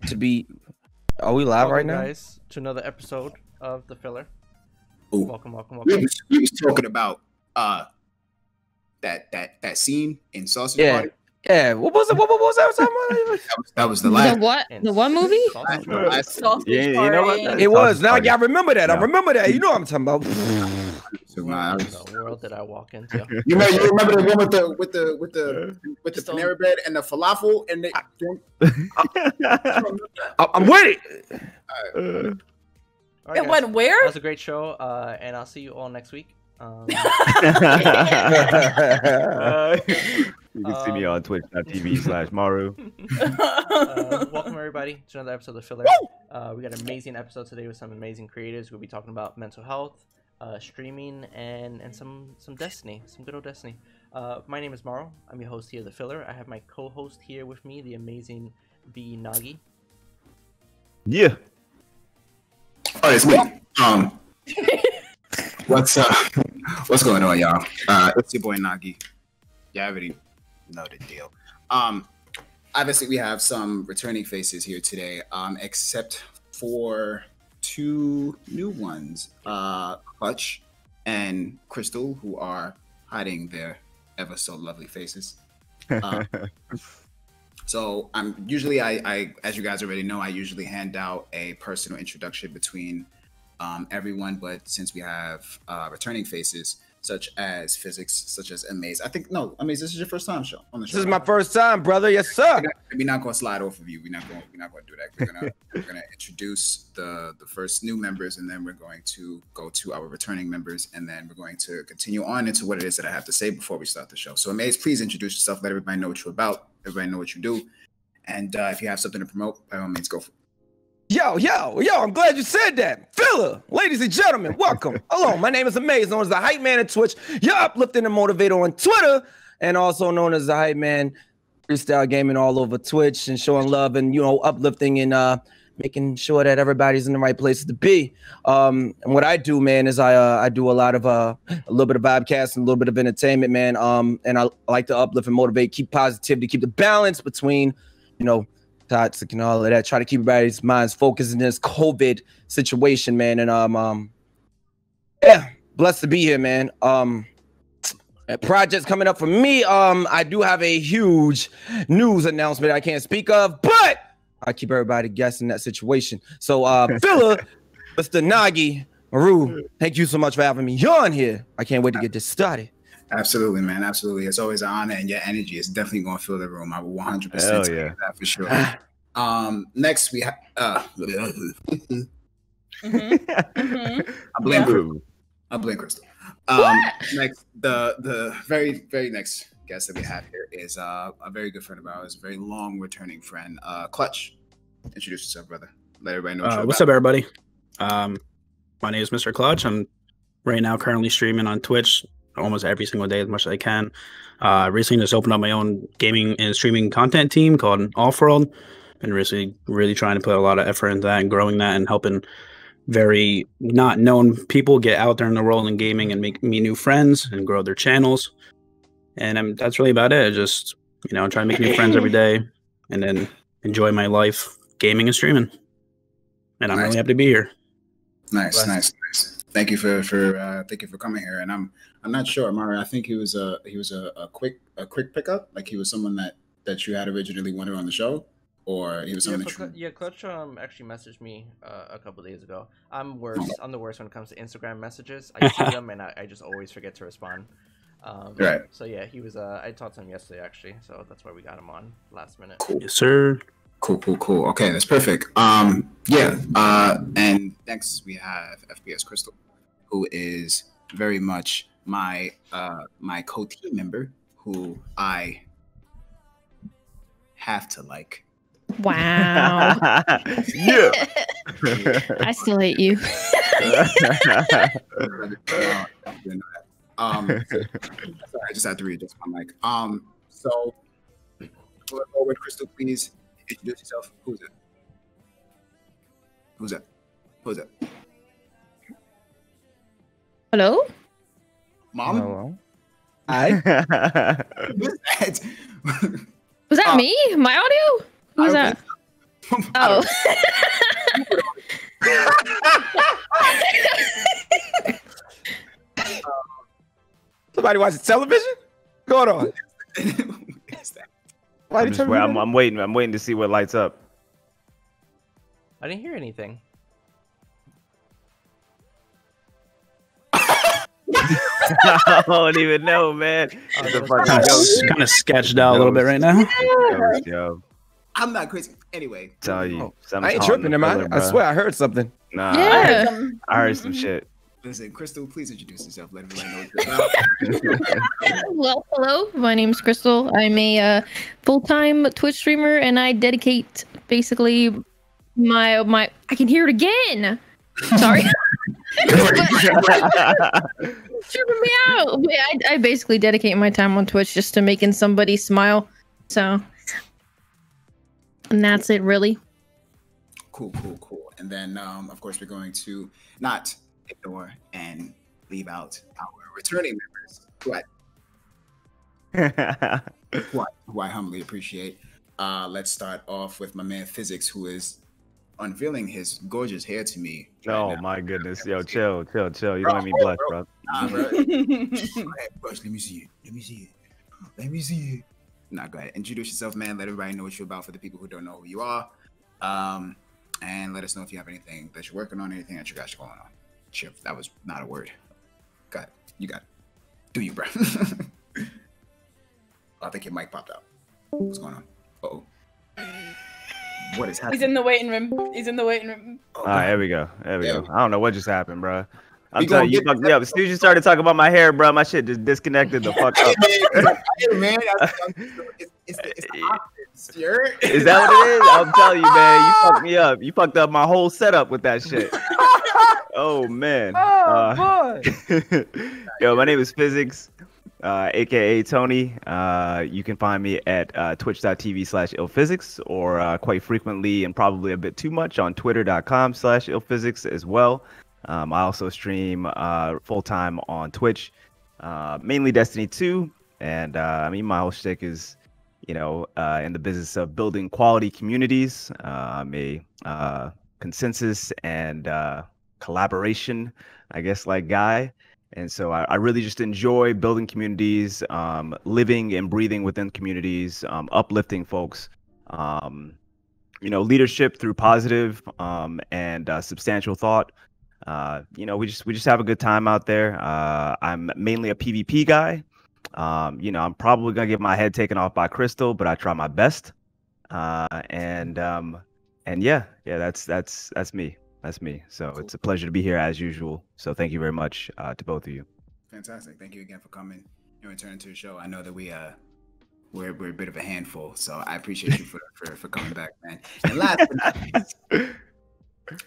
To be, are we live right now? Guys, to another episode of The Filler. Ooh. Welcome. We was talking about that scene in Sausage Party. Yeah, what was it? What was that? That was the last. The what? The what movie? Sausage Yeah, you know what? It was. Now I remember that. I remember that. You know what I'm talking about. The world that I walk into. You remember the one with the Panera Bread and the falafel and the. I'm with it. It went where? That was a great show, and I'll see you all next week. You can see me on twitch.tv/Maru. Welcome everybody to another episode of The Filler. We got an amazing episode today with some amazing creators. We'll be talking about mental health, streaming, and some Destiny, some good old Destiny. My name is MARU. I'm your host here of The Filler. I have my co-host here with me, the amazing NOGI. Yeah. Oh, it's me. What's going on, y'all? It's your boy NOGI. You already know the deal. Obviously we have some returning faces here today, except for two new ones, Clutch and Crystal, who are hiding their ever so lovely faces. So I'm usually, I as you guys already know, I usually hand out a personal introduction between everyone, but since we have returning faces such as Physics, such as Amaze, I think Amaze, this is your first time on the show. This is my first time, brother. Yes, sir. We're not going to slide off of you. We're not going to do that. We're gonna introduce the first new members, and then we're going to go to our returning members, and then we're going to continue on into what it is that I have to say before we start the show. So Amaze, please introduce yourself. Let everybody know what you're about. Everybody know what you do, and if you have something to promote, by all means, go for it. Yo, I'm glad you said that. Filler, ladies and gentlemen, welcome. Hello, my name is Amaze, known as the Hype Man on Twitch, your uplifting and motivator on Twitter, and also known as the Hype Man, KRYSTAL gaming all over Twitch and showing love and, uplifting and making sure that everybody's in the right places to be. And what I do, man, is I do a lot of a little bit of vibecast and a little bit of entertainment, man. And I like to uplift and motivate, keep positivity, keep the balance between, toxic and all of that. Try to keep everybody's minds focused in this COVID situation, man. And yeah, blessed to be here, man. Projects coming up for me. I do have a huge news announcement I can't speak of, but I keep everybody guessing that situation. So Filler, Mr. NOGI, MARU, thank you so much for having me on here. I can't wait to get this started. Absolutely, man. Absolutely. It's always an honor, and your energy is definitely going to fill the room. I will 100% say that for sure. Next, we have... I blame Crystal. Next, the very, very next guest that we have here is a very good friend of ours, a very long returning friend, Clutch. Introduce yourself, brother. Let everybody know what's up, everybody. My name is Mr. Clutch. I'm right now currently streaming on Twitch almost every single day as much as I can. Recently just opened up my own gaming and streaming content team called Offworld. Been really trying to put a lot of effort into that and growing that and helping very not known people get out there in the world in gaming and make me new friends and grow their channels. And that's really about it. Just, trying to make new friends every day and then enjoy my life gaming and streaming. And I'm really happy to be here. Nice. Thank you for coming here. And I'm not sure, Mario. I think he was a quick pickup. Like he was someone that you had originally wanted on the show, or he was someone Clutch actually messaged me a couple days ago. I'm the worst when it comes to Instagram messages. I see them and I just always forget to respond. Right. So yeah, he was. I talked to him yesterday actually, so that's why we got him on last minute. Cool. Yes, sir. Cool. Okay, that's perfect. And next we have FPS Crystal, who is very much my co-team member, who I have to like. Wow. Yeah. I still hate you. Sorry, I just had to readjust my mic. So with Crystal, please introduce yourself. Who's that? Hello? Mom? Hello. Hi. Who's that? Was that me? My audio? Who was that? Oh. Somebody watching television? What's going on? I'm waiting. I'm waiting to see what lights up. I didn't hear anything. I don't even know, man. Kind of sketched out a little bit right now. Yo, I'm not crazy. Anyway. Tell you. I ain't tripping, am I? I swear I heard something. Nah, Yeah. I heard some shit. Listen, Crystal, please introduce yourself. Let everybody know what you're about. Well, hello. My name's Crystal. I'm a full-time Twitch streamer, and I dedicate basically my. I can hear it again. Sorry. Tripping me out. I basically dedicate my time on Twitch just to making somebody smile. So, and that's it, really. Cool. And then, of course, we're going to not ignore and leave out our returning members, who I humbly appreciate. Let's start off with my man Physics, who is unveiling his gorgeous hair to me. Oh my goodness, yo, chill. You don't let me blush, bro. Nah, bro. Go ahead, brush. Let me see it. Nah, go ahead. Introduce yourself, man. Let everybody know what you're about for the people who don't know who you are. And let us know if you have anything that you're working on, anything that you guys are going on. Chip, that was not a word. Got it. You got it. Do you, bro? I think your mic popped out. What's going on? Uh-oh. What is happening? He's in the waiting room. All right, here we go. I don't know what just happened, bro. I'm telling you, fucked me up. As soon as you started talking about my hair, bro, my shit just disconnected the fuck up. Hey, man, it's the optics, Is that what it is? I'm telling you, man, you fucked me up. You fucked up my whole setup with that shit. Oh, man. Oh, boy. Yo, my name is Physics, aka Tony. You can find me at twitch.tv/ILLPHYSICS, or quite frequently and probably a bit too much on twitter.com/ILLPHYSICS as well. I also stream full-time on Twitch, mainly Destiny 2. And I mean, my whole shtick is, in the business of building quality communities. I'm a consensus and collaboration, I guess, like guy. And so I really just enjoy building communities, living and breathing within communities, uplifting folks, leadership through positive and substantial thought. We just have a good time out there. I'm mainly a PvP guy. I'm probably gonna get my head taken off by Crystal, but I try my best. And yeah, that's me. That's me. So It's a pleasure to be here as usual. So thank you very much to both of you. Fantastic. Thank you again for coming and returning to the show. I know that we're a bit of a handful, so I appreciate you for coming back, man. And last but not least,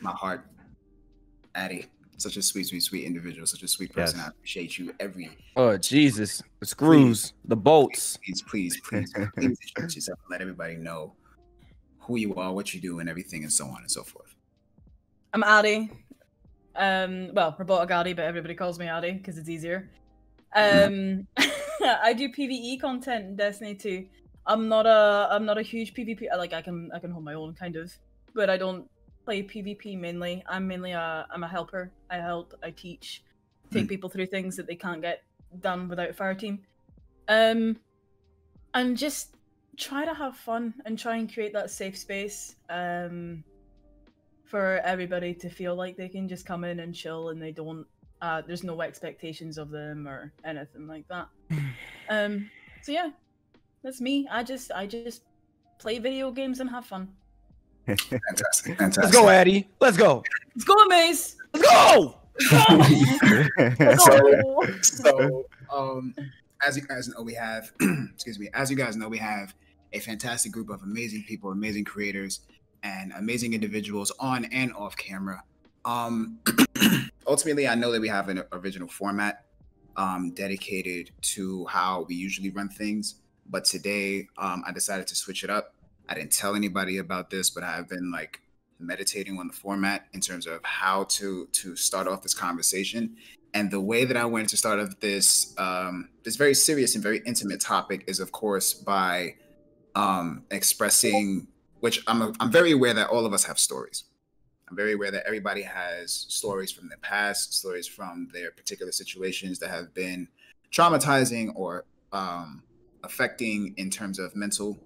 my heart, Addie, such a sweet individual, such a sweet person. Yes. I appreciate you every. Oh Jesus, the screws, the bolts. Please introduce yourself. Let everybody know who you are, what you do, and everything, and so on and so forth. I'm Addie. Robotic Addie, but everybody calls me Addie because it's easier. I do PvE content in Destiny 2. I'm not a huge PvP. I can hold my own kind of, but I don't play PvP mainly. I'm a helper. I help, I teach, take people through things that they can't get done without a fire team. And just try to have fun and try and create that safe space for everybody to feel like they can just come in and chill and they don't there's no expectations of them or anything like that. So yeah, that's me. I just play video games and have fun. Fantastic. Let's go, Addie. Let's go. Let's go, Maze. Let's go. So, as you guys know, we have, as you guys know, we have a fantastic group of amazing people, amazing creators, and amazing individuals on and off camera. Ultimately, I know that we have an original format dedicated to how we usually run things, but today I decided to switch it up. I didn't tell anybody about this, but I've been meditating on the format in terms of how to start off this conversation. And the way that I went to start off this this very serious and very intimate topic is, of course, by expressing, which I'm very aware that all of us have stories. I'm very aware that everybody has stories from their past, stories from their particular situations that have been traumatizing or affecting in terms of mental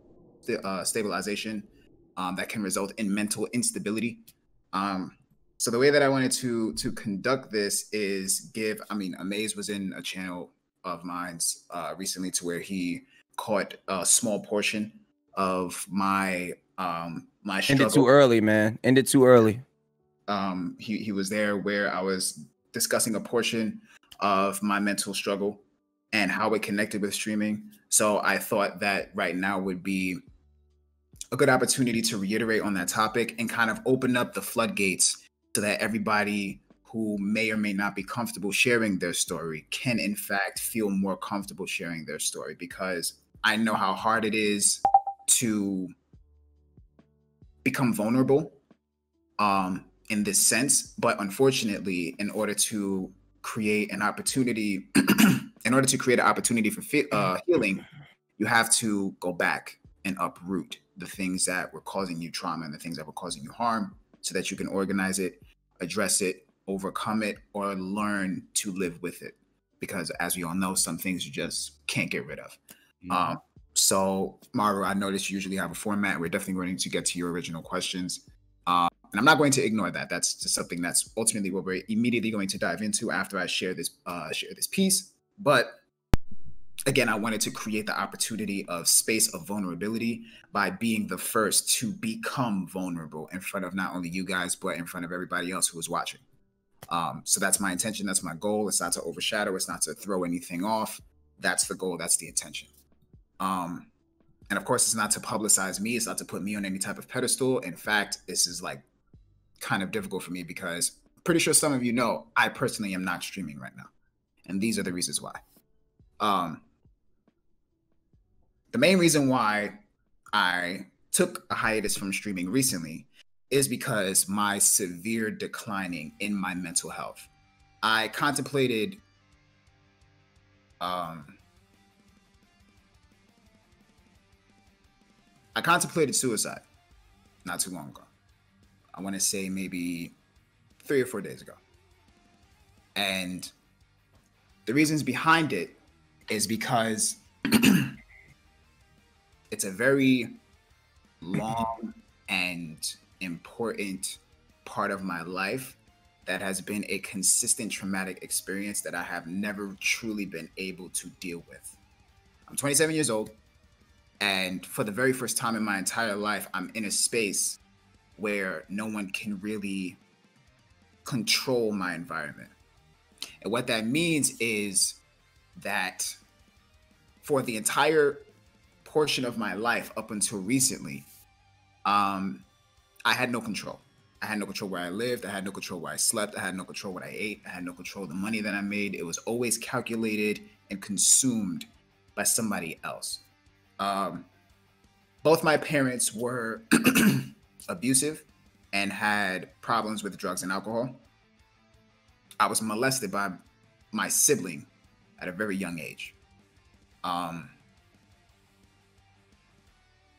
stabilization that can result in mental instability. So the way that I wanted to conduct this is give, I mean, Amaze was in a channel of mine's recently to where he caught a small portion of my my struggle. Ended too early, man. Ended too early. He was there where I was discussing a portion of my mental struggle and how it connected with streaming. So I thought that right now would be a good opportunity to reiterate on that topic and kind of open up the floodgates so that everybody who may or may not be comfortable sharing their story can in fact feel more comfortable sharing their story, because I know how hard it is to become vulnerable in this sense. But unfortunately, in order to create an opportunity, for healing, you have to go back and uproot the things that were causing you trauma and the things that were causing you harm, so that you can organize it, address it, overcome it, or learn to live with it. Because as we all know, some things you just can't get rid of. Yeah. So Maru, I noticed you usually have a format. We're definitely going to get to your original questions. And I'm not going to ignore that. That's just something that's ultimately what we're immediately going to dive into after I share this piece. But again, I wanted to create the opportunity of space of vulnerability by being the first to become vulnerable in front of not only you guys, but in front of everybody else who is watching. So that's my intention. That's my goal. It's not to overshadow. It's not to throw anything off. That's the goal. That's the intention. And of course, it's not to publicize me. It's not to put me on any type of pedestal. In fact, this is like kind of difficult for me because I'm pretty sure some of you know I personally am not streaming right now. And these are the reasons why. The main reason why I took a hiatus from streaming recently is because my severe declining in my mental health. I contemplated suicide not too long ago. I want to say maybe 3 or 4 days ago. And the reasons behind it is because it's a very long and important part of my life that has been a consistent traumatic experience that I have never truly been able to deal with. I'm 27 years old, and for the very first time in my entire life, I'm in a space where no one can really control my environment. And what that means is that for the entire portion of my life up until recently, I had no control. I had no control where I lived. I had no control where I slept. I had no control what I ate. I had no control of the money that I made. It was always calculated and consumed by somebody else. Both my parents were abusive and had problems with drugs and alcohol. I was molested by my sibling at a very young age. I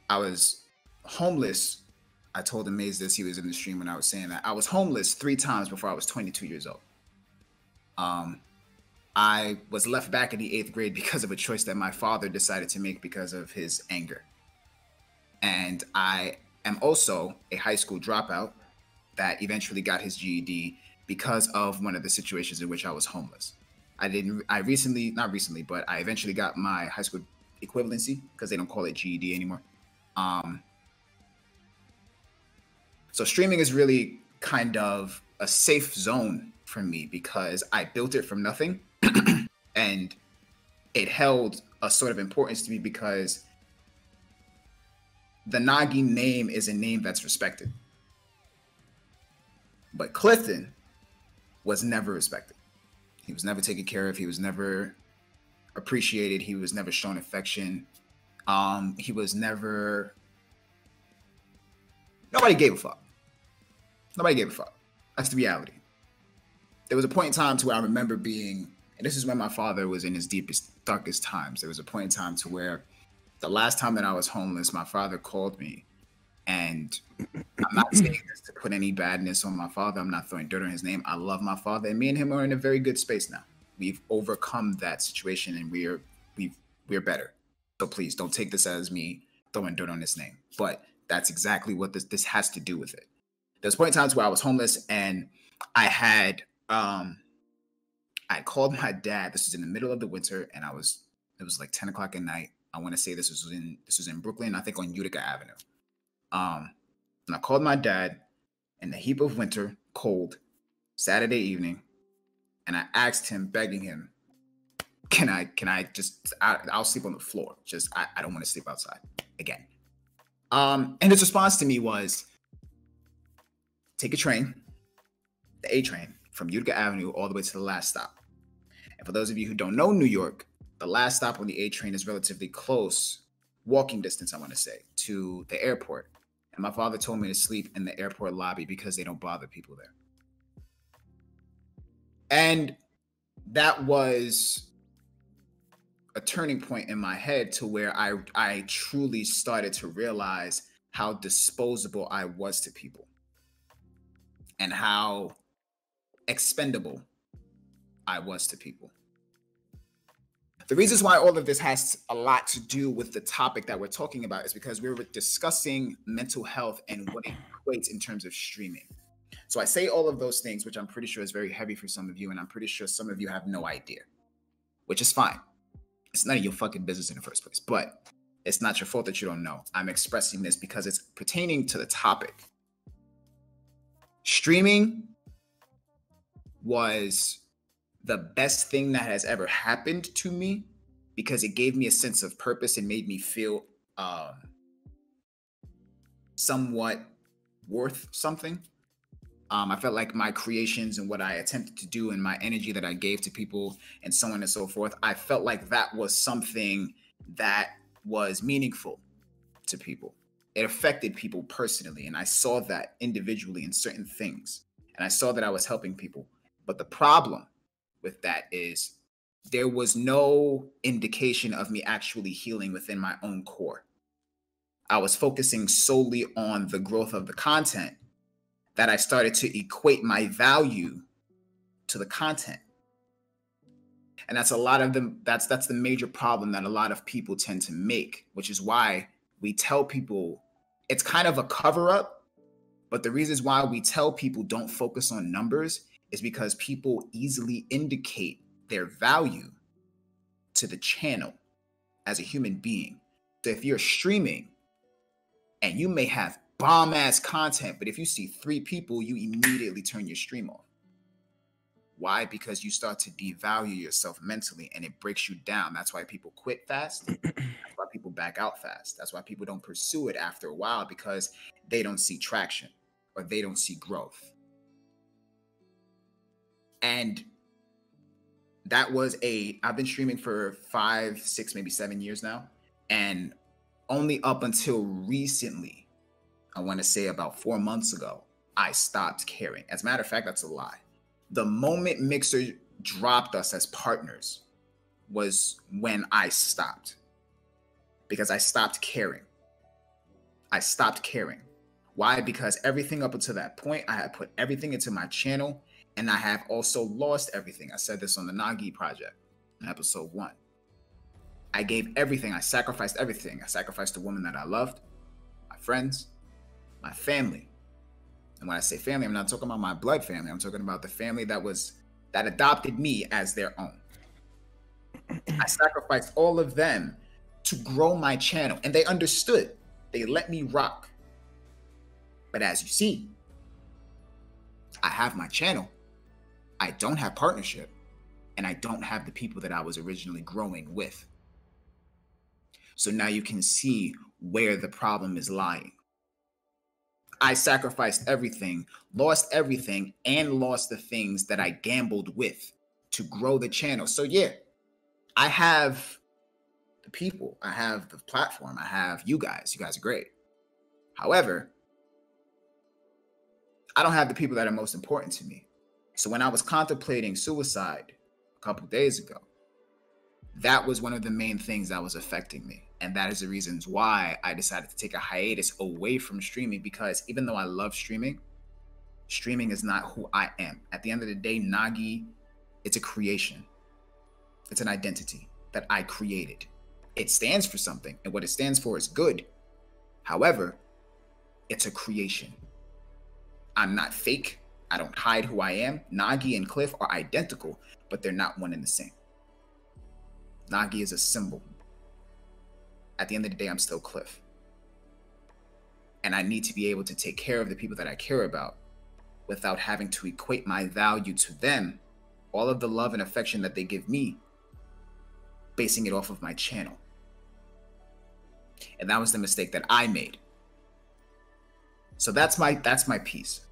was homeless. I told Amaze this, he was in the stream when I was saying that. I was homeless 3 times before I was 22 years old. I was left back in the 8th grade because of a choice that my father decided to make because of his anger. And I am also a high school dropout that eventually got his GED because of one of the situations in which I was homeless. I eventually got my high school equivalency because they don't call it GED anymore. So streaming is really kind of a safe zone for me because I built it from nothing and it held a sort of importance to me because the Nogi name is a name that's respected. But Clifton was never respected. He was never taken care of. He was never appreciated. He was never shown affection. He was never... Nobody gave a fuck. Nobody gave a fuck. That's the reality. there was a point in time to where I remember being, and this is when my father was in his deepest, darkest times. There was a point in time to where the last time that I was homeless, my father called me, and I'm not saying this to put any badness on my father. I'm not throwing dirt on his name. I love my father, and me and him are in a very good space now. We've overcome that situation, and we're better. So please don't take this as me throwing dirt on his name. But that's exactly what this has to do with it. There's a point in time where I was homeless, and I had I called my dad. This was in the middle of the winter, and it was like 10 o'clock at night. I want to say this was in Brooklyn, I think on Utica Avenue. And I called my dad in the heat of winter, cold, Saturday evening, and I asked him, begging him, can I just, I'll sleep on the floor. Just, I don't want to sleep outside again. And his response to me was, take a train, the A train, from Utica Avenue all the way to the last stop. And for those of you who don't know New York, the last stop on the A train is relatively close, walking distance, I want to say, to the airport. And my father told me to sleep in the airport lobby because they don't bother people there. And that was a turning point in my head to where I truly started to realize how disposable I was to people and how expendable I was to people. The reasons why all of this has a lot to do with the topic that we're talking about is because we were discussing mental health and what it equates in terms of streaming. So I say all of those things, which I'm pretty sure is very heavy for some of you, and I'm pretty sure some of you have no idea, which is fine. It's none of your fucking business in the first place, but it's not your fault that you don't know. I'm expressing this because it's pertaining to the topic. Streaming was the best thing that has ever happened to me because it gave me a sense of purpose and made me feel somewhat worth something. I felt like my creations and what I attempted to do and my energy that I gave to people and so on and so forth, I felt like that was something that was meaningful to people. It affected people personally, and I saw that individually in certain things, and I saw that I was helping people. But the problem with that is there was no indication of me actually healing within my own core. I was focusing solely on the growth of the content that I started to equate my value to the content. And that's a lot of them. That's the major problem that a lot of people tend to make, which is why we tell people it's kind of a cover up. But the reasons why we tell people don't focus on numbers is because people easily indicate their value to the channel as a human being. So if you're streaming and you may have bomb ass content, but if you see 3 people, you immediately turn your stream off. Why? Because you start to devalue yourself mentally and it breaks you down. That's why people quit fast. That's why people back out fast. That's why people don't pursue it after a while, because they don't see traction or they don't see growth. And that was I've been streaming for 5, 6, maybe 7 years now. And only up until recently, I want to say about 4 months ago, I stopped caring. As a matter of fact, that's a lie. The moment Mixer dropped us as partners was when I stopped. Because I stopped caring. I stopped caring. Why? Because everything up until that point, I had put everything into my channel, and I have also lost everything. I said this on the NOGI project in episode 1. I gave everything. I sacrificed everything. I sacrificed the woman that I loved, my friends, my family. And when I say family, I'm not talking about my blood family. I'm talking about the family that adopted me as their own. I sacrificed all of them to grow my channel, and they understood. They let me rock. But as you see, I have my channel. I don't have partnership, and I don't have the people that I was originally growing with. So now you can see where the problem is lying. I sacrificed everything, lost everything, and lost the things that I gambled with to grow the channel. So yeah, I have the people, I have the platform, I have you guys. You guys are great. However, I don't have the people that are most important to me. So when I was contemplating suicide a couple days ago, that was one of the main things that was affecting me. And that is the reasons why I decided to take a hiatus away from streaming, because even though I love streaming, streaming is not who I am. At the end of the day, Nogi, it's a creation. It's an identity that I created. It stands for something, and what it stands for is good. However, it's a creation. I'm not fake. I don't hide who I am. Nogi and Cliff are identical, but they're not one and the same. Nogi is a symbol. At the end of the day, I'm still Cliff. And I need to be able to take care of the people that I care about without having to equate my value to them, all of the love and affection that they give me, basing it off of my channel. And that was the mistake that I made. So that's my piece.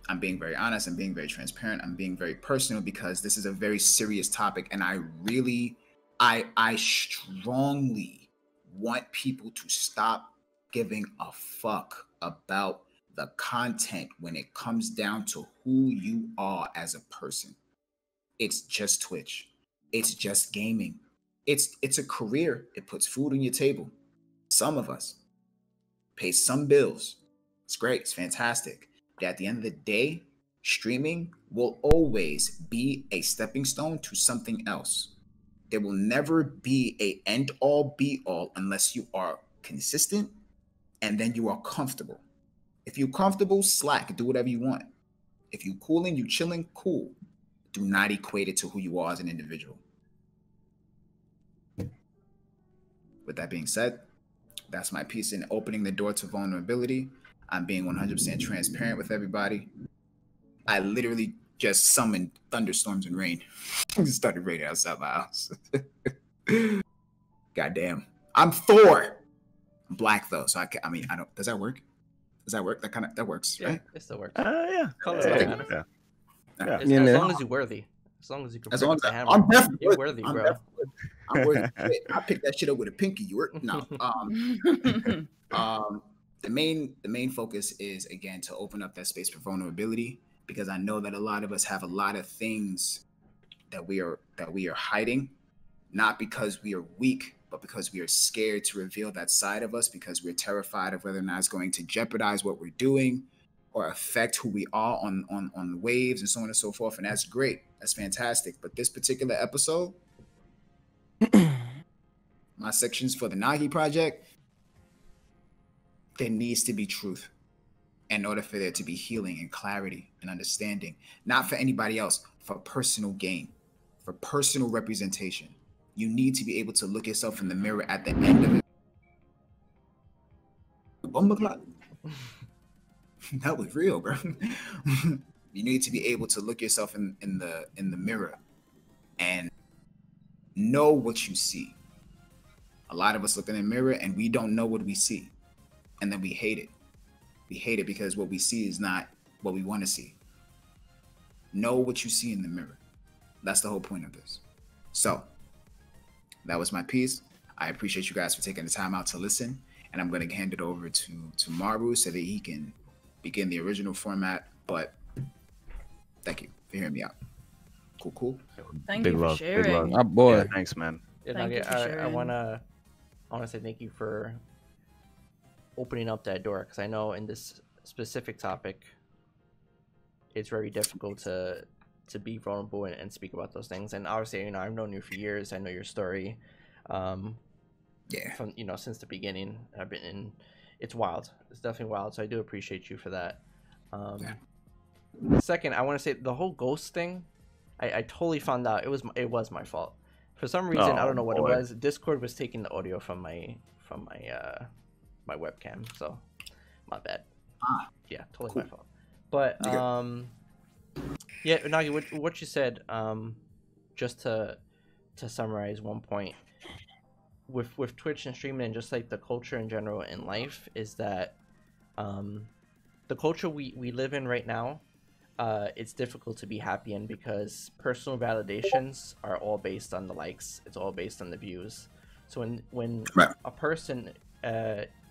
I'm being very honest, I'm being very transparent, I'm being very personal, because this is a very serious topic, and I strongly want people to stop giving a fuck about the content when it comes down to who you are as a person. It's just Twitch. It's just gaming. It's a career. It puts food on your table. Some of us pay some bills. It's great. It's fantastic. But at the end of the day, streaming will always be a stepping stone to something else. There will never be a end all be all unless you are consistent and then you are comfortable. If you're comfortable, slack, do whatever you want. If you cooling, you chilling, cool. Do not equate it to who you are as an individual. With that being said, that's my piece in opening the door to vulnerability. I'm being 100% transparent with everybody. I literally just summoned thunderstorms and rain. It started raining outside my house. Goddamn. I'm Thor. I'm black though, so I mean, I don't. Does that work? Does that work? That works, right? It still works. Yeah. Colors Yeah. don't matter. Yeah. As long as you're worthy. As long as you can As long as the hammer. I'm definitely You're worthy, bro. I'm worthy. I picked that shit up with a pinky. You work? No. The main focus is, again, to open up that space for vulnerability, because I know that a lot of us have a lot of things that we are hiding, not because we are weak, but because we are scared to reveal that side of us, because we're terrified of whether or not it's going to jeopardize what we're doing or affect who we are on the waves and so on and so forth. And that's great. That's fantastic. But this particular episode, my sections for the Nogi project, there needs to be truth in order for there to be healing and clarity and understanding, not for anybody else, for personal gain, for personal representation. You need to be able to look yourself in the mirror at the end of it. That was real, bro. You need to be able to look yourself in the mirror and know what you see. A lot of us look in the mirror and we don't know what we see. And then we hate it. We hate it because what we see is not what we want to see. Know what you see in the mirror. That's the whole point of this. So that was my piece. I appreciate you guys for taking the time out to listen. And I'm going to hand it over to MARU so that he can begin the original format. But thank you for hearing me out. Cool. Thank Big you for love, big love. sharing. My boy. Yeah, thanks, man. Yeah, Thank you for I sharing. wanna say thank you for opening up that door, because I know in this specific topic, it's very difficult to be vulnerable and speak about those things. And obviously, I've known you for years. I know your story. Yeah. From since the beginning, I've been in. It's wild. It's definitely wild. So I do appreciate you for that. Second, I want to say the whole ghost thing. I totally found out it was my fault. For some reason, I don't know what it was. Discord was taking the audio from my my webcam, so my bad. Yeah, totally my fault. But yeah, Nagi, what you said, just to summarize one point, with Twitch and streaming and just like the culture in general in life, is that the culture we live in right now, it's difficult to be happy in, because personal validations are all based on the likes. It's all based on the views. So when Right. a person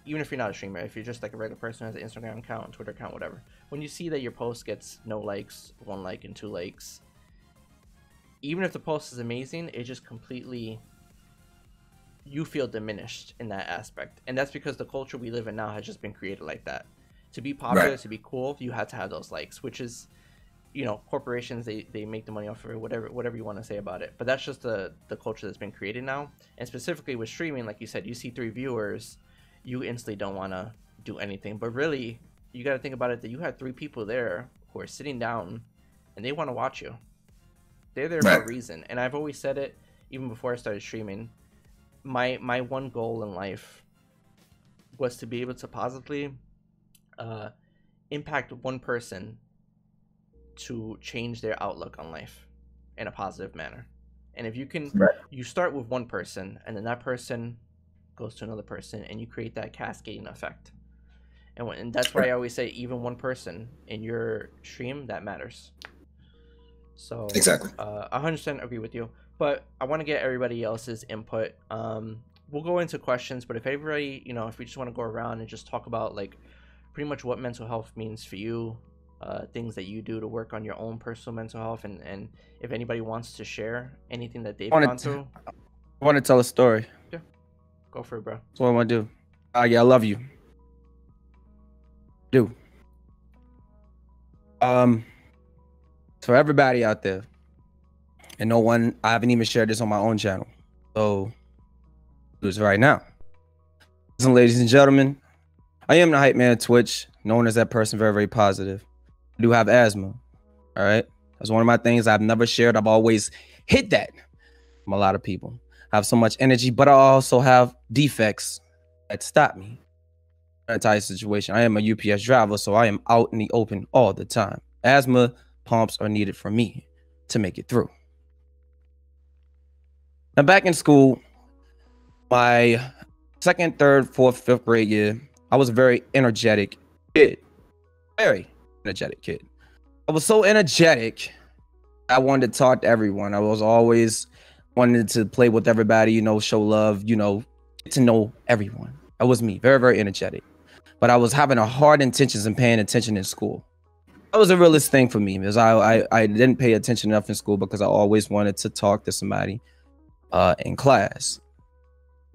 even if you're not a streamer, if you're just like a regular person who has an Instagram account, Twitter account, whatever, when you see that your post gets no likes, 1 like and 2 likes, even if the post is amazing, it just completely, you feel diminished in that aspect. And that's because the culture we live in now has just been created like that. To be popular, to be cool, you have to have those likes, which is, you know, corporations, they make the money off of it, whatever you want to say about it. But that's just the culture that's been created now. And specifically with streaming, like you said, you see 3 viewers, you instantly don't want to do anything. But really, you got to think about it that you have 3 people there who are sitting down and they want to watch you. They're there for a reason. And I've always said it even before I started streaming. My one goal in life was to be able to positively impact one person to change their outlook on life in a positive manner. And if you can, you start with one person, and then that person goes to another person, and you create that cascading effect. And that's why I always say, even one person in your stream, that matters. So exactly, 100% agree with you. But I want to get everybody else's input. We'll go into questions, but if everybody, you know, if we just want to go around and just talk about like pretty much what mental health means for you, things that you do to work on your own personal mental health, and if anybody wants to share anything that they've gone through. I want to tell a story. Yeah, go for it, bro. That's what I want to do. Yeah, I love you. Do. For everybody out there, and no one, I haven't even shared this on my own channel, so do this right now. Listen, ladies and gentlemen, I am the hype man of Twitch, known as that person, very, very positive. I do have asthma. All right, that's one of my things I've never shared. I've always hid that from a lot of people. I have so much energy, but I also have defects that stop me. Entire situation. I am a UPS driver, so I am out in the open all the time. Asthma pumps are needed for me to make it through. Now, back in school, my 2nd, 3rd, 4th, 5th grade year, I was a very energetic kid. Very energetic kid. I was so energetic, I wanted to talk to everyone. I was always wanted to play with everybody, you know, show love, you know, get to know everyone. That was me, very, very energetic. But I was having a hard intentions and paying attention in school. That was the realest thing for me, because I didn't pay attention enough in school because I always wanted to talk to somebody in class.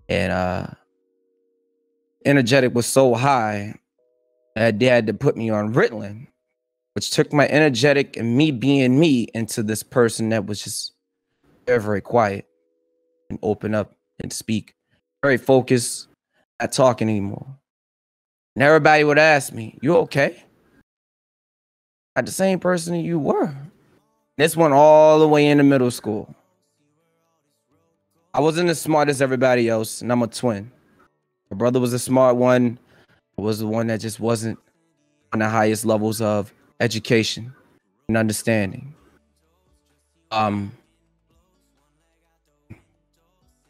And energetic was so high that they had to put me on Ritalin, which took my energetic and me being me into this person that was just very, very quiet and open up and speak, very focused, not talking anymore. And everybody would ask me, "You okay?" Not the same person you were. This went all the way into middle school. I wasn't as smart as everybody else, and I'm a twin. My brother was a smart one. I was the one that just wasn't on the highest levels of education and understanding. I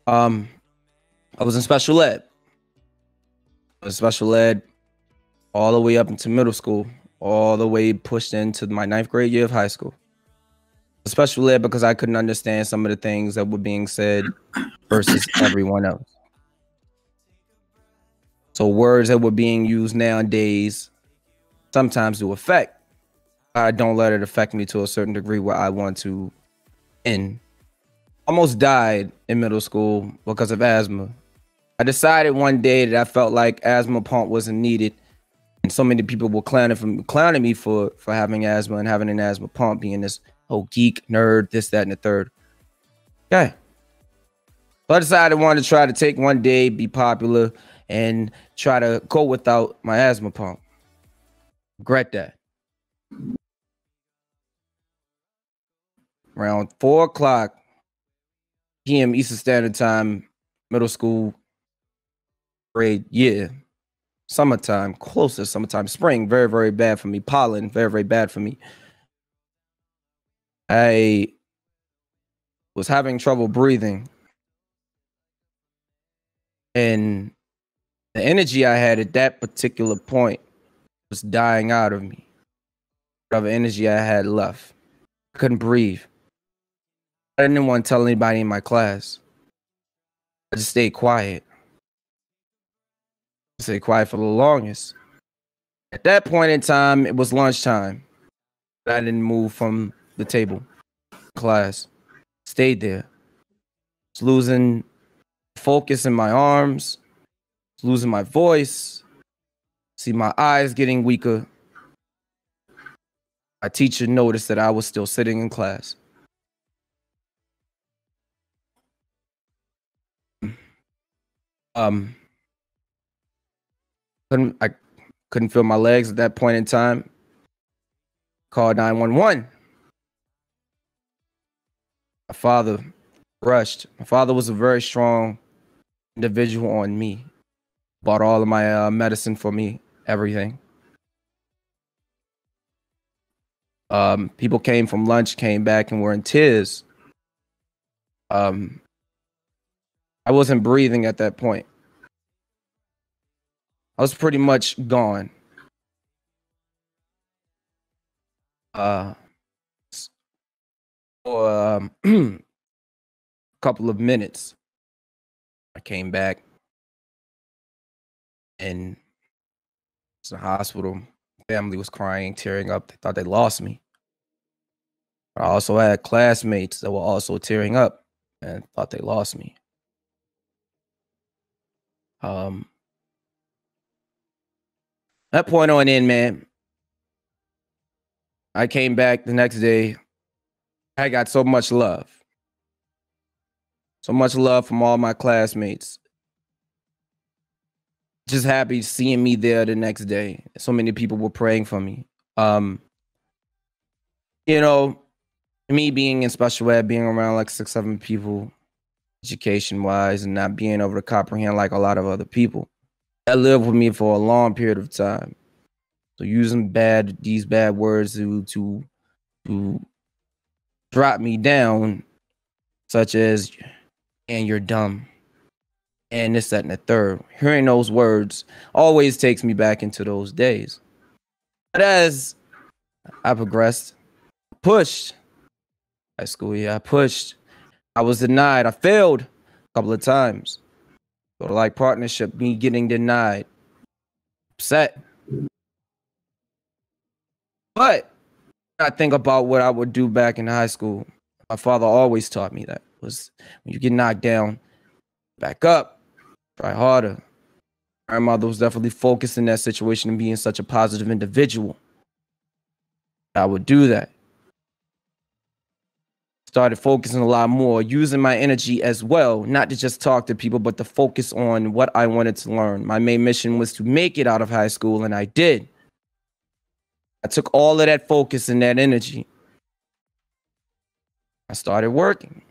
was in special ed. I was special ed all the way up into middle school, all the way pushed into my 9th grade year of high school. Special ed because I couldn't understand some of the things that were being said versus everyone else. So words that were being used nowadays sometimes do affect. I don't let it affect me to a certain degree where I want to end. Almost died in middle school because of asthma. I decided one day that I felt like asthma pump wasn't needed. And so many people were clowning me for having asthma and having an asthma pump, being this whole geek, nerd, this, that, and the third. Okay. So I decided I wanted to try to take one day, be popular, and try to go without my asthma pump. Regret that. Around 4 o'clock p.m. Eastern Standard Time, middle school grade year. Summertime, close to summertime. Spring, very, very bad for me. Pollen, very, very bad for me. I was having trouble breathing. And the energy I had at that particular point was dying out of me. Whatever energy I had left. I couldn't breathe. I didn't want to tell anybody in my class. I just stayed quiet. Stay quiet for the longest. At that point in time, it was lunchtime. I didn't move from the table. Class. Stayed there. Was losing focus in my arms. Was losing my voice. See my eyes getting weaker. My teacher noticed that I was still sitting in class. I couldn't feel my legs at that point in time. Called 911. My father rushed. My father was a very strong individual on me. Bought all of my medicine for me, everything. People came from lunch, came back, and were in tears. I wasn't breathing at that point. I was pretty much gone. For a couple of minutes, I came back and was in the hospital. Family was crying, tearing up. They thought they lost me. I also had classmates that were also tearing up and thought they lost me. That point on in, man, I came back the next day. I got so much love. So much love from all my classmates. Just happy seeing me there the next day. So many people were praying for me. You know, me being in special ed, being around like 6, 7 people, education-wise, and not being able to comprehend like a lot of other people. That lived with me for a long period of time. So using these bad words to drop me down, such as, and you're dumb, and this, that, and the third. Hearing those words always takes me back into those days. But as I progressed, pushed, high school year, I pushed. I was denied. I failed a couple of times. Sort of like partnership, me getting denied. Upset. But I think about what I would do back in high school. My father always taught me that was when you get knocked down, back up, try harder. My grandmother was definitely focused in that situation and being such a positive individual. I would do that. Started focusing a lot more, using my energy as well, not to just talk to people, but to focus on what I wanted to learn. My main mission was to make it out of high school, and I did. I took all of that focus and that energy. I started working.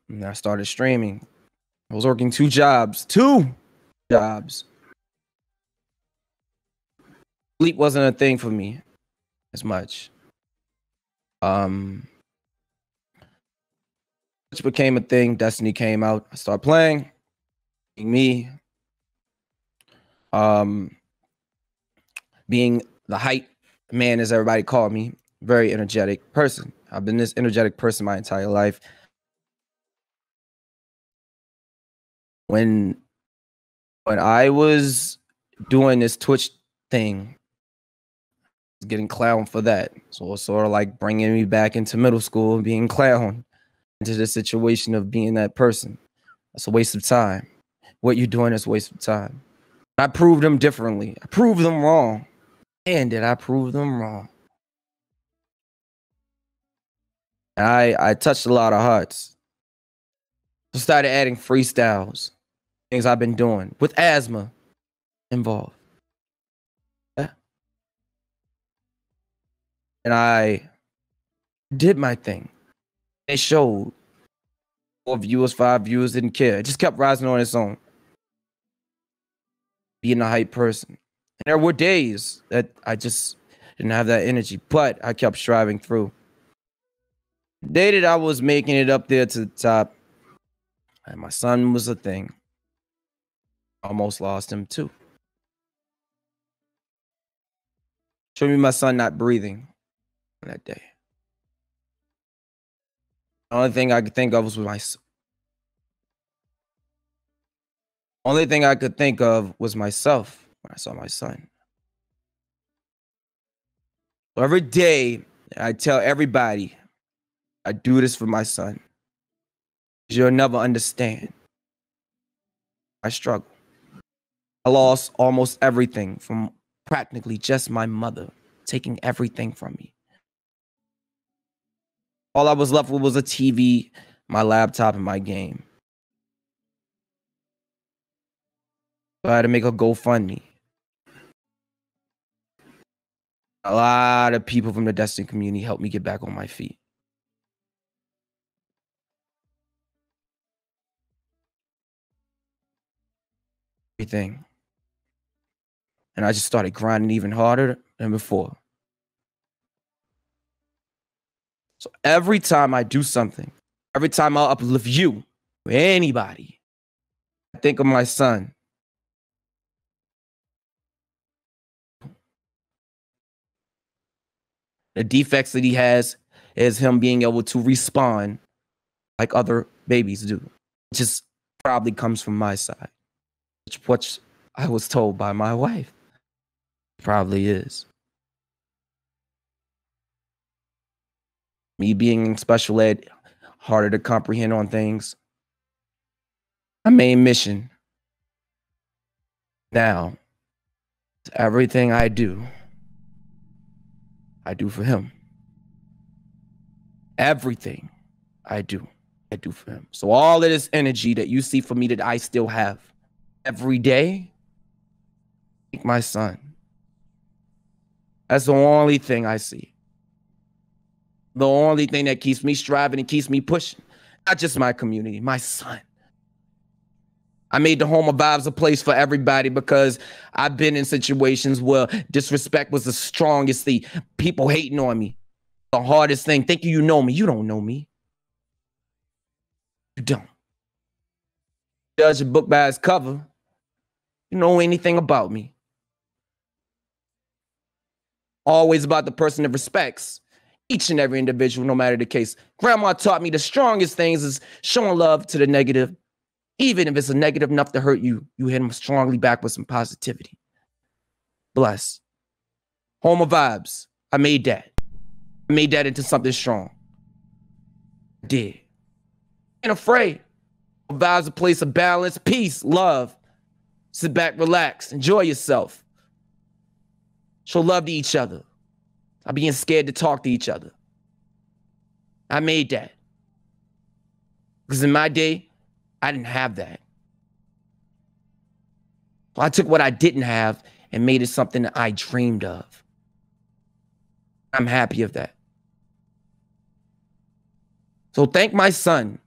And I started streaming. I was working 2 jobs. Sleep wasn't a thing for me as much. Which became a thing. Destiny came out. I started playing. Me. Being the hype man, as everybody called me, very energetic person. I've been this energetic person my entire life. When I was doing this Twitch thing, I was getting clowned for that. So it's sort of like bringing me back into middle school and being clowned into the situation of being that person. That's a waste of time. What you're doing is a waste of time. I proved them differently. I proved them wrong. And did I prove them wrong? I touched a lot of hearts. So started adding freestyles, things I've been doing with asthma involved. Yeah. And I did my thing. It showed. 4 viewers, 5 viewers, didn't care. It just kept rising on its own. Being a hype person. And there were days that I just didn't have that energy, but I kept striving through. The day that I was making it up there to the top, and my son was a thing. Almost lost him too. Showed me my son not breathing on that day. The only thing I could think of was my son. Only thing I could think of was myself when I saw my son. So every day I tell everybody I do this for my son. You'll never understand. I struggle. I lost almost everything from practically just my mother taking everything from me. All I was left with was a TV, my laptop, and my game. So I had to make a GoFundMe. A lot of people from the Destiny community helped me get back on my feet. Everything. And I just started grinding even harder than before. So every time I do something, every time I uplift you or anybody, I think of my son. The defects that he has is him being able to respond like other babies do. It just probably comes from my side, which I was told by my wife. Probably is. Me being in special ed, harder to comprehend on things. My main mission now is everything I do for him. Everything I do for him. So all of this energy that you see from me that I still have every day, like my son. That's the only thing I see. The only thing that keeps me striving and keeps me pushing. Not just my community, my son. I made the home of vibes a place for everybody because I've been in situations where disrespect was the strongest thing. People hating on me. The hardest thing. Thinking you know me. You don't know me. You don't. Judge a book by its cover. You know anything about me. Always about the person that respects each and every individual, no matter the case. Grandma taught me the strongest things is showing love to the negative. Even if it's a negative enough to hurt you, you hit them strongly back with some positivity. Bless. Home of vibes. I made that. I made that into something strong. I did. Ain't afraid. Vibes a place of balance, peace, love. Sit back, relax, enjoy yourself. Show love to each other. Stop being scared to talk to each other. I made that. Because in my day, I didn't have that. So I took what I didn't have and made it something that I dreamed of. I'm happy of that. So thank my son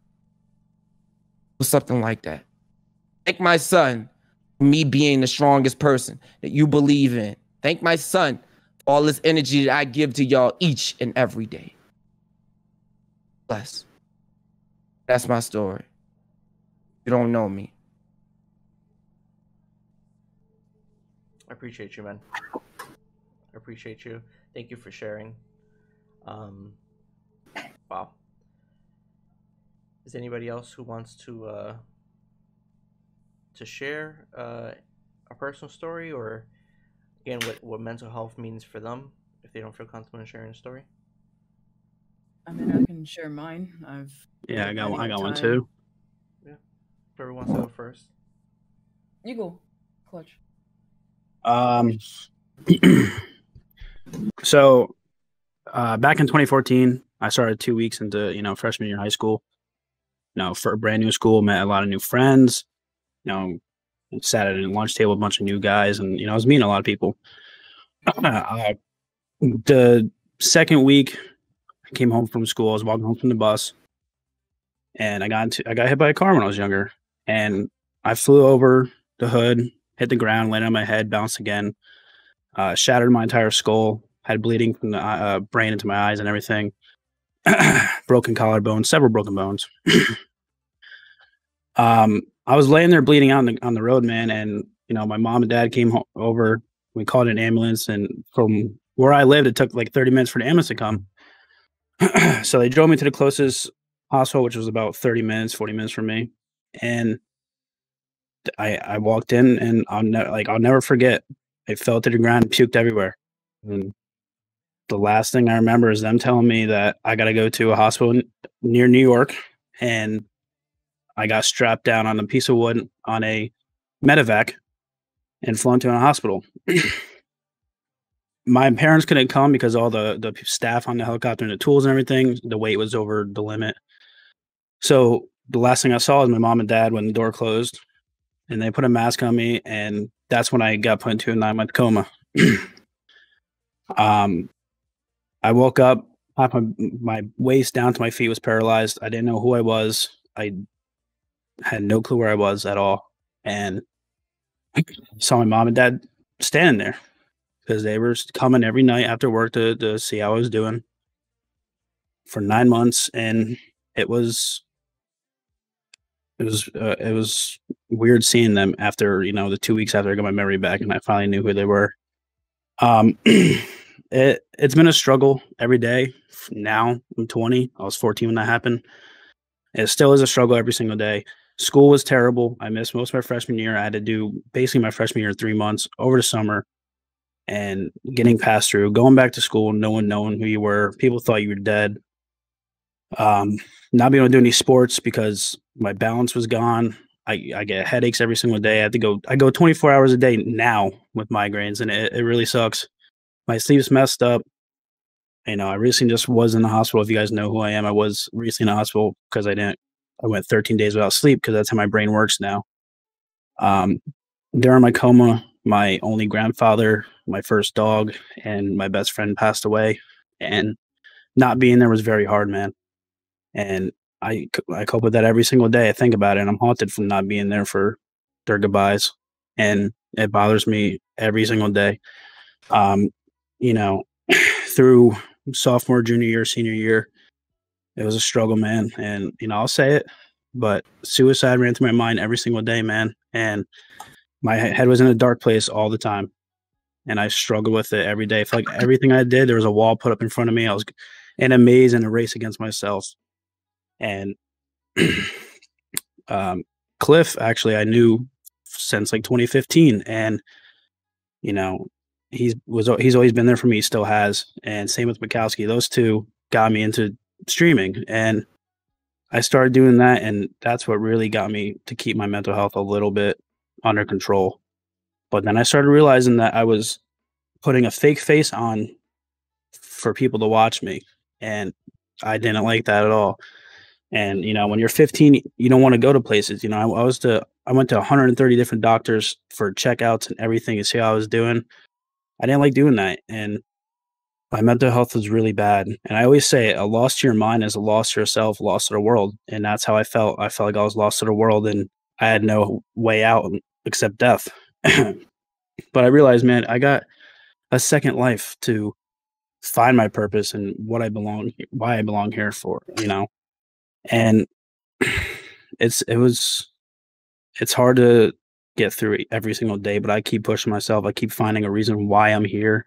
for something like that. Thank my son for me being the strongest person that you believe in. Thank my son for all this energy that I give to y'all each and every day. Bless. That's my story. You don't know me. I appreciate you, man. I appreciate you. Thank you for sharing. Wow. Is anybody else who wants to share a personal story, or again what mental health means for them if they don't feel comfortable in sharing a story? I mean, I can share mine. I got one too. Yeah. Whoever wants to go first. You go, Clutch. So back in 2014, I started 2 weeks into freshman year in high school. For a brand new school, met a lot of new friends. Sat at a lunch table with a bunch of new guys, and I was meeting a lot of people. The second week, I came home from school. I was walking home from the bus, and I got hit by a car when I was younger, and I flew over the hood, hit the ground, landed on my head, bounced again, shattered my entire skull, had bleeding from the brain into my eyes and everything, broken collarbone, several broken bones. I was laying there bleeding out on the road, man, and my mom and dad came over. We called an ambulance, and from where I lived, it took like 30 minutes for the ambulance to come. So they drove me to the closest hospital, which was about 30 minutes, 40 minutes from me. And I walked in and I'll never forget. I fell to the ground and puked everywhere. And the last thing I remember is them telling me that I got to go to a hospital near New York, and I got strapped down on a piece of wood on a medevac and flown to a hospital. My parents couldn't come because all the staff on the helicopter and the tools and everything, the weight was over the limit. So the last thing I saw was my mom and dad when the door closed, and they put a mask on me, and that's when I got put into a 9-month coma. I woke up, my waist down to my feet was paralyzed. I didn't know who I was. I had no clue where I was at all. And I saw my mom and dad standing there because they were coming every night after work to see how I was doing for 9 months. And it was weird seeing them after, the 2 weeks after I got my memory back and I finally knew who they were. It's been a struggle every day. Now I'm 20. I was 14 when that happened. It still is a struggle every single day. School was terrible. I missed most of my freshman year. I had to do basically my freshman year 3 months over the summer and getting passed through, going back to school, no one knowing who you were. People thought you were dead. Not being able to do any sports because my balance was gone. I get headaches every single day. I go 24 hours a day now with migraines, and it really sucks. My sleep's messed up. I recently just was in the hospital. If you guys know who I am, I was recently in the hospital because I went 13 days without sleep because that's how my brain works now. During my coma, my only grandfather, my first dog, and my best friend passed away. And not being there was very hard, man. And I cope with that every single day. I think about it, and I'm haunted from not being there for their goodbyes. And it bothers me every single day. Through sophomore, junior year, senior year, it was a struggle, man. And, I'll say it, but suicide ran through my mind every single day, man. And my head was in a dark place all the time. And I struggled with it every day. I felt like everything I did, there was a wall put up in front of me. I was in a maze and a race against myself. And Cliff, actually, I knew since like 2015. And, he's always been there for me. He still has. And same with Mikowski. Those two got me into streaming. And I started doing that. And that's what really got me to keep my mental health a little bit under control. But then I started realizing that I was putting a fake face on for people to watch me. And I didn't like that at all. And, when you're 15, you don't want to go to places. I went to 130 different doctors for checkouts and everything to see how I was doing. I didn't like doing that. And my mental health was really bad. And I always say a loss to your mind is a loss to yourself, lost to the world. And that's how I felt. I felt like I was lost to the world and I had no way out except death. But I realized, man, I got a second life to find my purpose and why I belong here for, And it's hard to get through every single day, but I keep pushing myself. I keep finding a reason why I'm here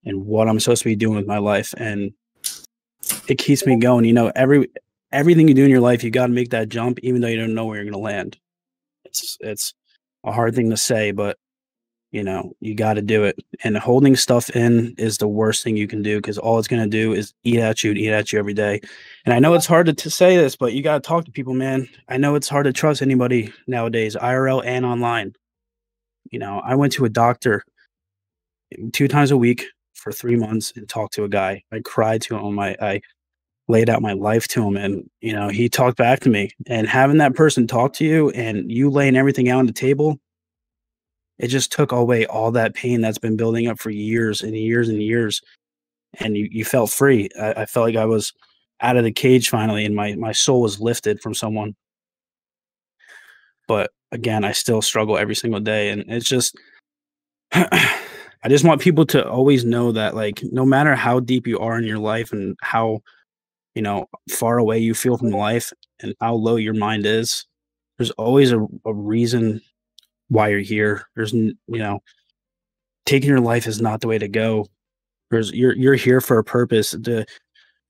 and what I'm supposed to be doing with my life. And it keeps me going. Everything you do in your life, you got to make that jump, even though you don't know where you're going to land. It's a hard thing to say, but you got to do it. And holding stuff in is the worst thing you can do because all it's going to do is eat at you every day. And I know it's hard to say this, but you got to talk to people, man. I know it's hard to trust anybody nowadays, IRL and online. I went to a doctor 2 times a week for 3 months and talked to a guy. I cried to him. I laid out my life to him, and he talked back to me. And having that person talk to you and you laying everything out on the table, it just took away all that pain that's been building up for years and years and years. And you felt free. I felt like I was out of the cage finally, and my soul was lifted from someone. But again, I still struggle every single day. And it's just, I just want people to always know that, like, no matter how deep you are in your life and how, far away you feel from life and how low your mind is, there's always a reason why you're here. There's, taking your life is not the way to go. You're here for a purpose to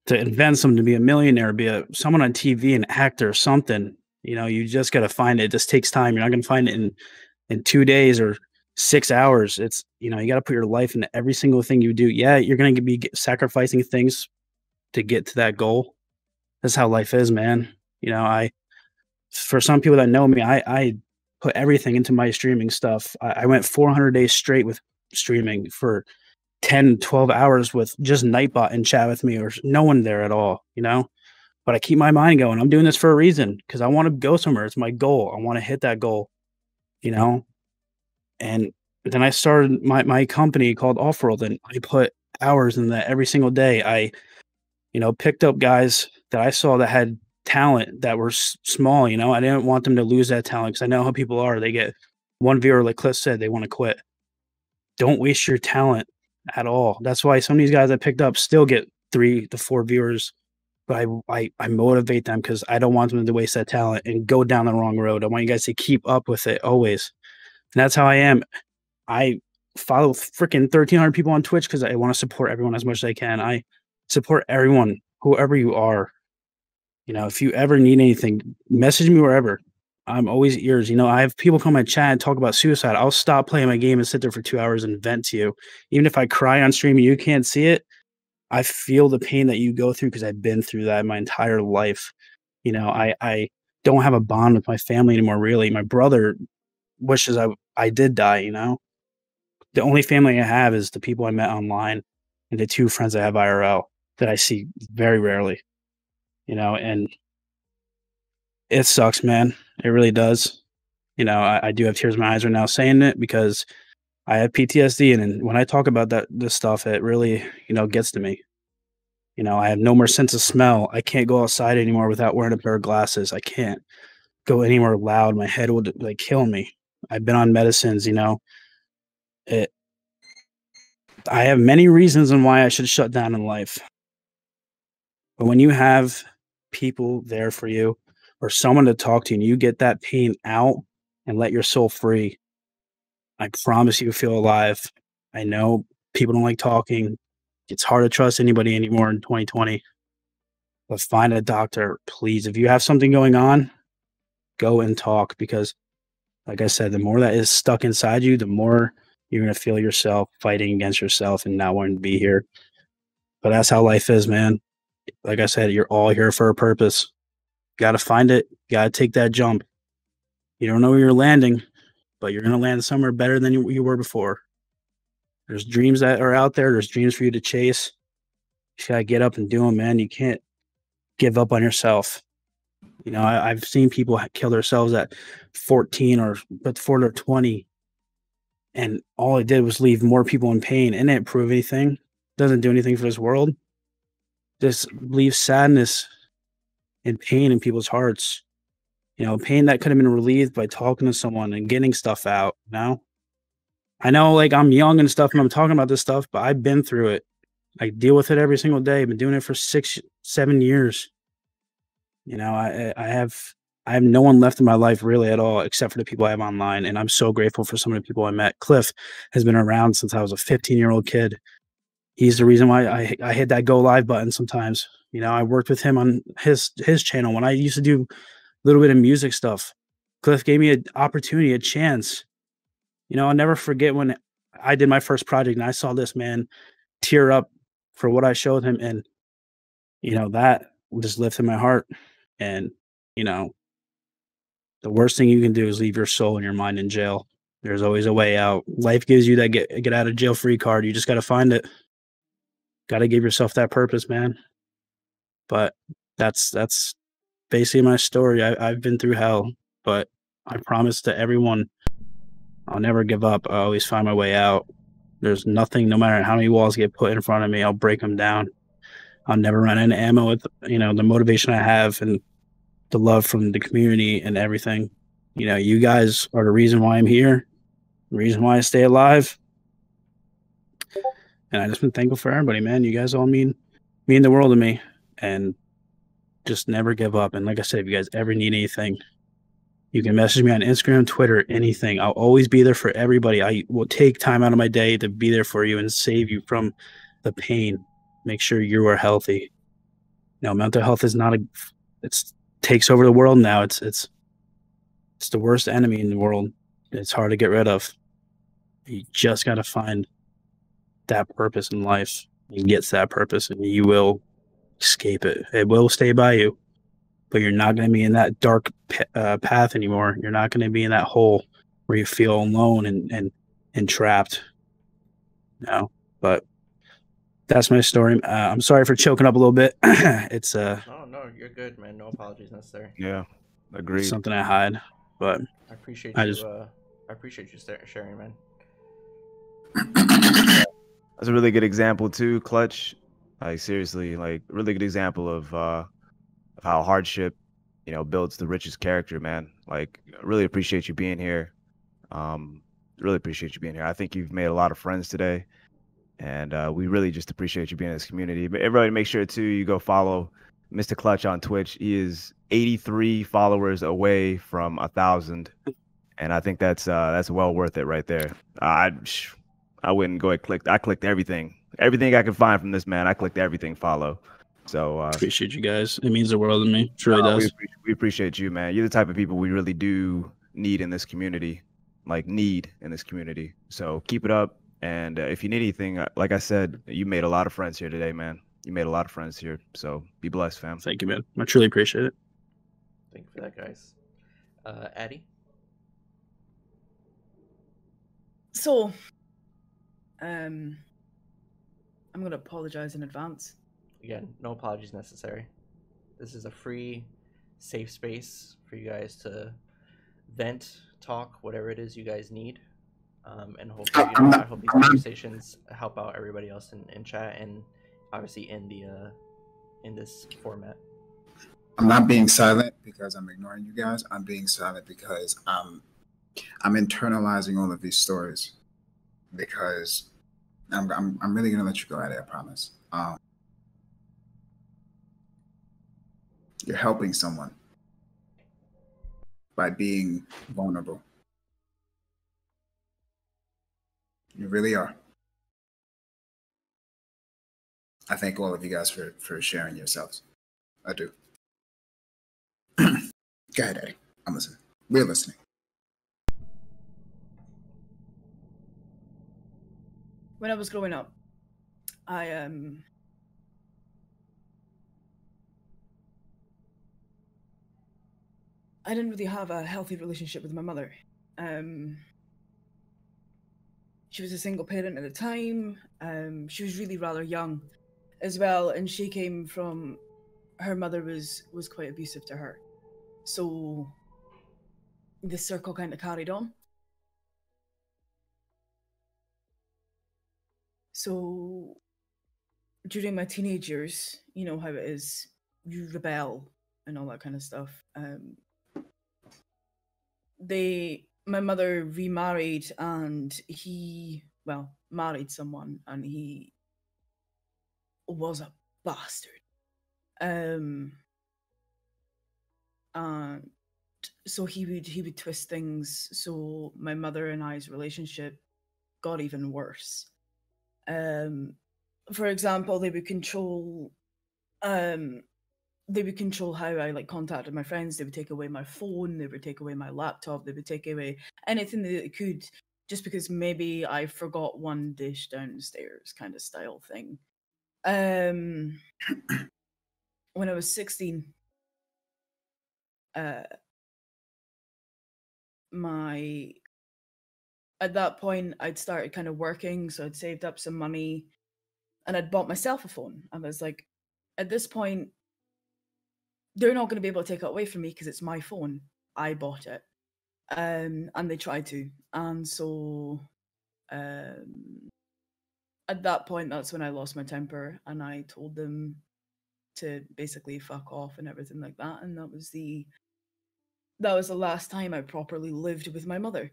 invent something, to be a millionaire, be someone on TV, an actor, something. You know, you just got to find it. It just takes time. You're not going to find it in 2 days or 6 hours. It's, you know, you got to put your life into every single thing you do. Yeah, you're going to be sacrificing things to get to that goal. That's how life is, man. You know, for some people that know me, I put everything into my streaming stuff. I went 400 days straight with streaming for 10, 12 hours with just Nightbot in chat with me or no one there at all, you know? But I keep my mind going. I'm doing this for a reason because I want to go somewhere. It's my goal. I want to hit that goal, you know? And then I started my company called Offworld, and I put hours in that every single day. I, you know, picked up guys that I saw that had talent that were small, you know? I didn't want them to lose that talent because I know how people are. They get one viewer, like Cliff said, they want to quit. Don't waste your talent at all. That's why some of these guys I picked up still get 3 to 4 viewers. But I motivate them because I don't want them to waste that talent and go down the wrong road. I want you guys to keep up with it always. And that's how I am. I follow freaking 1,300 people on Twitch because I want to support everyone as much as I can. I support everyone, whoever you are. You know, if you ever need anything, message me wherever. I'm always ears. You know, I have people come in my chat and talk about suicide. I'll stop playing my game and sit there for 2 hours and vent to you. Even if I cry on stream and you can't see it, I feel the pain that you go through because I've been through that my entire life. You know, I don't have a bond with my family anymore, really. My brother wishes I did die, you know? The only family I have is the people I met online and the 2 friends I have IRL that I see very rarely, you know? And it sucks, man. It really does. You know, I do have tears in my eyes right now saying it because I have PTSD, and when I talk about this stuff, it really, you know, gets to me. You know, I have no more sense of smell. I can't go outside anymore without wearing a pair of glasses. I can't go anywhere loud. My head would like kill me. I've been on medicines, you know. I have many reasons on why I should shut down in life. But when you have people there for you or someone to talk to and you get that pain out and let your soul free, I promise you feel alive. I know people don't like talking. It's hard to trust anybody anymore in 2020. But find a doctor, please. If you have something going on, go and talk because, like I said, the more that is stuck inside you, the more you're going to feel yourself fighting against yourself and not wanting to be here. But that's how life is, man. Like I said, you're all here for a purpose. You got to find it. You got to take that jump. You don't know where you're landing, but you're going to land somewhere better than you were before. There's dreams that are out there. There's dreams for you to chase. You got to get up and do them, man. You can't give up on yourself. You know, I've seen people kill themselves at 14 or before they're 20. And all it did was leave more people in pain. It didn't prove anything. Doesn't do anything for this world. Just leaves sadness and pain in people's hearts. You know, pain that could have been relieved by talking to someone and getting stuff out, you know? I know, like, I'm young and stuff, and I'm talking about this stuff, but I've been through it. I deal with it every single day. I've been doing it for 6, 7 years. You know, I have no one left in my life really at all, except for the people I have online, and I'm so grateful for some of the people I met. Cliff has been around since I was a 15-year-old kid. He's the reason why I hit that go live button sometimes. You know, I worked with him on his channel when I used to do a little bit of music stuff. Cliff gave me an opportunity, a chance. You know, I'll never forget when I did my first project and I saw this man tear up for what I showed him. And, you know, that just lifted my heart. And, you know, the worst thing you can do is leave your soul and your mind in jail. There's always a way out. Life gives you that get out of jail free card. You just got to find it. Got to give yourself that purpose, man. But that's basically my story. I've been through hell, but I promise to everyone, I'll never give up. I always find my way out. There's nothing, no matter how many walls get put in front of me, I'll break them down. I'll never run out of ammo with, you know, the motivation I have and the love from the community and everything. You know, you guys are the reason why I'm here, the reason why I stay alive. And I just been thankful for everybody, man. You guys all mean the world to me. And just never give up. And like I said, if you guys ever need anything, you can message me on Instagram, Twitter, anything. I'll always be there for everybody. I will take time out of my day to be there for you and save you from the pain. Make sure you are healthy. You know, mental health is not it takes over the world now. It's It's the worst enemy in the world. It's hard to get rid of. You just got to find that purpose in life. You get to that purpose and you will escape it. It will stay by you, but you're not going to be in that dark path anymore. You're not going to be in that hole where you feel alone and trapped. No, but that's my story. I'm sorry for choking up a little bit. It's Oh no, you're good, man. No apologies necessary. Yeah, agreed. something I hide, but I appreciate I you. just- I appreciate you sharing, man. That's a really good example too, Clutch. Like seriously, like really good example of how hardship, builds the richest character, man. Like really appreciate you being here. Really appreciate you being here. I think you've made a lot of friends today, and we really just appreciate you being in this community. But everybody, make sure too you go follow Mr. Clutch on Twitch. He is 83 followers away from 1,000, and I think that's well worth it right there. I wouldn't go and click. I clicked everything I could find from this man. I clicked everything follow. So appreciate you guys. It means the world to me. It really does. we appreciate you, man. You're the type of people we really do need in this community. So keep it up. And if you need anything, like I said, you made a lot of friends here today, man. You made a lot of friends here. So be blessed, fam. Thank you, man. I truly appreciate it. Thank you for that, guys. Addie? So, I'm gonna apologize in advance. Again, no apologies necessary. This is a free, safe space for you guys to vent, talk, whatever it is you guys need. And hopefully, I hope these conversations help out everybody else in chat and obviously in this format. I'm not being silent because I'm ignoring you guys. I'm being silent because I'm internalizing all of these stories because I'm really gonna let you go at it. I promise. You're helping someone by being vulnerable. You really are. I thank all of you guys for sharing yourselves. I do. Go ahead, Eddie. I'm listening. We're listening. When I was growing up, I didn't really have a healthy relationship with my mother. She was a single parent at the time. She was really rather young as well, and she came from, her mother was quite abusive to her. So this circle kind of carried on. So during my teenage years, you know how it is, you rebel and all that kind of stuff. My mother remarried and married someone, and he was a bastard. And so he would twist things, so my mother and I's relationship got even worse. For example, they would control how I contacted my friends. They would take away my phone, they would take away my laptop, they would take away anything that they could, just because maybe I forgot one dish downstairs, kind of style thing. When I was 16, at that point I'd started kind of working, so I'd saved up some money and I'd bought myself a phone. I was like, at this point, they're not going to be able to take it away from me because it's my phone. I bought it. And they tried to. And so at that point, that's when I lost my temper and I told them to basically fuck off and everything like that. And that was the last time I properly lived with my mother.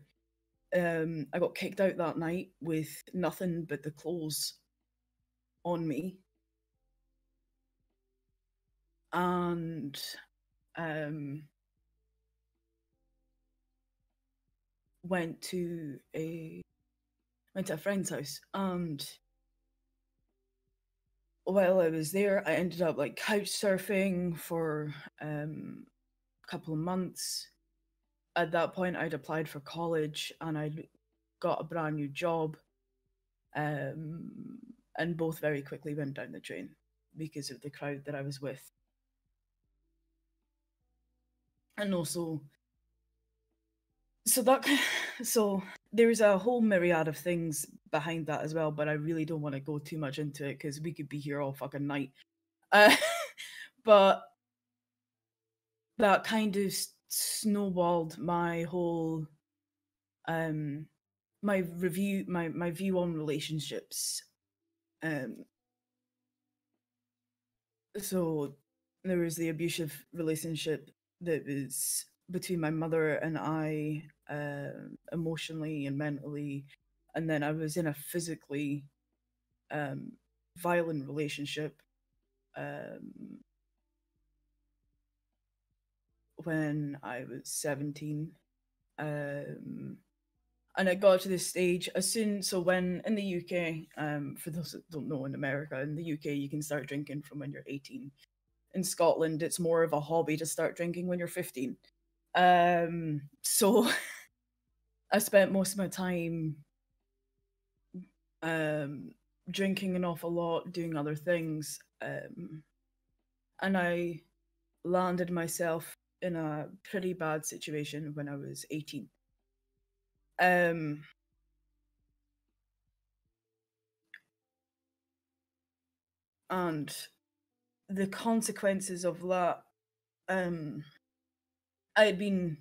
I got kicked out that night with nothing but the clothes on me. And went to a friend's house, and while I was there, I ended up couch surfing for a couple of months. at that point, I'd applied for college and I'd got a brand new job, and both very quickly went down the drain because of the crowd that I was with. And also, so there's a whole myriad of things behind that as well, but I really don't want to go too much into it because we could be here all fucking night. But that kind of snowballed my whole my view on relationships. So there was the abusive relationship that was between my mother and I, emotionally and mentally, and then I was in a physically violent relationship when I was 17. And it got to this stage when in the UK, for those that don't know, in America, in the UK, you can start drinking from when you're 18. In Scotland, it's more of a hobby to start drinking when you're 15. So I spent most of my time drinking an awful lot, doing other things, and I landed myself in a pretty bad situation when I was 18. And the consequences of that, I had been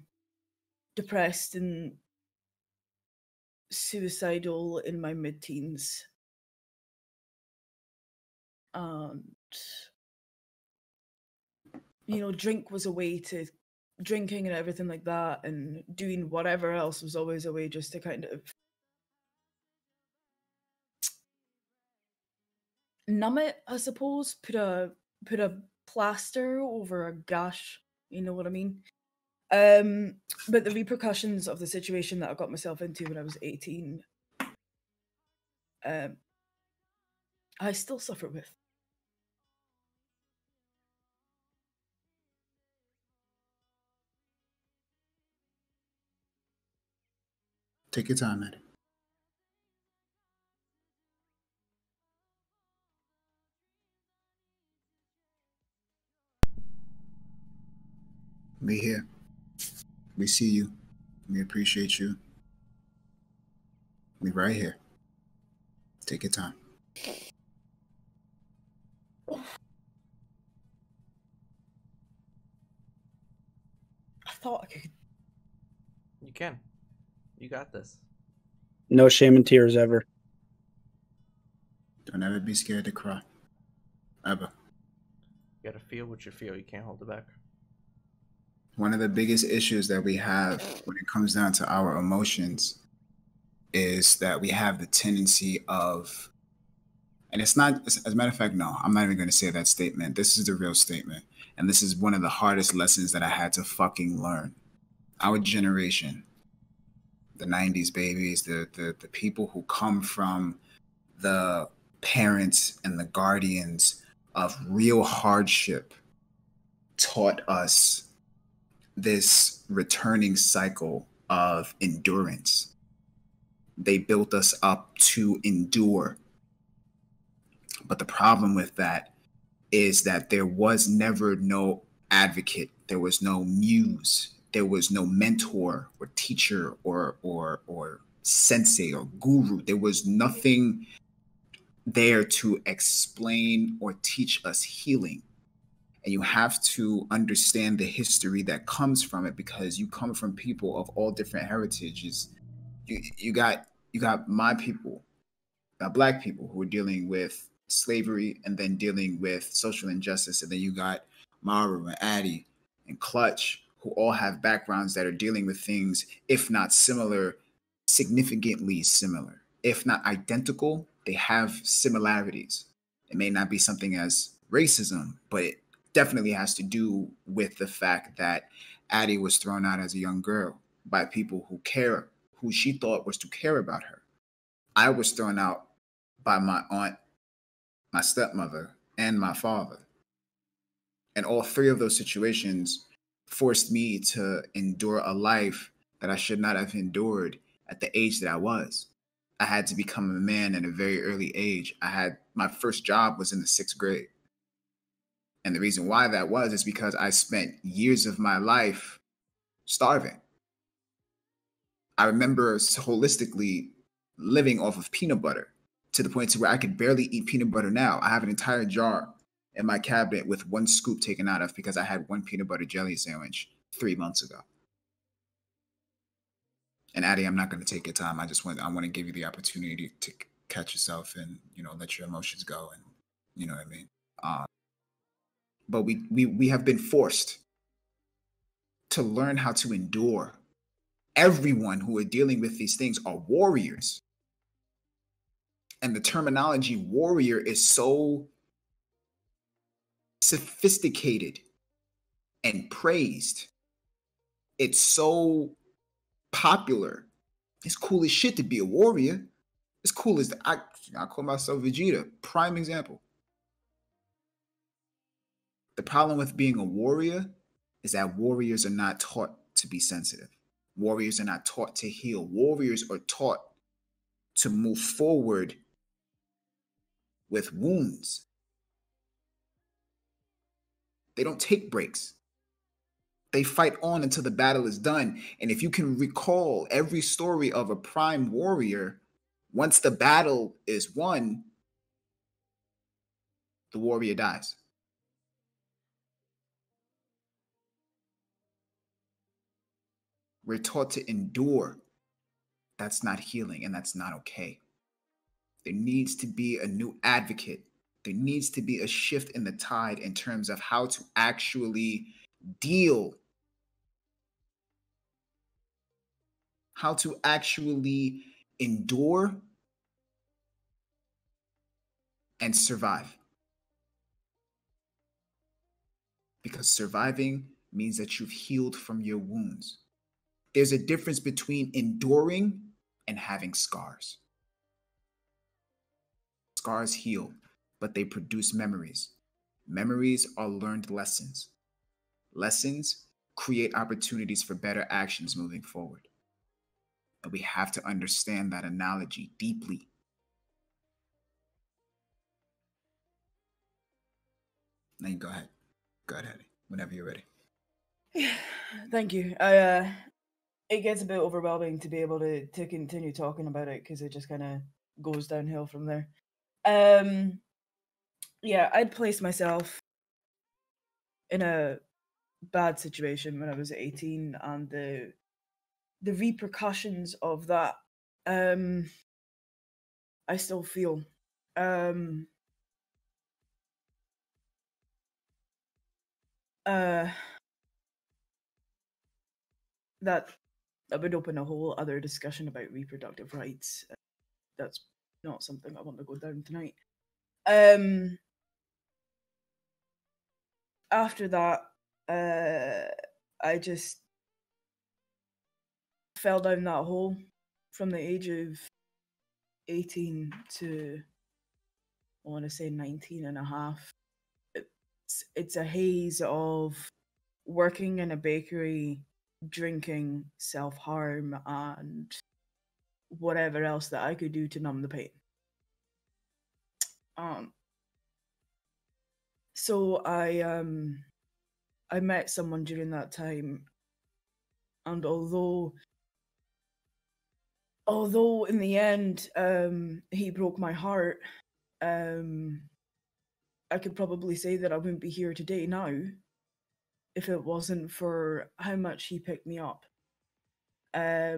depressed and suicidal in my mid-teens. And, drinking and everything like that, and doing whatever else was always a way just to kind of numb it, I suppose. Put a plaster over a gash, you know what I mean? But the repercussions of the situation that I got myself into when I was 18, I still suffer with. Take your time, Eddie. We here. We see you. We appreciate you. We right here. Take your time. I thought I could. You can. You got this. No shame and tears ever. Don't ever be scared to cry. Ever. You gotta feel what you feel. You can't hold it back. One of the biggest issues that we have when it comes down to our emotions is that we have the tendency of, and it's not, as a matter of fact, no, I'm not even going to say that statement. This is the real statement. And this is one of the hardest lessons that I had to fucking learn. Our generation, the 90s babies, the people who come from the parents and the guardians of real hardship taught us this returning cycle of endurance. They built us up to endure. But the problem with that is that there was never no advocate. There was no muse. There was no mentor or teacher or sensei or guru. There was nothing there to explain or teach us healing. And you have to understand the history that comes from it, because you come from people of all different heritages. You got my people, Black people, who are dealing with slavery and then dealing with social injustice. And then you got MARU and Addy and Clutch, who all have backgrounds that are dealing with things, if not similar, significantly similar. If not identical, they have similarities. It may not be something as racism, but it definitely has to do with the fact that Addie was thrown out as a young girl by people who she thought was to care about her. I was thrown out by my aunt, my stepmother, and my father. And all three of those situations forced me to endure a life that I should not have endured at the age that I was. I had to become a man at a very early age. My first job was in the 6th grade. And the reason why that was is because I spent years of my life starving. I remember holistically living off of peanut butter to the point to where I could barely eat peanut butter now. I have an entire jar in my cabinet with 1 scoop taken out of because I had 1 peanut butter jelly sandwich 3 months ago. And Addie, I'm not going to take your time. I want to give you the opportunity to catch yourself and, let your emotions go. And you know what I mean? But we have been forced to learn how to endure. Everyone who are dealing with these things are warriors. And the terminology warrior is so sophisticated and praised. It's so popular. It's cool as shit to be a warrior. It's cool as I call myself Vegeta. Prime example. The problem with being a warrior is that warriors are not taught to be sensitive. Warriors are not taught to heal. Warriors are taught to move forward with wounds. They don't take breaks. They fight on until the battle is done. And if you can recall every story of a prime warrior, once the battle is won, the warrior dies. We're taught to endure. That's not healing, and that's not okay. There needs to be a new advocate. There needs to be a shift in the tide in terms of how to actually deal, how to actually endure and survive. Because surviving means that you've healed from your wounds. There's a difference between enduring and having scars. Scars heal, but they produce memories. Memories are learned lessons. Lessons create opportunities for better actions moving forward. And we have to understand that analogy deeply. Now you go ahead. Go ahead, Eddie, whenever you're ready. Thank you. It gets a bit overwhelming to be able to continue talking about it because it just kind of goes downhill from there. Yeah, I'd placed myself in a bad situation when I was 18, and the repercussions of that, I still feel. That would open a whole other discussion about reproductive rights. That's not something I want to go down tonight. After that, I just fell down that hole from the age of 18 to, I want to say 19 and a half. It's a haze of working in a bakery, drinking, self-harm, and whatever else that I could do to numb the pain. So I met someone during that time, and although in the end he broke my heart, I could probably say that I wouldn't be here today now if it wasn't for how much he picked me up. I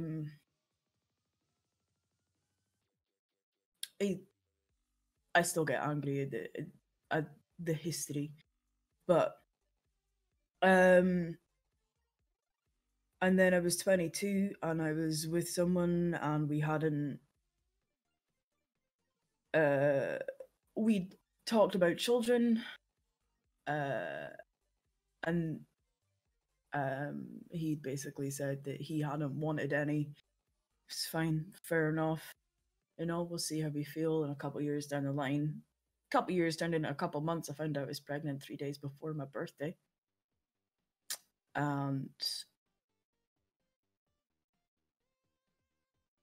still get angry at the history, but and then I was 22 and I was with someone, and we hadn't we talked about children, and he basically said that he hadn't wanted any. It's fine, fair enough. We'll see how we feel in a couple years down the line. A couple years turned into a couple months. I found out I was pregnant 3 days before my birthday. and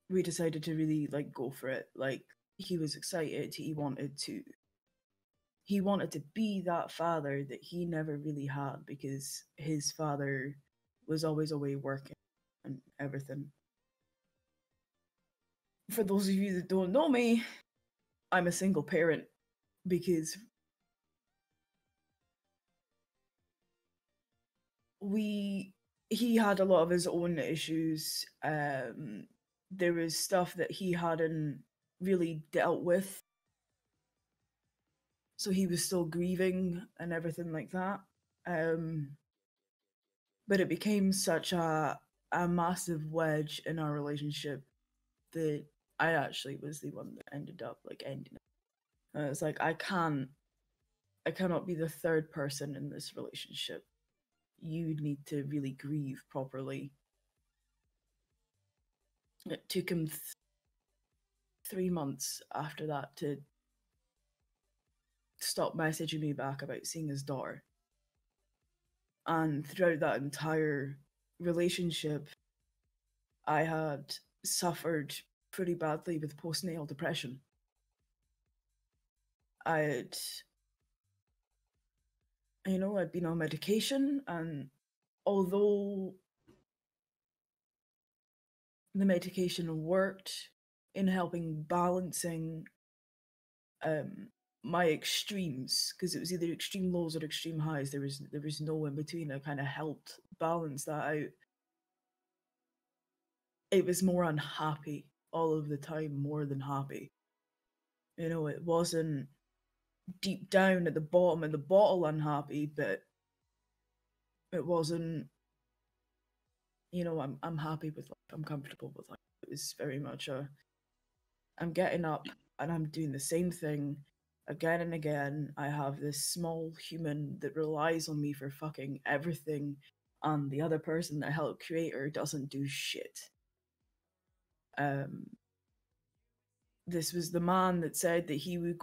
we decided to really like go for it. Like, he was excited. He wanted to be that father that he never really had, because his father was always away working and everything. For those of you that don't know me, I'm a single parent because he had a lot of his own issues. There was stuff that he hadn't really dealt with, so he was still grieving and everything like that. But it became such a massive wedge in our relationship that I actually was the one that ended up like ending it. And it's like, I cannot be the third person in this relationship. You need to really grieve properly. It took him 3 months after that to stop messaging me back about seeing his daughter. And throughout that entire relationship, I had suffered pretty badly with postnatal depression. I'd been on medication, and although the medication worked in helping balancing my extremes, because it was either extreme lows or extreme highs, there was no in between. It kind of helped balance that out. It was more unhappy all of the time, more than happy. It wasn't deep down at the bottom of the bottle unhappy, but it wasn't, I'm happy with life, I'm comfortable with life. It was very much I'm getting up and I'm doing the same thing again and again. I have this small human that relies on me for fucking everything, and the other person that helped create her doesn't do shit. This was the man that said that he would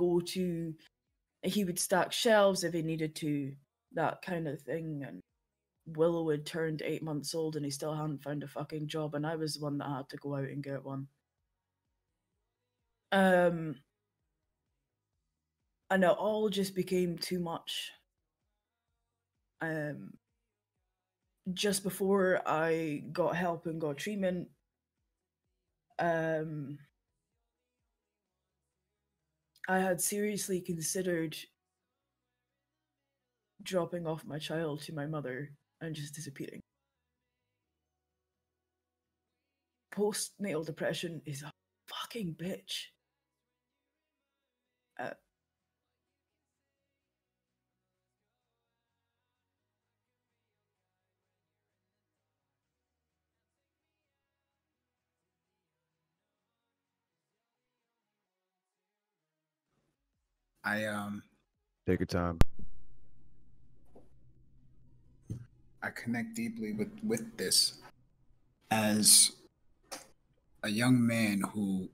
stack shelves if he needed to, that kind of thing. And Willow had turned 8 months old and he still hadn't found a fucking job, and I was the one that had to go out and get one. And it all just became too much. Just before I got help and got treatment, I had seriously considered dropping off my child to my mother and just disappearing. Postnatal depression is a fucking bitch. Take your time. I connect deeply with this as a young man who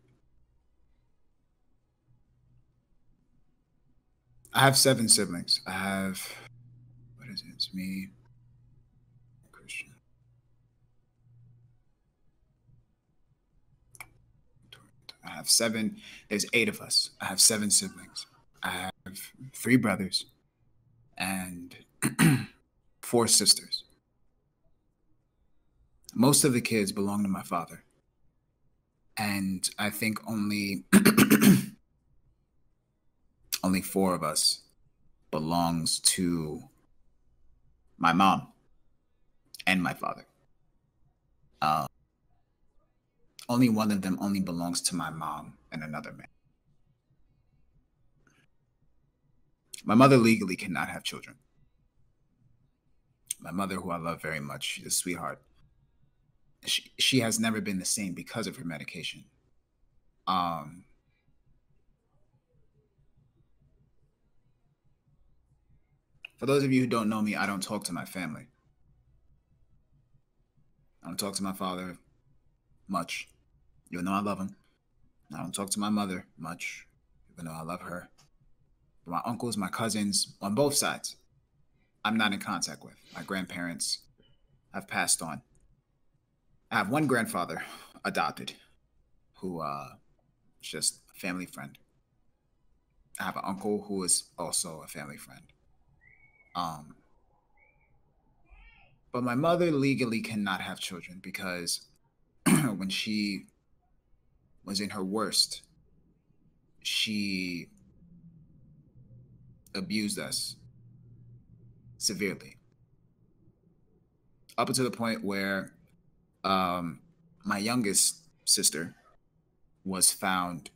I have 7 siblings. I have, what is it? It's me, Christian. I have 7. There's 8 of us. I have 7 siblings. I have 3 brothers and 4 sisters. Most of the kids belong to my father. And I think only 4 of us belongs to my mom and my father. Only one of them only belongs to my mom and another man. My mother legally cannot have children. My mother, who I love very much, she's a sweetheart. She has never been the same because of her medication. For those of you who don't know me, I don't talk to my family. I don't talk to my father much, even though I love him. I don't talk to my mother much, even though I love her. But my uncles, my cousins, on both sides, I'm not in contact with. My grandparents, have passed on. I have one grandfather adopted who is just a family friend. I have an uncle who is also a family friend. But my mother legally cannot have children because when she was in her worst, she abused us severely. Up until the point where my youngest sister was found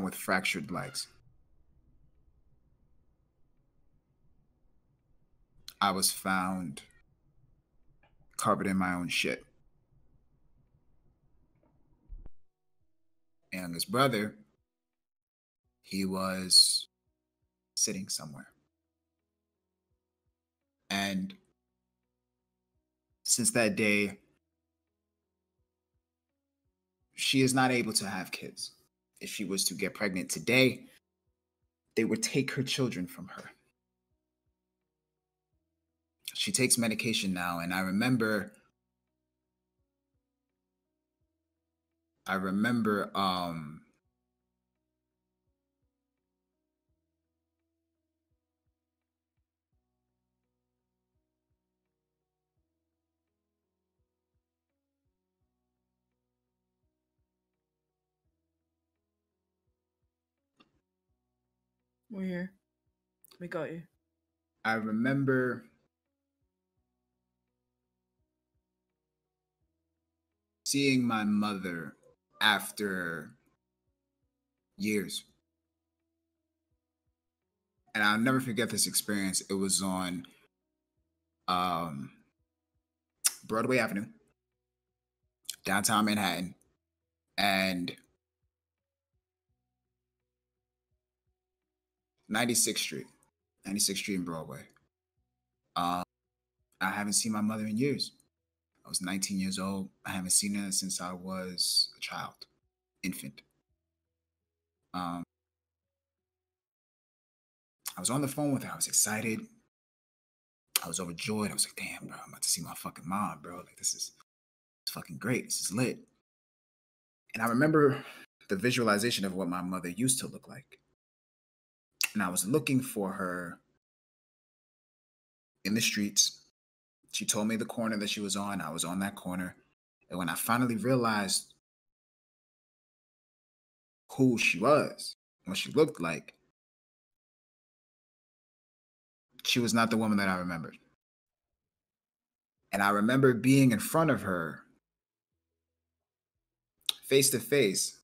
with fractured legs. I was found covered in my own shit. My youngest brother, he was sitting somewhere. And since that day, she is not able to have kids. If she was to get pregnant today, they would take her children from her. She takes medication now, and I remember We're here. We got you. I remember seeing my mother after years. And I'll never forget this experience. It was on Broadway Avenue, downtown Manhattan, and 96th Street and Broadway. I haven't seen my mother in years. I was 19 years old. I haven't seen her since I was a child, infant. I was on the phone with her. I was excited. I was overjoyed. I was like, damn, bro, I'm about to see my fucking mom, bro. Like, this is fucking great. This is lit. And I remember the visualization of what my mother used to look like. And I was looking for her in the streets. She told me the corner that she was on. I was on that corner. And when I finally realized who she was, what she looked like, she was not the woman that I remembered. And I remember being in front of her, face to face.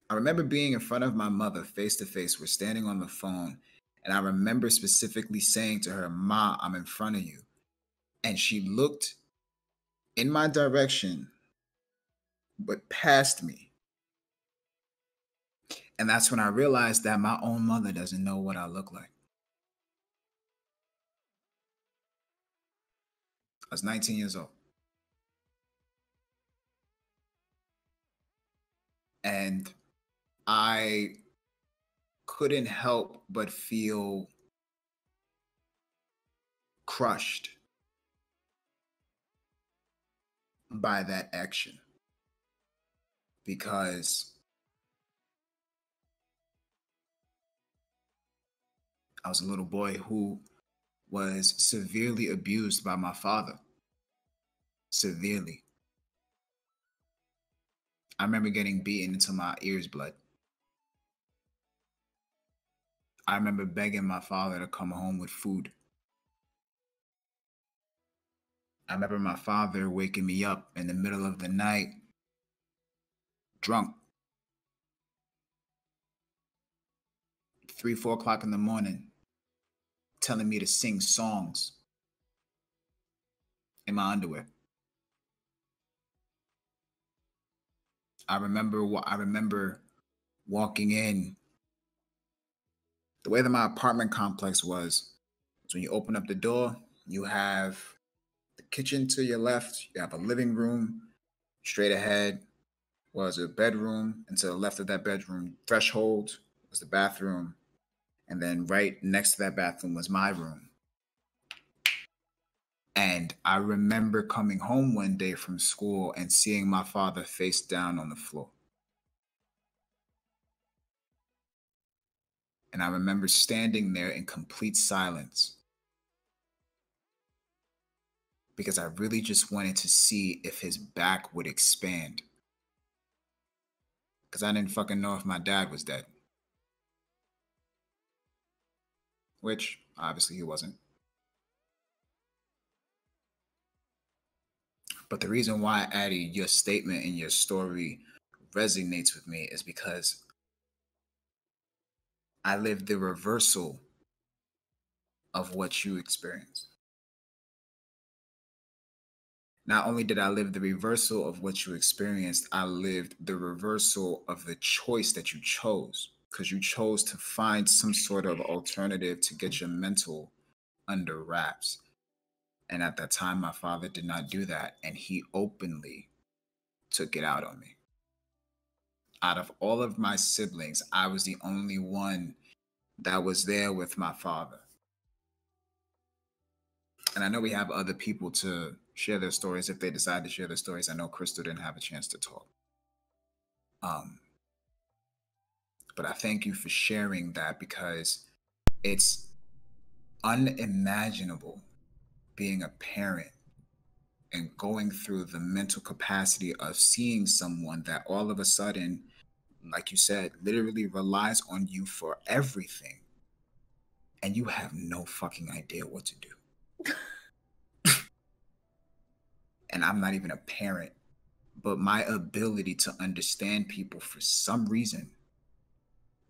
I remember being in front of my mother, face to face. We're standing on the phone. And I remember specifically saying to her, "Ma, I'm in front of you." And she looked in my direction, but past me. And that's when I realized that my own mother doesn't know what I look like. I was 19 years old. And I couldn't help but feel crushed by that action, because I was a little boy who was severely abused by my father. Severely. I remember getting beaten until my ears bled. I remember begging my father to come home with food. I remember my father waking me up in the middle of the night, drunk. 3, 4 o'clock in the morning, telling me to sing songs in my underwear. I remember walking in. The way that my apartment complex was when you open up the door, you have The kitchen to your left, you have a living room. Straight ahead was a bedroom, and to the left of that bedroom threshold was the bathroom. And then right next to that bathroom was my room. And I remember coming home one day from school and seeing my father face down on the floor. And I remember standing there in complete silence because I really just wanted to see if his back would expand. Because I didn't fucking know if my dad was dead. Which, obviously, he wasn't. But the reason why, Addie, your statement and your story resonates with me is because I lived the reversal of what you experienced. Not only did I live the reversal of what you experienced, I lived the reversal of the choice that you chose, because you chose to find some sort of alternative to get your mental under wraps. And at that time, my father did not do that, and he openly took it out on me. Out of all of my siblings, I was the only one that was there with my father. And I know we have other people to share their stories if they decide to share their stories. I know Crystal didn't have a chance to talk. But I thank you for sharing that, because it's unimaginable being a parent and going through the mental capacity of seeing someone that all of a sudden, like you said, literally relies on you for everything. And you have no fucking idea what to do. And I'm not even a parent, but my ability to understand people for some reason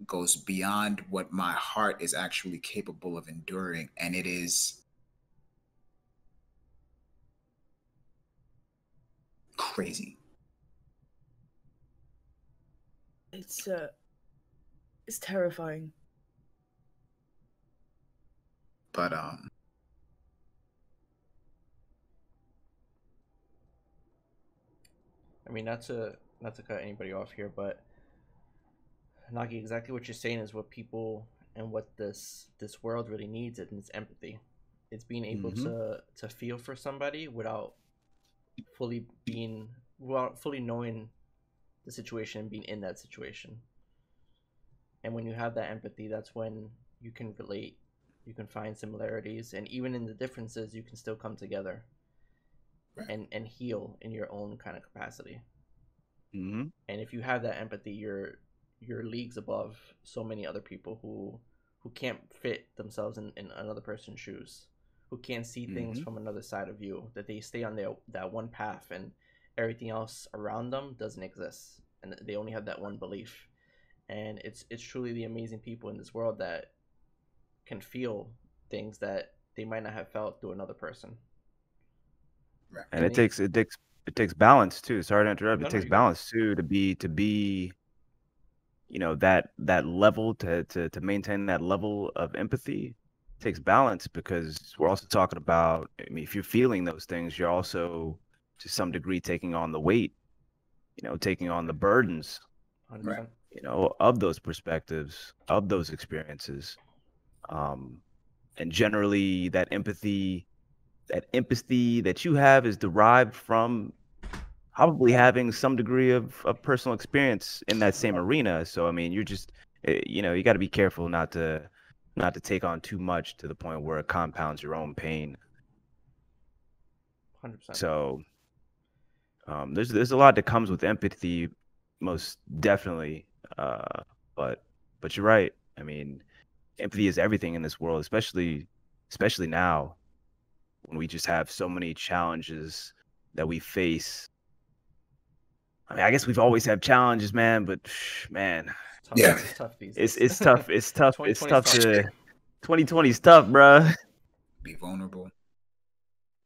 goes beyond what my heart is actually capable of enduring. And it is crazy. It's terrifying. But I mean, not to cut anybody off here, but Nagi, exactly what you're saying is what people and what this world really needs, and it's empathy. It's being able to feel for somebody without fully knowing the situation and being in that situation. And when you have that empathy, that's when you can relate, you can find similarities, and even in the differences, you can still come together and heal in your own kind of capacity. And if you have that empathy, you're leagues above so many other people who can't fit themselves in another person's shoes, who can't see things from another side of you, that they stay on that one path and everything else around them doesn't exist, and they only have that one belief. And it's truly the amazing people in this world that can feel things that they might not have felt through another person. And it takes balance too. Sorry to interrupt. It takes balance too to be you know, that level to maintain that level of empathy. It takes balance, because we're also talking about, I mean, if you're feeling those things, you're also to some degree taking on the weight, you know, taking on the burdens, 100%. you know, of those perspectives, of those experiences. And generally that empathy that you have is derived from probably having some degree of personal experience in that same arena. So, I mean, you're just, you know, you got to be careful not to take on too much to the point where it compounds your own pain. 100%. So, there's a lot that comes with empathy, most definitely. But you're right. I mean, empathy is everything in this world, especially now, when we just have so many challenges that we face. I mean, I guess we've always had challenges, man, but man, It's tough these days. It's tough. It's tough. It's tough to 2020 is tough, bro. Be vulnerable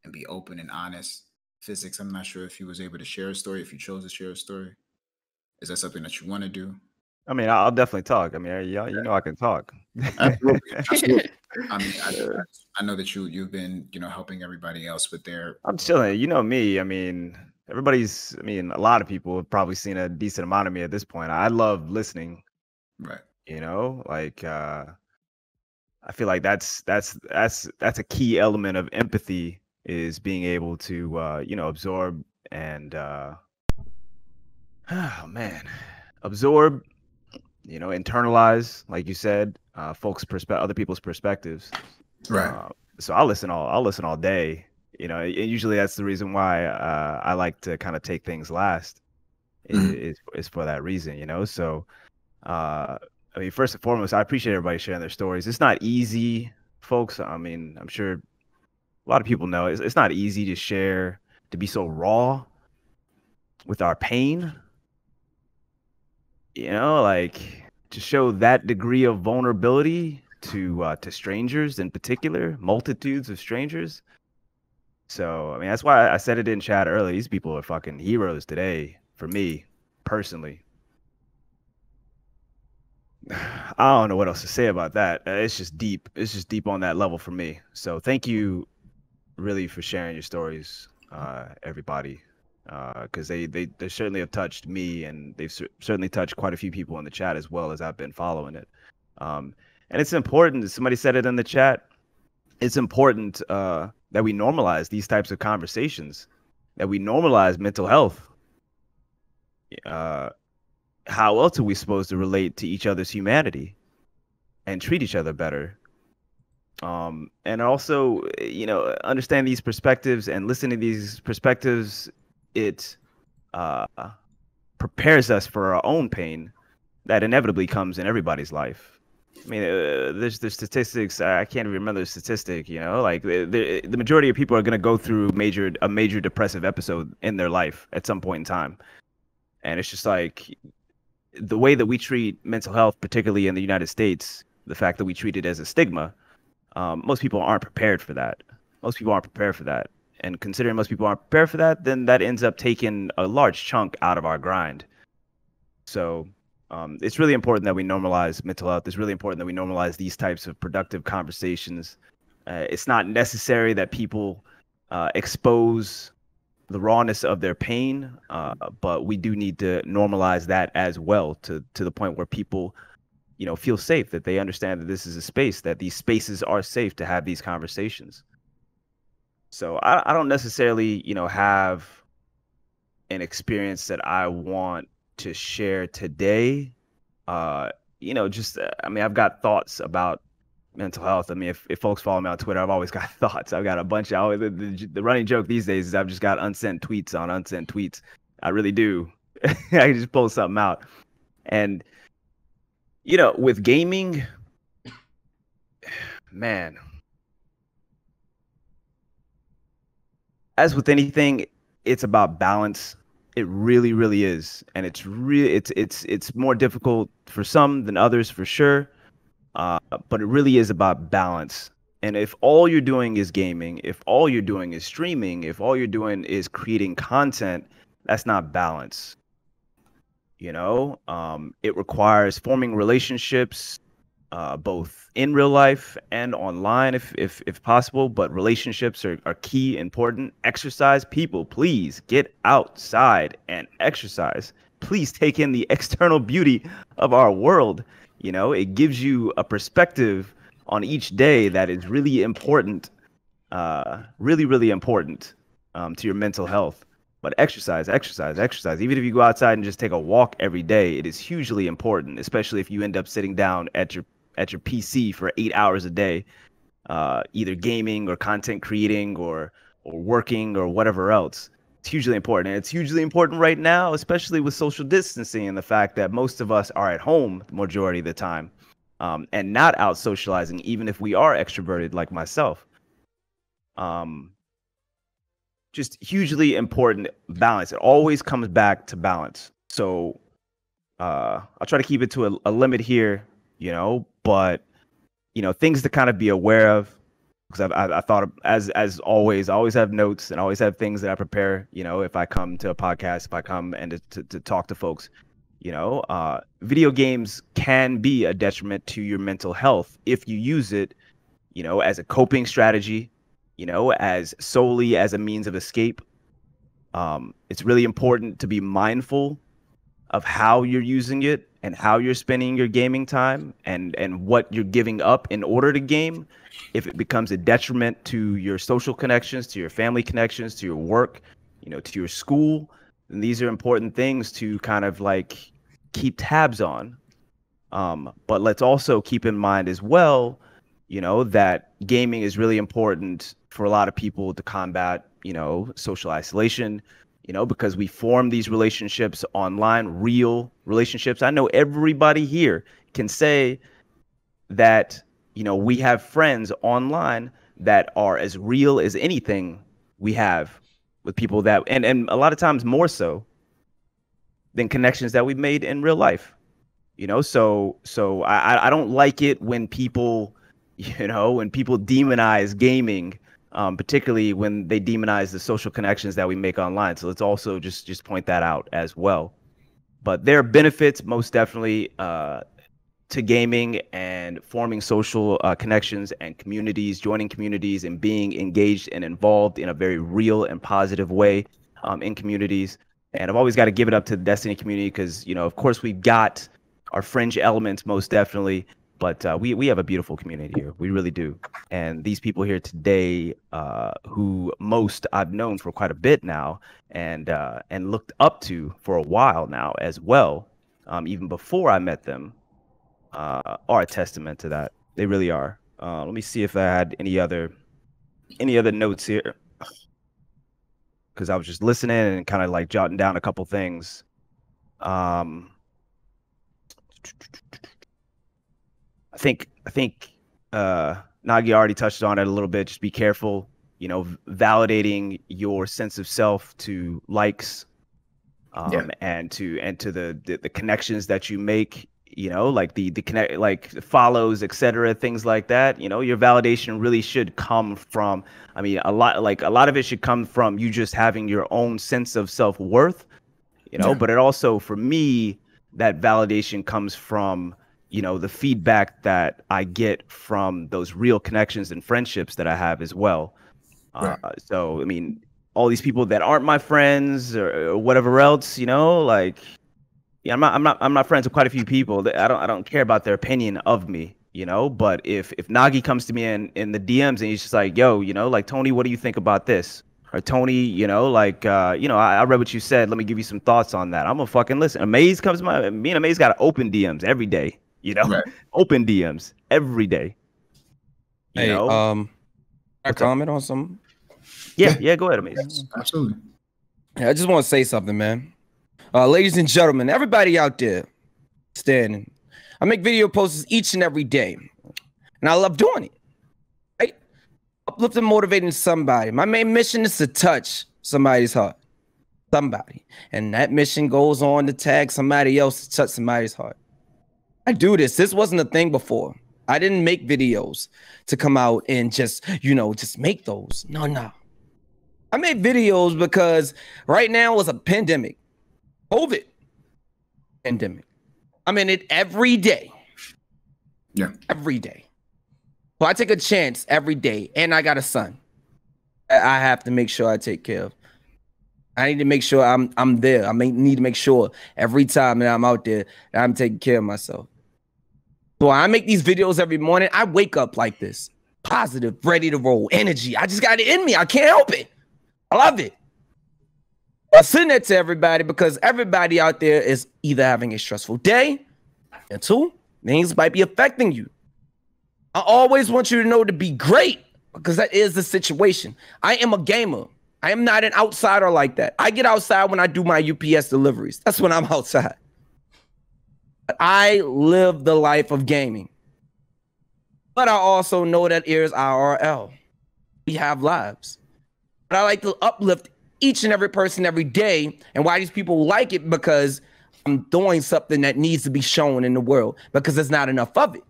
and be open and honest. Physics, I'm not sure if you was able to share a story, if you chose to share a story. Is that something that you want to do? I mean, I'll definitely talk. I mean, yeah, you know, I can talk. Absolutely, absolutely. I mean, I know that you've been, helping everybody else with their. I'm chilling. You know me. I mean, a lot of people have probably seen a decent amount of me at this point. I love listening, Right. like I feel like that's a key element of empathy, is being able to absorb and oh man, absorb, internalize, like you said, other people's perspectives. Right. So I'll listen all day. And usually that's the reason why I like to kind of take things last. Mhm. Is for that reason, So I mean, first and foremost, I appreciate everybody sharing their stories. It's not easy, folks. I mean, I'm sure a lot of people know it's not easy to share, to be so raw with our pain. Like, to show that degree of vulnerability to strangers in particular, multitudes of strangers. So, I mean, that's why I said it in chat earlier. These people are fucking heroes today for me, personally. I don't know what else to say about that. It's just deep. It's just deep on that level for me. So thank you really for sharing your stories, everybody. Because they certainly have touched me, and they've certainly touched quite a few people in the chat as well, as I've been following it. And it's important. Somebody said it in the chat. It's important that we normalize these types of conversations, that we normalize mental health. How else are we supposed to relate to each other's humanity and treat each other better? And also, understand these perspectives and listen to these perspectives. It prepares us for our own pain that inevitably comes in everybody's life. I mean, there's statistics. I can't even remember the statistic. Like the majority of people are going to go through a major depressive episode in their life at some point in time, and it's just like the way that we treat mental health, particularly in the United States, the fact that we treat it as a stigma. Most people aren't prepared for that. And considering most people aren't prepared for that, then that ends up taking a large chunk out of our grind. So it's really important that we normalize mental health. It's really important that we normalize these types of productive conversations. It's not necessary that people expose the rawness of their pain, but we do need to normalize that as well, to the point where people feel safe, that they understand that this is a space, that these spaces are safe to have these conversations. So I don't necessarily, have an experience that I want to share today. I mean, I've got thoughts about mental health. I mean, if folks follow me on Twitter, I've always got thoughts. I've got a bunch. The running joke these days is I've just got unsent tweets on unsent tweets. I really do. I can just pull something out. And with gaming, man, as with anything, it's about balance. It really, really is. And it's more difficult for some than others, for sure. But it really is about balance. And if all you're doing is gaming, if all you're doing is streaming, if all you're doing is creating content, that's not balance. It requires forming relationships, both in real life and online, if possible. But relationships are key, important. Exercise. People, please get outside and exercise. Please take in the external beauty of our world. It gives you a perspective on each day that is really important, really, really important to your mental health. But exercise. Even if you go outside and just take a walk every day, it is hugely important, especially if you end up sitting down at your PC for 8 hours a day, either gaming or content creating or working or whatever else. It's hugely important. And it's hugely important right now, especially with social distancing and the fact that most of us are at home the majority of the time, and not out socializing, even if we are extroverted like myself. Just hugely important balance. It always comes back to balance. So I'll try to keep it to a limit here, but things to kind of be aware of, because I thought as always, I always have notes and always have things that I prepare, if I come to a podcast, if I come and to talk to folks, Video games can be a detriment to your mental health if you use it, as a coping strategy, as solely as a means of escape. It's really important to be mindful of how you're using it and how you're spending your gaming time and what you're giving up in order to game. If it becomes a detriment to your social connections, to your family connections, to your work, to your school, then these are important things to kind of like keep tabs on. But let's also keep in mind as well, that gaming is really important for a lot of people to combat, social isolation, because we form these relationships online, real relationships. I know everybody here can say that, we have friends online that are as real as anything we have with people that, and a lot of times more so than connections that we've made in real life, so I don't like it when people, when people demonize gaming, particularly when they demonize the social connections that we make online. So let's also just point that out as well. But there are benefits, most definitely, to gaming and forming social connections and communities, joining communities and being engaged and involved in a very real and positive way in communities. And I've always got to give it up to the Destiny community because, of course, we've got our fringe elements, most definitely. But we have a beautiful community here. We really do. And these people here today, who most I've known for quite a bit now and looked up to for a while now as well, even before I met them, are a testament to that. They really are. Let me see if I had any other notes here, because I was just listening and kind of like jotting down a couple things. I think Nagi already touched on it a little bit. Just be careful, validating your sense of self to likes, and to the connections that you make, like the connect, like follows, etc., things like that. Your validation really should come from, a lot of it should come from you just having your own sense of self-worth, but it also, for me, that validation comes from, the feedback that I get from those real connections and friendships that I have as well. Right. So, all these people that aren't my friends or whatever else, I'm not friends with quite a few people. I don't care about their opinion of me, but if Nagi comes to me in the DMs and he's just like, yo, like, Tony, what do you think about this? Or Tony, I read what you said. Let me give you some thoughts on that. I'm gonna fucking listen. Amaze comes to me and Amaze got open DMs every day. Right. Open DMs every day. Hey, I comment on something. Yeah, go ahead, Amaze. Yes, absolutely. Yeah, I just want to say something, man. Ladies and gentlemen, everybody out there standing, I make video posts each and every day, and I love doing it. Right? Uplifting, motivating somebody. My main mission is to touch somebody's heart. Somebody. And that mission goes on to tag somebody else to touch somebody's heart. I do this. This wasn't a thing before. I didn't make videos to come out and just make those. No. I made videos because right now is a pandemic. COVID pandemic. I'm in it every day. Yeah. Every day. So I take a chance every day. And I got a son I have to make sure I take care of. I need to make sure I'm there. I need to make sure every time that I'm out there that I'm taking care of myself. So I make these videos every morning. I wake up like this. Positive, ready to roll, energy. I just got it in me. I can't help it. I love it. I send that to everybody because everybody out there is either having a stressful day, and two, things might be affecting you. I always want you to know to be great because that is the situation. I am a gamer. I am not an outsider like that. I get outside when I do my UPS deliveries. That's when I'm outside. But I live the life of gaming. But I also know that here's IRL. We have lives. But I like to uplift each and every person every day. And why these people like it? Because I'm doing something that needs to be shown in the world because there's not enough of it.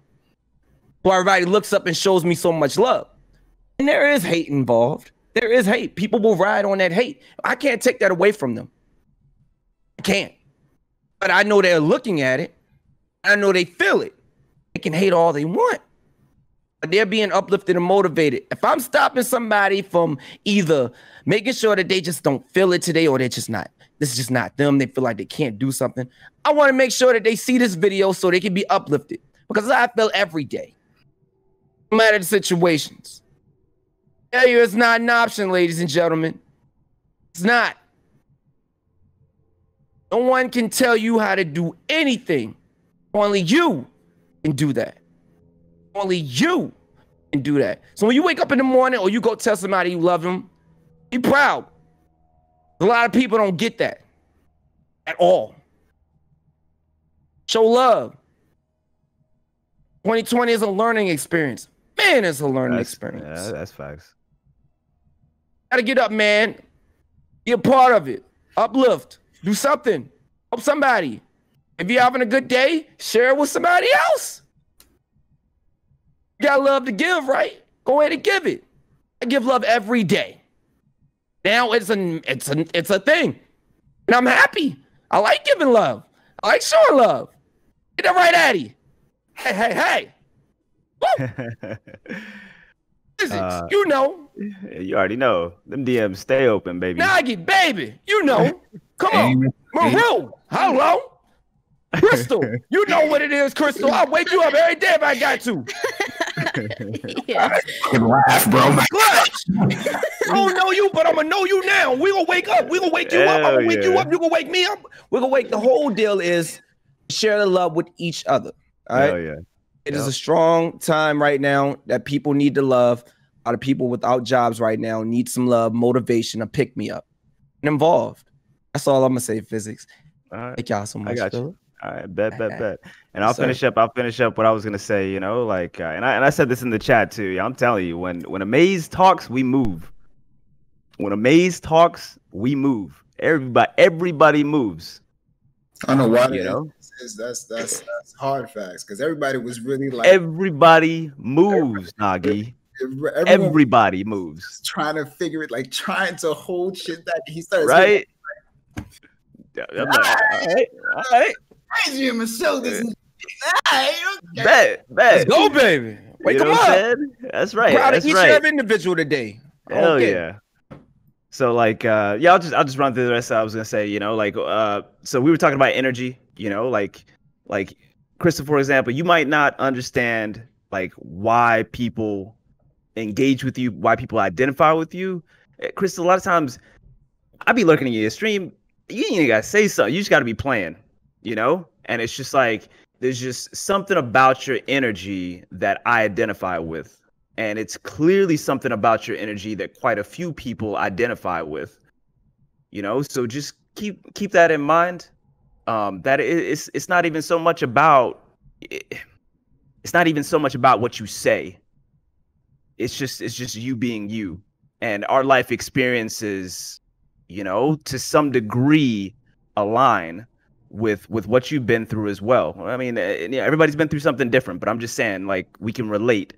So everybody looks up and shows me so much love. And there is hate involved. There is hate. People will ride on that hate. I can't take that away from them. I can't. But I know they're looking at it. I know they feel it. They can hate all they want, but they're being uplifted and motivated. If I'm stopping somebody from either making sure that they just don't feel it today, or they're just not, this is just not them, they feel like they can't do something, I want to make sure that they see this video so they can be uplifted, because I feel every day, no matter the situations. Failure is not an option, ladies and gentlemen. It's not. No one can tell you how to do anything. Only you can do that. Only you can do that. So when you wake up in the morning or you go tell somebody you love them, be proud. A lot of people don't get that at all. Show love. 2020 is a learning experience. Man, it's a learning experience. Yeah, that's facts. Gotta get up, man. Be a part of it. Uplift. Do something. Help somebody. If you're having a good day, share it with somebody else. You got love to give, right? Go ahead and give it. I give love every day. Now it's a thing. And I'm happy. I like giving love. I like showing love. Get that right, Addy. Hey. Woo! Physics, you know. You already know. Them DMs stay open, baby. Noggy, baby, you know. Come on. MARU, hello. Crystal, you know what it is, Crystal. I'll wake you up every day if I got to. Yeah. Laugh, bro. Clutch. I don't know you, but I'm gonna know you now. We gonna wake up. We gonna wake you up. I'm gonna wake you up. You gonna wake me up. We're gonna wake. The whole deal is share the love with each other. All right. Hell yeah. It is a strong time right now that people need to love. A lot of people without jobs right now need some love, motivation, a pick me up, and involved. That's all I'm gonna say. Physics. All right. Thank y'all so much. I got you. All right, bet. And I'll Sir. finish up what I was gonna say. You know, like, and I said this in the chat too. I'm telling you, when Amaze talks, we move. When Amaze talks, we move. Everybody moves. I don't know why You know? that's hard facts, because everybody was really like Everybody moves, Noggy. Everybody moves. trying to figure it, like trying to hold shit back. He started Right? I'm like, all right. crazy him and show this. Bet. Let's go, baby. Wake You know them what I'm up. saying? That's right. Proud That's of each right. and every individual today. Hell Okay. yeah. So like I'll just run through the rest. I was gonna say, you know, like so we were talking about energy, you know, like Crystal, for example, you might not understand like why people engage with you, why people identify with you. Crystal, a lot of times I be looking at your stream, you ain't even gotta say something, you just gotta be playing, you know? And it's just like there's just something about your energy that I identify with. And it's clearly something about your energy that quite a few people identify with, you know. So just keep that in mind. That it's not even so much about what you say. It's just you being you, and our life experiences, you know, to some degree align with what you've been through as well. I mean, yeah, everybody's been through something different, but I'm just saying, like, we can relate.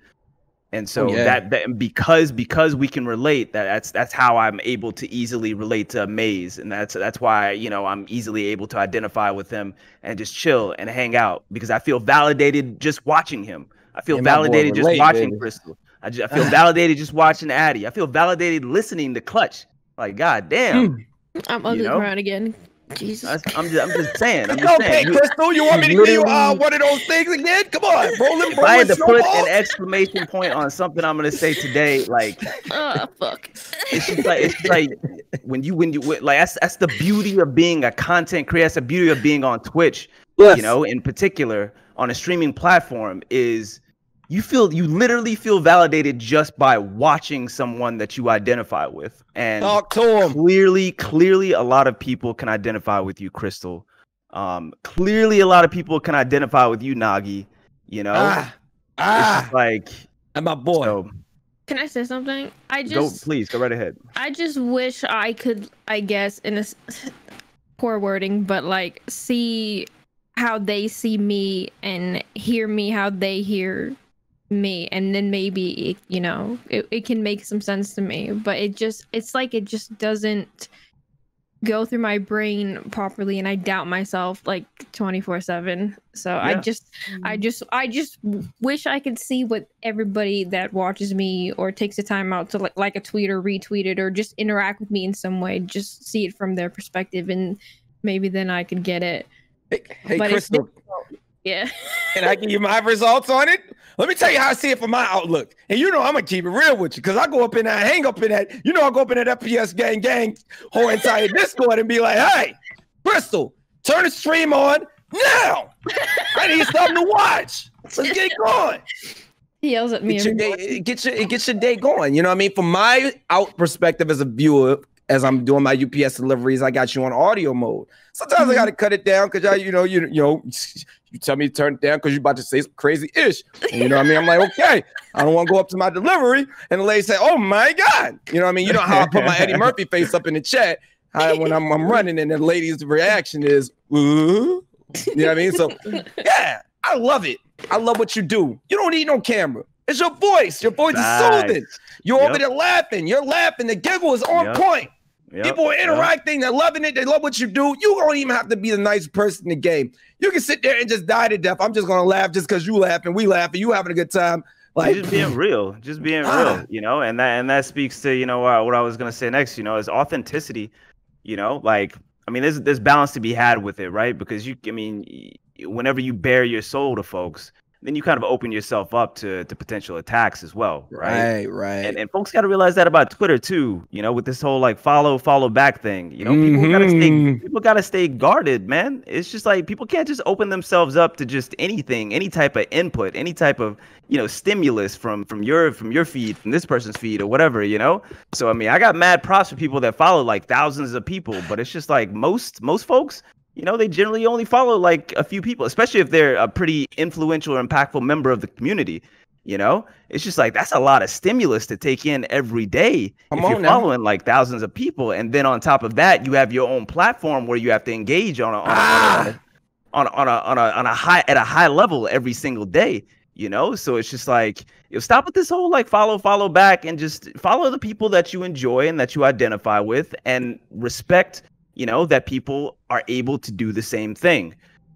And so that because we can relate, that's how I'm able to easily relate to Maze, and that's why, you know, I'm easily able to identify with him and just chill and hang out, because I feel validated just watching him. I feel validated just watching Crystal. I feel validated just watching Addy. I feel validated listening to Clutch. Like, god damn. I'm ugly crying again. Jesus. I'm just saying. Okay, Crystal, you want me to give you one of those things again? Come on, rolling. If I had to put an exclamation point on something I'm gonna say today, like, oh fuck. It's like when you like that's the beauty of being a content creator. That's the beauty of being on Twitch. Yes. You know, in particular on a streaming platform, is you literally feel validated just by watching someone that you identify with. And talk to him. Clearly a lot of people can identify with you, Crystal. Clearly a lot of people can identify with you, Noggy. You know? It's just like, I'm my boy. So, can I say something? Please go right ahead. I just wish I could, I guess, in a poor wording, but like see how they see me and hear me how they hear me, and then maybe you know it can make some sense to me. But it's like it just doesn't go through my brain properly, and I doubt myself like 24/7. So Yeah. I just wish I could see what everybody that watches me or takes the time out to like a tweet or retweet it or just interact with me in some way, just see it from their perspective, and maybe then I could get it. Hey, But it's Crystal, Yeah. can I give you my results on it? Let me tell you how I see it from my outlook. And you know I'm gonna keep it real with you, because I go up in that, hang up in that, you know, I go up in that FPS gang whole entire Discord and be like, hey, Crystal, turn the stream on now. I need something to watch. Let's get going. He yells at me. Get your day, get your day going. You know what I mean? From my out perspective as a viewer, as I'm doing my UPS deliveries, I got you on audio mode. Sometimes I got to cut it down because you tell me to turn it down because you're about to say some crazy ish. And you know what I mean? I'm like, okay, I don't want to go up to my delivery and the lady say, oh my God. You know what I mean? You know how I put my Eddie Murphy face up in the chat when I'm running and the lady's reaction is, ooh. You know what I mean? So yeah, I love it. I love what you do. You don't need no camera. It's your voice. Your voice is soothing. You're over there laughing. You're laughing. The giggle is on point. People are interacting. They're loving it. They love what you do. You don't even have to be the nice person in the game. You can sit there and just die to death. I'm just gonna laugh just because you laugh and we laugh and you having a good time. Like just being real, you know, and that speaks to, you know, what I was gonna say next, you know, is authenticity. You know, like, I mean, there's balance to be had with it, right? Because whenever you bare your soul to folks, then you kind of open yourself up to potential attacks as well, right? Right. And folks got to realize that about Twitter too, you know, with this whole like follow back thing. You know, people gotta stay guarded, man. It's just like people can't just open themselves up to just anything, any type of input, any type of, you know, stimulus from your feed, from this person's feed or whatever, you know. So I mean, I got mad props for people that follow like thousands of people, but it's just like most folks, you know, they generally only follow like a few people, especially if they're a pretty influential or impactful member of the community. You know, it's just like that's a lot of stimulus to take in every day if you're following like thousands of people. And then on top of that, you have your own platform where you have to engage on a high level every single day. You know, so it's just like, stop with this whole like follow back and just follow the people that you enjoy and that you identify with, and respect, you know, that people are able to do the same thing.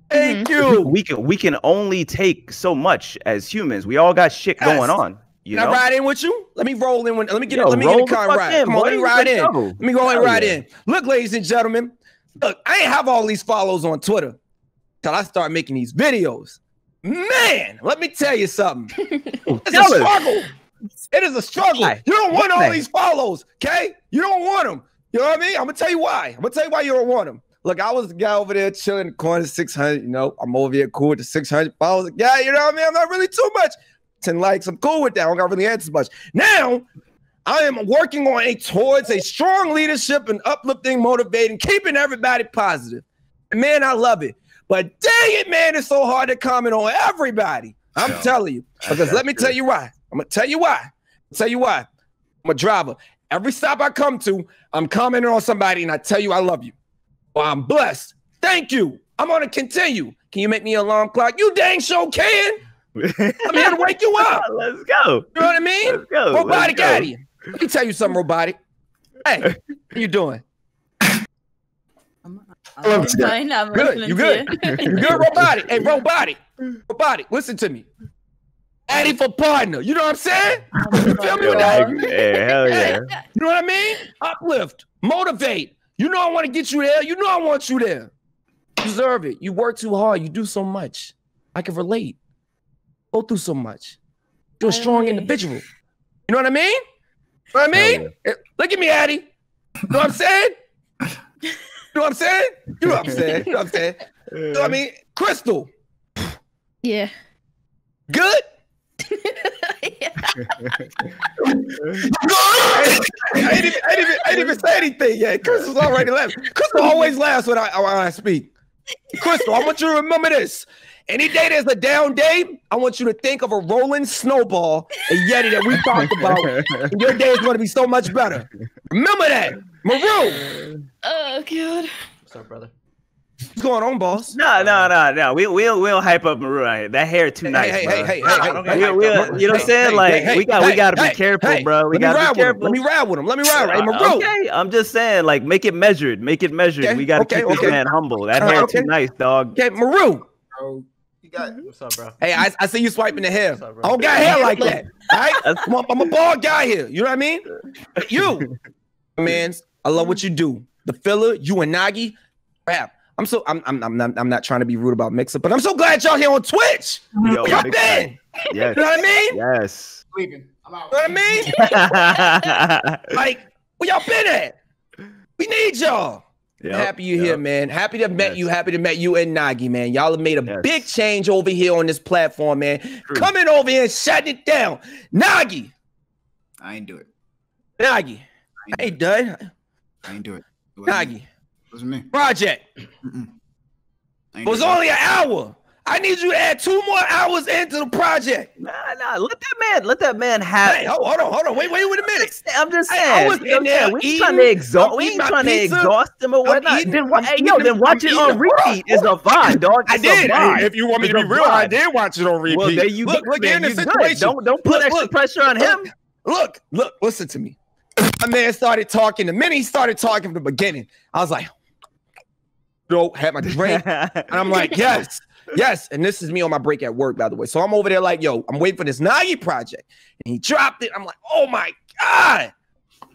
Thank you. We can only take so much as humans. We all got shit going on. You know? Can I ride in with you? Let me roll in. Let me get a car ride. Come on, let me ride in. Let me go and ride in. Look, ladies and gentlemen, look, I ain't have all these follows on Twitter till I start making these videos. Man, let me tell you something. It's a struggle. It is a struggle. You don't want all these follows, okay? You don't want them. You know what I mean? I'm gonna tell you why. I'm gonna tell you why you don't want them. Look, I was the guy over there chilling in the corner, 600. You know, I'm over here cool with the 600 followers. Yeah, you know what I mean? I'm not really too much. 10 likes, I'm cool with that. I don't got really answer much. Now, I am working on towards a strong leadership and uplifting, motivating, keeping everybody positive. And man, I love it. But dang it, man, it's so hard to comment on everybody. I'm telling you. Because let me tell you why. I'm gonna tell you why. I'm a driver. Every stop I come to, I'm commenting on somebody and I tell you I love you. Well, I'm blessed. Thank you. I'm gonna continue. Can you make me an alarm clock? You dang sure can. I'm here to wake you up. Let's go. You know what I mean? Let's go. Robotic Addy. Let me tell you something, Robotic. Hey, how you doing? I'm fine. I'm good. You good? You good, Robotic? Hey, Robotic. Robotic, listen to me. Addy for partner. You know what I'm saying? You feel me with that? Hey, hell yeah. You know what I mean? Uplift, motivate. You know I want to get you there. You know I want you there. You deserve it. You work too hard. You do so much. I can relate. Go through so much. You're a strong individual. You know what I mean? You know what I mean? Look at me, Addy. You know what I'm saying? You know what I'm saying? You know what I'm saying? You know what I'm saying? You know what I mean? Crystal. Yeah. Good? I didn't even say anything yet. Crystal's already left. Crystal always laughs when I speak. Crystal, I want you to remember this. Any day there's a down day, I want you to think of a rolling snowball, a Yeti that we talked about. And your day is going to be so much better. Remember that. MARU. Oh, God. What's up, brother? What's going on, boss? No. We don't hype up Maru right here. That hair too nice, Hey, bro. hey. You know what I'm saying? Like, we gotta be careful, bro. We gotta be careful. Let me ride with him. Hey, Maru. Okay, I'm just saying, like, make it measured. Okay, We gotta keep this man humble. That hair too nice, dog. Okay, Maru. Bro, you got What's up, bro? Hey, I see you swiping the hair. up, bro? I don't got hair like that. All right? I'm a bald guy here. You know what I mean? You, man, I love what you do. The filler, you and Nogi, rap. I'm not trying to be rude about Mixer, but I'm so glad y'all here on Twitch. Yo, Y'all been. Yes. You know what I mean? Yes. leaving. I'm out. You know what I mean? Like, where y'all been at? We need y'all. Happy you're here, man. Happy to have met you. Happy to met you and Nogi, man. Y'all have made a big change over here on this platform, man. Coming over here and shutting it down. Nogi. I ain't do it. Nogi. I ain't done. I ain't do it. Nogi. It wasn't me. Project. It was only an hour. I need you to add 2 more hours into the project. Nah. Let that man have. Hey, hold on. Wait a minute. I'm just saying. I was in there we ain't trying to exhaust. We ain't trying to exhaust him or whatnot. Then watch it on repeat. It's a vibe, dog. I did. If you want me to be real, I did watch it on repeat. Well, there you look in the situation. Don't put extra pressure on him. Look. Listen to me. A man started talking. The minute he started talking from the beginning, I was like, had my drink, and I'm like, yes. And this is me on my break at work, by the way. So I'm over there like, yo, I'm waiting for this Nogi project, and he dropped it. I'm like, oh my god,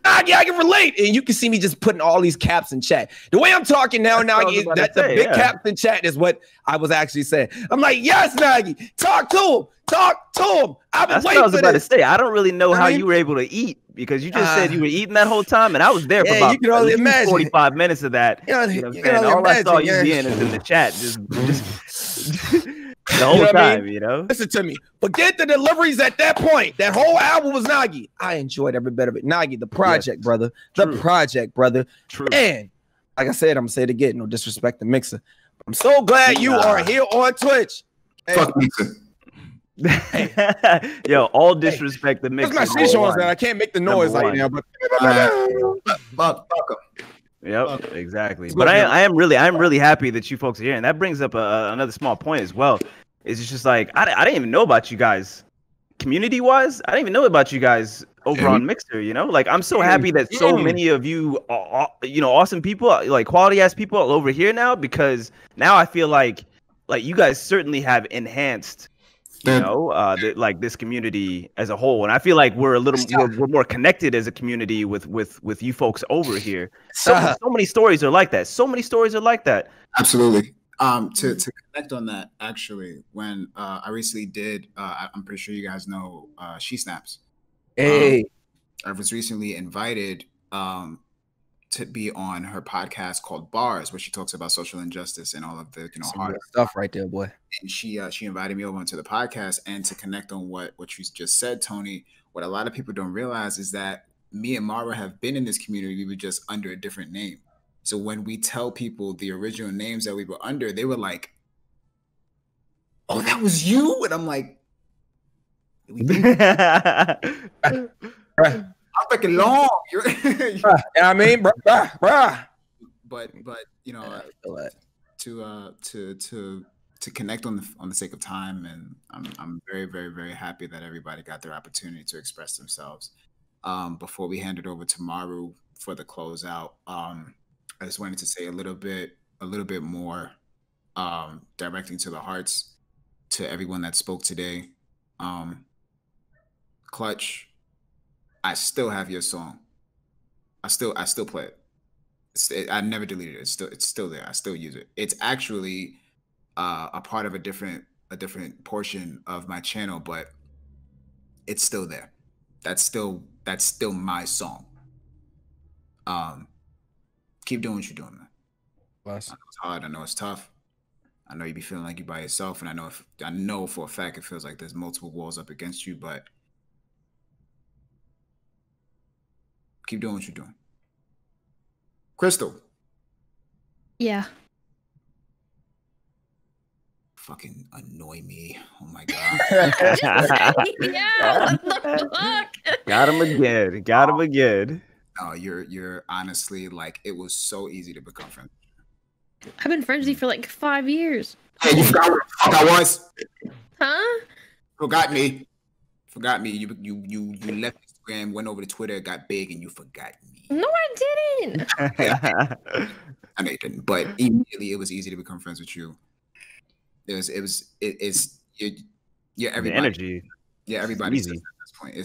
Nogi, I can relate. And you can see me just putting all these caps in chat. The way I'm talking now, Nogi, that the big caps in chat is what I was actually saying. I'm like, yes, Nogi, talk to him. I've been waiting for this. That's what I was about to say. I don't really know how you were able to eit, because you just said you were eating that whole time, and I was there for about you can only imagine 45 minutes of that. All I saw you being is in the chat, just the whole time, you know? Listen to me. Forget the deliveries at that point. That whole album was Nogi. I enjoyed every bit of it. Nogi, the project, brother. The project, brother. True. And like I said, I'm going to say it again. No disrespect to Mixer. I'm so glad you are here on Twitch. Fuck Mixer. Yo, all disrespect to Mixer. That's my shisha on that. I can't make the noise right now, but fuck him. Yep, exactly. But I am really happy that you folks are here, and that brings up another small point as well. It's just like I didn't even know about you guys, community wise. I didn't even know about you guys over on Mixer. You know, like I'm so happy that so many of you, awesome people, like quality ass people, are over here now, because now I feel like you guys certainly have enhanced. Like this community as a whole, and I feel like we're more connected as a community with you folks over here. So many stories are like that. Absolutely. To connect on that, actually, when I recently did, I'm pretty sure you guys know She Snaps. Hey, I was recently invited to be on her podcast called Bars, where she talks about social injustice and all of the hard stuff right there, boy. And she invited me over into the podcast, and to connect on what you just said, Tony. What a lot of people don't realize is that me and Mara have been in this community. We were just under a different name. So when we tell people the original names that we were under, they were like, "Oh, that was you," and I'm like, I'm freaking long. I mean, bruh. But to connect on the sake of time, and I'm very, very, very happy that everybody got their opportunity to express themselves. Before we hand it over to Maru for the closeout, I just wanted to say a little bit more, directing to the hearts to everyone that spoke today. Clutch, I still have your song. I still play it. I never deleted it. It's still there. I still use it. It's actually a part of a different portion of my channel, but it's still there. That's still my song. Keep doing what you're doing, man. Bless. I know it's hard. I know it's tough. I know you be feeling like you're by yourself, and I know for a fact it feels like there's multiple walls up against you, but keep doing what you're doing. Crystal. Yeah. Fucking annoy me. Oh my god. Yeah, what the fuck? Got him again. No, you're honestly, like, it was so easy to become friends. I've been friends with you for like 5 years. Hey, you forgot what the fuck I was? Huh? Forgot me. Forgot me. You left Instagram, went over to Twitter, got big, and you forgot me. No, I didn't. I know you didn't, but immediately it was easy to become friends with you. It's everybody. The energy. Yeah, everybody's at this point.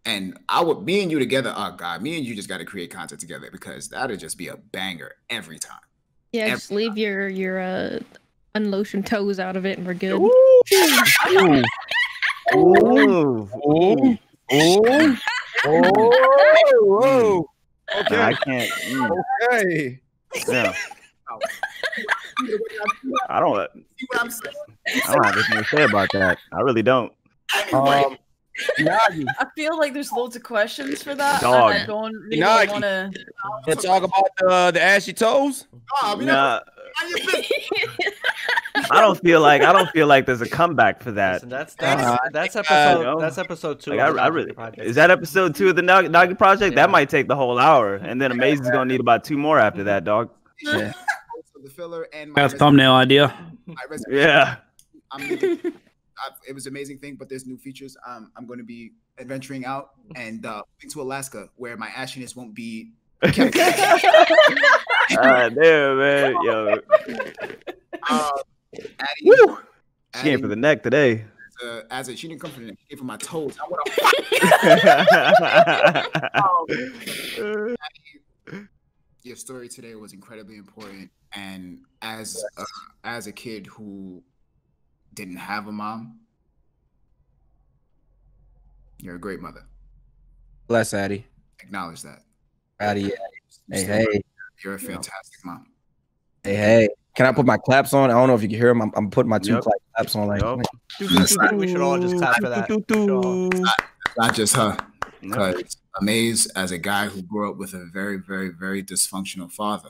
And me and you together. Oh God, me and you just got to create content together because that'll just be a banger every time. Yeah, just leave your unlotion toes out of it, and we're good. Whoa. Okay. I can't. Okay. Yeah. I don't have anything to say about that. I really don't. Nagi, I feel like there's loads of questions for that. Dog. And I don't really Nagi. want to. let's talk about the ashy toes. Nah. I don't feel like there's a comeback for that. Listen, that's episode 2. Like, I really is that episode 2 of the Nogi project? Yeah. That might take the whole hour, and then Amaze is gonna need about 2 more after that, dog. Yeah. The filler and I got a thumbnail idea. Yeah. It was an amazing thing, but there's new features. I'm going to be adventuring out and into Alaska, where my ashiness won't be. Damn, man, yo. Woo! She came for the neck today. She didn't come for the neck. She came for my toes. Your story today was incredibly important, and as a kid who didn't have a mom, you're a great mother. Bless Addie. Acknowledge that. Addie. Hey. You're a fantastic mom. Hey. Can I put my claps on? I don't know if you can hear them. I'm putting my two claps on. Like, We should all just clap for that. Not just her. Because Amaze, as a guy who grew up with a very, very, very dysfunctional father,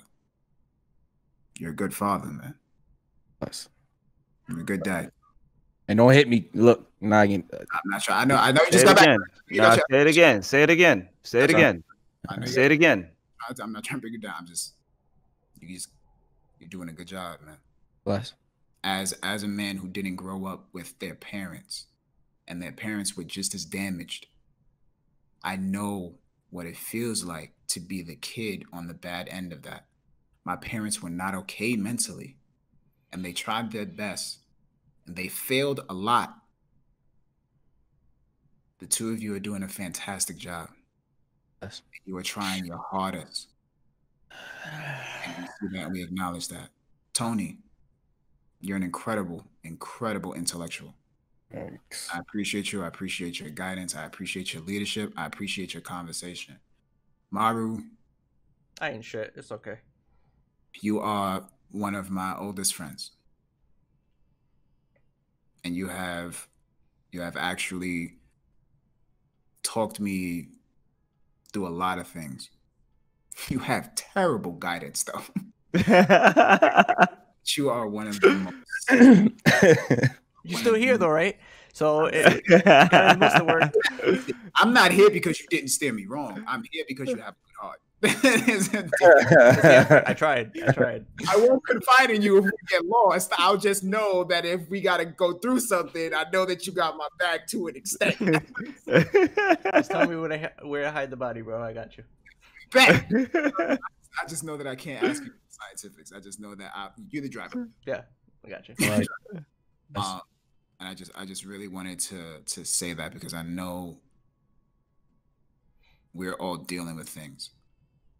you're a good father, man. Bless. You're a good dad. And don't hit me. Look, I'm not sure. I know. You just got back. Say it again. Say it again. Say it again. Say it again. I'm not trying to bring you down. You're doing a good job, man. Bless. As a man who didn't grow up with their parents, and their parents were just as damaged, I know what it feels like to be the kid on the bad end of that. My parents were not okay mentally, and they tried their best, and they failed a lot. The two of you are doing a fantastic job. Yes. You are trying your hardest. And we acknowledge that. Tony, you're an incredible, incredible intellectual. Thanks. I appreciate you. I appreciate your guidance. I appreciate your leadership. I appreciate your conversation. Maru, I ain't shit. It's okay. You are one of my oldest friends. And you have actually talked me through a lot of things. You have terrible guidance, though. You are one of the most. You're still here, though, right? So it must have worked. I'm not here because you didn't steer me wrong. I'm here because you have a good heart. I tried. I won't confide in you if we get lost. I'll just know that if we got to go through something, I know that you got my back to an extent. Just tell me where to hide the body, bro. I got you. Bet. I just know that I can't ask you for scientifics. I just know that you're the driver. Yeah, I got you. Right. And I just really wanted to say that because I know we're all dealing with things.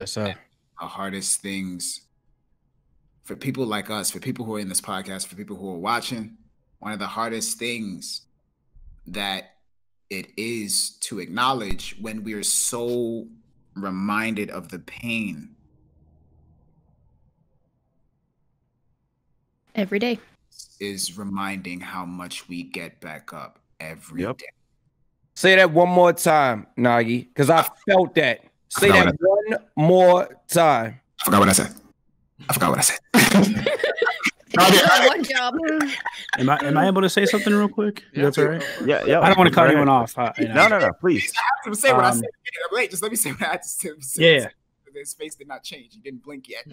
Yes, sir. The hardest things for people like us, for people who are in this podcast, for people who are watching, one of the hardest things that it is to acknowledge when we are so reminded of the pain. Every day. Is reminding how much we get back up every day. Say that one more time, Nagi, because I felt that. Say that one more time. I forgot what I said. One job. Am I able to say something real quick? Yeah. That's all right. Yeah. I don't want to cut anyone off. No, please. I have to say what I said. Wait, just let me say what I had to say. Yeah. His face did not change. He didn't blink yet.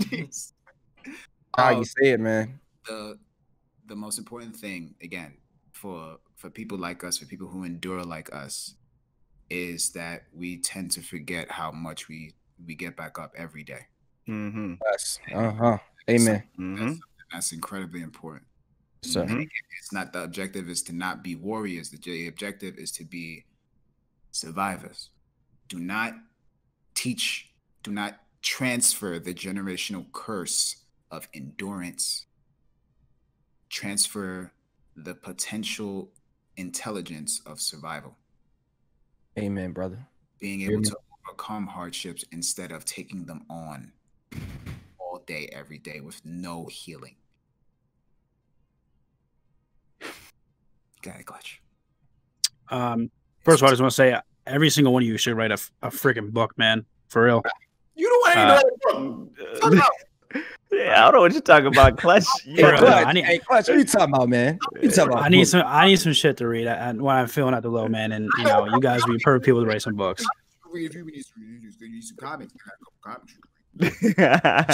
How you say it, man. The most important thing, again, for people like us, for people who endure like us, is that we tend to forget how much we get back up every day. Yes. Amen. That's incredibly important. So it's not, the objective is to not be warriors. The objective is to be survivors. Do not transfer the generational curse of endurance. Transfer the potential intelligence of survival. Amen, brother. Being able to overcome hardships instead of taking them on all day, every day with no healing. Got it, Clutch. First of all, I just want to say every single one of you should write a freaking book, man. For real. You don't want to write a book. Yeah, I don't know what you're talking about, Clutch. Hey, Clutch, what you talking about, man? You talking about? I need some shit to read when I'm feeling at the low, man. And you guys would be perfect people to write some books. If you need some comments, you got a couple comments.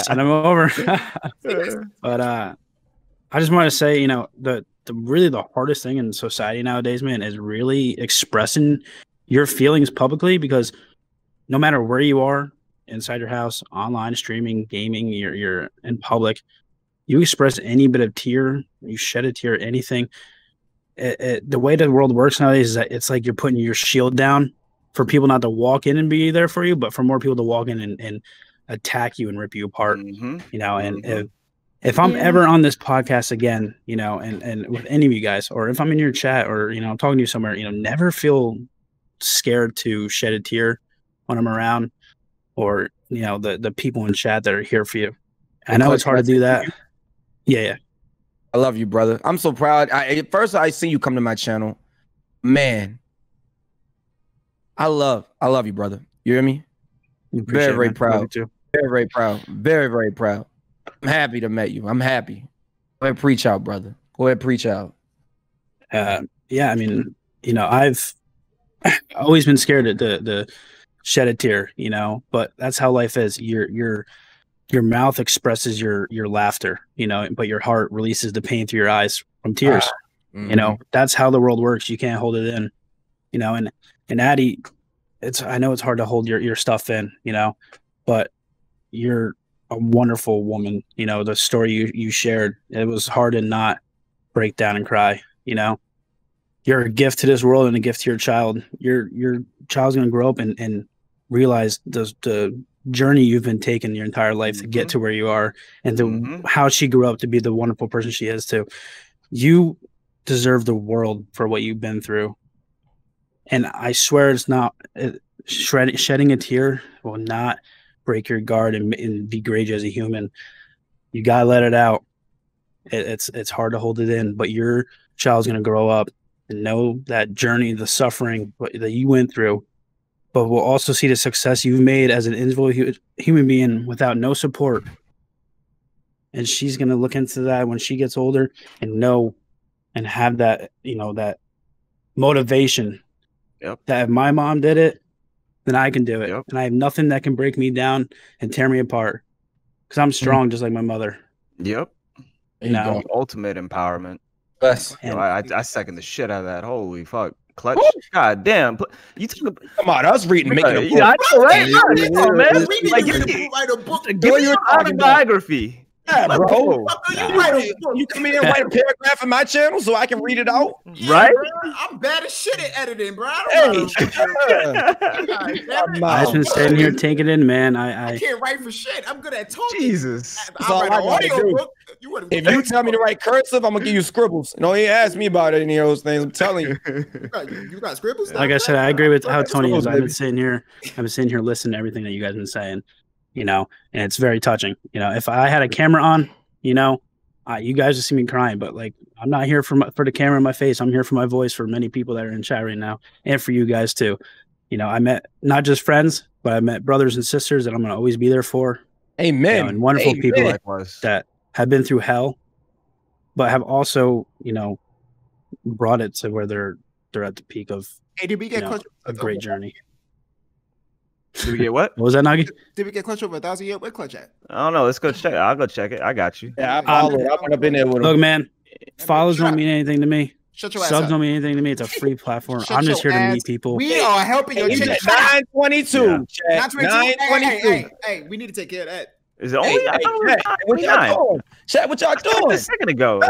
Send them over. But I just want to say, the really the hardest thing in society nowadays, man, is really expressing your feelings publicly, because no matter where you are, inside your house, online, streaming, gaming, you're in public, you express any bit of tear, you shed a tear, anything. The way the world works nowadays is that it's like you're putting your shield down for people not to walk in and be there for you, but for more people to walk in and attack you and rip you apart. And if I'm ever on this podcast again, and with any of you guys, or if I'm in your chat, or I'm talking to you somewhere, never feel scared to shed a tear when I'm around, or the people in chat that are here for you. I know it's hard to do that. Yeah. I love you, brother. I'm so proud. First I see you come to my channel, man. I love you, brother. You hear me? Very proud. Very proud. Very proud. I'm happy to meet you. I'm happy. Go ahead, preach out, brother. Go ahead, preach out. Yeah, I mean, I've always been scared to shed a tear, but that's how life is. Your mouth expresses your laughter, but your heart releases the pain through your eyes from tears. That's how the world works. You can't hold it in, and Addie, I know it's hard to hold your stuff in, but you're a wonderful woman. The story you shared, it was hard to not break down and cry. You're a gift to this world and a gift to your child. Your child's going to grow up and realize the journey you've been taking your entire life to get to where you are, and how she grew up to be the wonderful person she is too. You deserve the world for what you've been through. And I swear it's not shedding a tear will not break your guard and degrade you as a human. You gotta let it out. It's hard to hold it in, but your child's gonna grow up and know that journey, the suffering that you went through, but will also see the success you've made as an individual human being without no support. And she's gonna look into that when she gets older and know and have that, that motivation. That if my mom did it, then I can do it. And I have nothing that can break me down and tear me apart, because I'm strong just like my mother. Ultimate empowerment. Yes. I second the shit out of that. Holy fuck. Clutch. God damn. You took come on, us reading, making a book. I know, right? Man. Write a book. Give me your autobiography. Yeah, bro. You come in and write a paragraph in my channel so I can read it out, right? Bro, I'm bad as shit at editing, bro. I've just been sitting here taking it in, man. I can't write for shit. I'm good at talking. Jesus. I'll write an audio book. If you tell me to write cursive, I'm gonna give you scribbles. He asked me about any of those things. I'm telling you. You got scribbles? Like I said, I agree with how Tony is. I've been sitting here listening to everything that you guys have been saying. And it's very touching. If I had a camera on, you guys would see me crying, but like, I'm not here for the camera in my face. I'm here for my voice for many people that are in chat right now, and for you guys too. I met not just friends, but I met brothers and sisters that I'm going to always be there for. Amen. And wonderful people that have been through hell, but have also, brought it to where they're at the peak of a great journey. Did we get what? What was that, Nagi? Did we get Clutch over 1,000 yet? Where Clutch at? I don't know. Let's go check. I'll go check it. I got you. Yeah, I followed. I went up in there with him. Look, man, follows don't mean anything to me. Shut your ass Subs up. don't mean anything to me. It's a free platform. Shut I'm just your here to ass. meet people. We are helping your chick. 922. Yeah. Chat. 922. Hey, we need to take care of that. Is it only? I thought it was Chat, what y'all doing? Chat, what y'all doing? a second ago.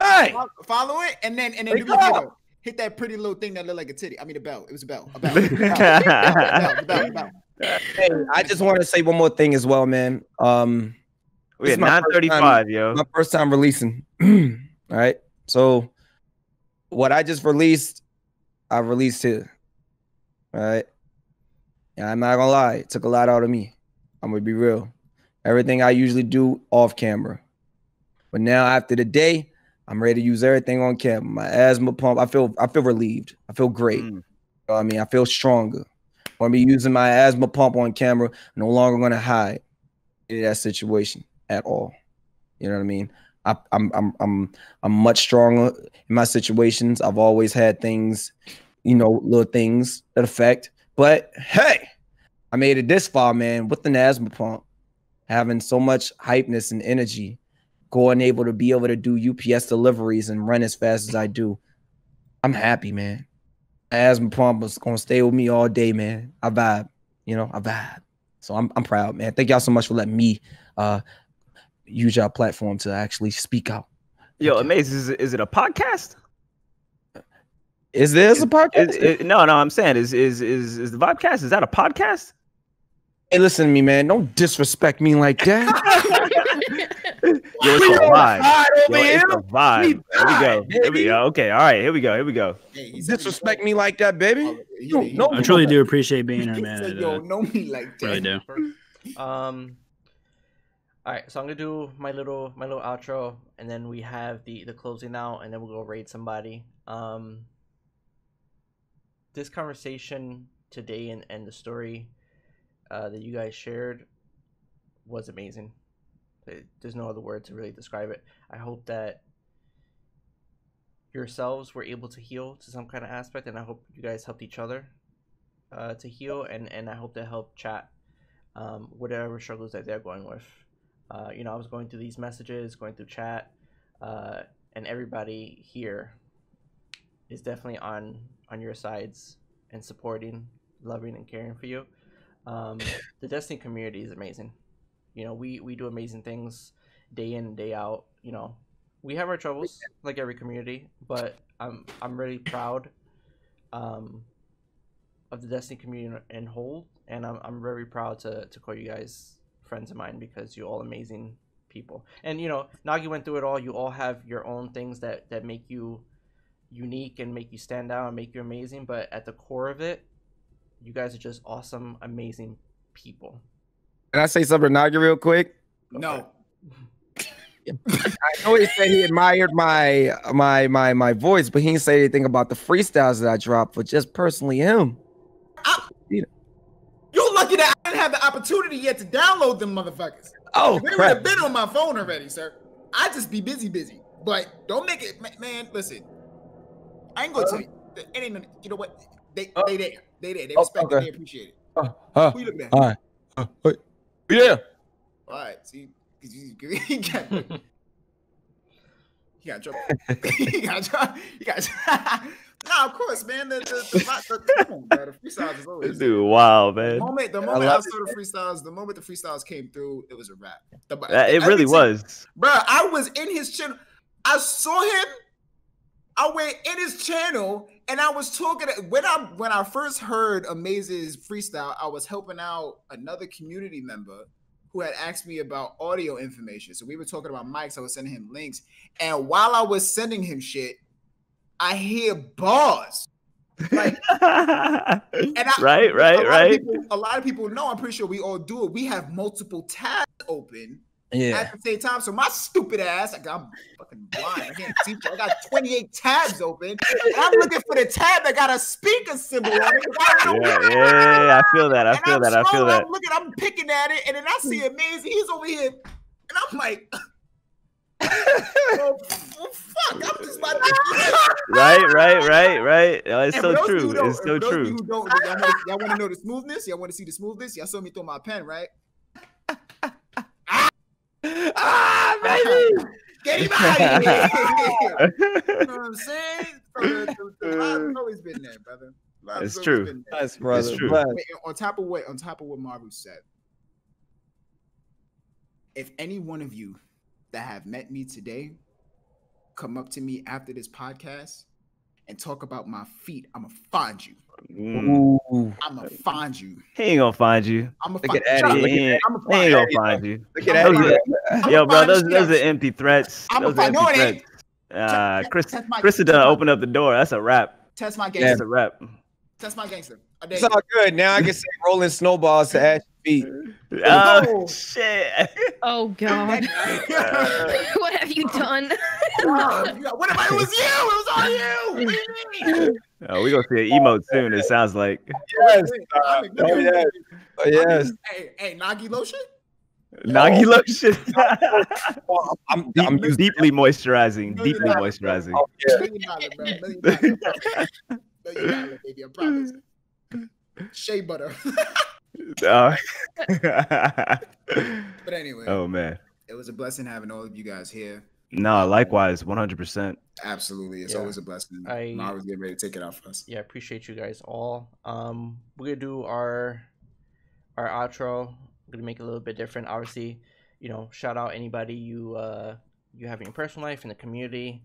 Hey. Follow it and then Hey, do me a go. favor. Hit that pretty little thing that looked like a titty. I mean a bell. It was a bell. A bell. A bell. Hey, I just want to say one more thing as well, man. We This had is my first 9:35, yo. My first time releasing. All right. So what I just released, I released here. All right. And I'm not gonna lie, it took a lot out of me. I'm gonna be real. Everything I usually do off camera. But now after the day, I'm ready to use everything on camera. My asthma pump, I feel relieved. I feel great. You know what I mean? I feel stronger. I'm gonna be using my asthma pump on camera. I'm no longer gonna hide in that situation at all. You know what I mean? I'm much stronger in my situations. I've always had things, you know, little things that affect. But hey, I made it this far, man, with an asthma pump, having so much hypeness and energy, able to do UPS deliveries and run as fast as I do. I'm happy, man. Asthma pump is gonna stay with me all day, man. I vibe, you know, I vibe. So I'm proud, man. Thank y'all so much for letting me use your platform to actually speak out. Yo, Amaze, is it a podcast? Is this a podcast? No, I'm saying is the Vibecast? Is that a podcast? Hey, listen to me, man. Don't disrespect me like that. Yo, it's a vibe. Over Yo, here. it's a vibe. Here we go. Here we go. Okay, all right. Here we go. Hey, he Disrespect me like that, baby. No, I truly do appreciate being here, man. said, yo, know me like that. Really do. All right, so I'm gonna do my little outro, and then we have the closing out, and then we'll go raid somebody. This conversation today and the story that you guys shared was amazing. There's no other word to really describe it. I hope that yourselves were able to heal to some kind of aspect, and I hope you guys helped each other to heal, and I hope to help chat whatever struggles that they're going with. You know, I was going through these messages, going through chat, and everybody here is definitely on your sides and supporting, loving, and caring for you. The Destiny community is amazing. You know, we do amazing things day in and day out. You know, we have our troubles like every community, but I'm really proud of the Destiny community in whole, and I'm very proud to call you guys friends of mine because you're all amazing people. And you know, Nagi went through it all. You all have your own things that make you unique and make you stand out and make you amazing, but at the core of it, you guys are just awesome, amazing people. Can I say something to Nagi real quick? No. I know he said he admired my voice, but he didn't say anything about the freestyles that I dropped for just personally him. You're lucky that I didn't have the opportunity yet to download them motherfuckers. Oh, They would crap. have been on my phone already, sir. I just be busy. But don't make it, man. Listen, I ain't gonna tell you. It ain't. You know what? They there. They respect it. They appreciate it. Who you looking at? All right. Yeah. All right. See, he got trouble. He got trouble. No, of course, man. The freestyles is always. This dude, wow, man. The moment I saw the freestyles, the moment the freestyles came through, it was a wrap. It really was. Bro, I was in his channel. I saw him. I went in his channel and I was talking. When I first heard Amaze's freestyle, I was helping out another community member who had asked me about audio information. So we were talking about mics. I was sending him links. And while I was sending him shit, I hear bars. Like, right. A lot of people know, I'm pretty sure we all do it. We have multiple tabs open Yeah. at the same time. So my stupid ass, like I'm fucking blind. I can't see. I got 28 tabs open. And I'm looking for the tab that got a speaker symbol on it. Yeah, I feel that. I feel that. I'm picking at it, and then I see Amazing. He's over here, and I'm like, oh, fuck. I'm just about to... Right. It's And so for those of you true. who don't- It's so for those of you true. who don't, y'all want to know the smoothness? Y'all want to see the smoothness? Y'all saw me throw my pen, right? Baby! Get him out of here! You know what I'm saying? So the vibe has always been there, brother. Vibe has It's always true. been there. That's brother. true. Bless. Wait, on top of what Maru said, if any one of you that have met me today come up to me after this podcast and talk about my feet, I'ma find you. Ooh. I'ma find you. He ain't gonna find you. I'ma Look find at Eddie. He ain't I'ma gonna find find you. Look at that. Yo, bro, find those you. are empty threats. I'ma Those are find empty no, it ain't. threats. Test my- Krista done opened up the door. That's a wrap. Test my That's gangster. a wrap. Test my gangster. It's all good. Now I can say rolling snowballs to Ash's feet. Oh shit. Oh God. What have you done? What if it was you? It was all you. What do you mean? Oh, we gonna see an emote soon. It sounds like. Yes. Oh, yes. Oh, yes. Hey, Nagi lotion? Nagi lotion. I'm deeply moisturizing. No, Deeply you're not. moisturizing. Oh, yeah. $1 million, bro. $1 million, baby. I promise. Shea butter. Uh, But anyway, oh man. it was a blessing having all of you guys here. No, likewise, 100%. Absolutely. It's Yeah. always a blessing. I- Maru's getting ready to take it out for us. Yeah, appreciate you guys all. We're gonna do our outro. We're gonna make it a little bit different. Obviously, you know, shout out anybody you have in your personal life in the community.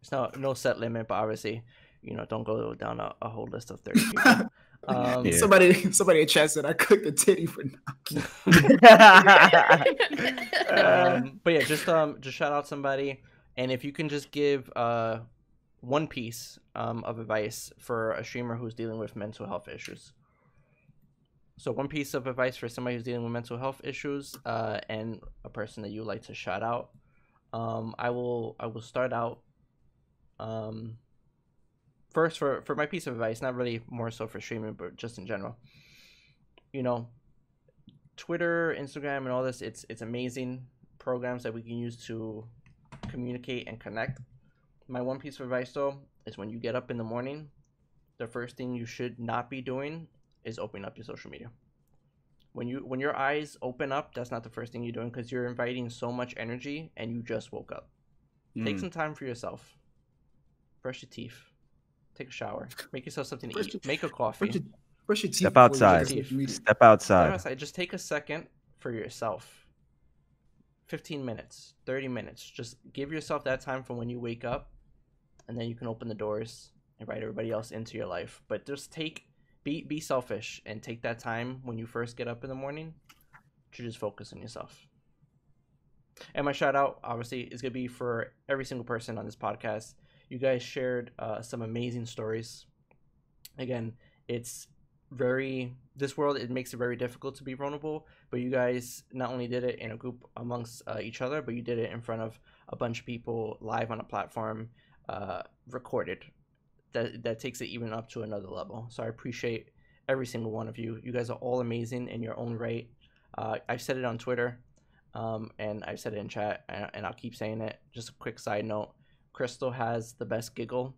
It's no set limit, but obviously, you know, don't go down a whole list of 30 people. Yeah. Somebody in chat said I cooked a titty for Nagi. But yeah, just shout out somebody, and if you can just give one piece of advice for a streamer who's dealing with mental health issues. So one piece of advice for somebody who's dealing with mental health issues, and a person that you like to shout out. I will start out. First, for my piece of advice, not really more so for streaming, but just in general. You know, Twitter, Instagram, and all this, it's amazing programs that we can use to communicate and connect. My one piece of advice, though, is when you get up in the morning, the first thing you should not be doing is opening up your social media. When your eyes open up, that's not the first thing you're doing, because you're inviting so much energy and you just woke up. Take some time for yourself. Brush your teeth. Take a shower. Make yourself something to eat. Make a coffee. Brush your teeth. Step before you outside. get to social media. Step outside. Step outside. Just take a second for yourself. 15 minutes, 30 minutes. Just give yourself that time from when you wake up, and then you can open the doors, invite everybody else into your life. But just be selfish and take that time when you first get up in the morning to just focus on yourself. And my shout out, obviously, is going to be for every single person on this podcast. You guys shared some amazing stories. Again, this world, it makes it very difficult to be vulnerable, but you guys not only did it in a group amongst each other, but you did it in front of a bunch of people live on a platform, recorded. That takes it even up to another level. So I appreciate every single one of you. You guys are all amazing in your own right. I've said it on Twitter, and I've said it in chat, and I'll keep saying it. Just a quick side note. KRYSTAL has the best giggle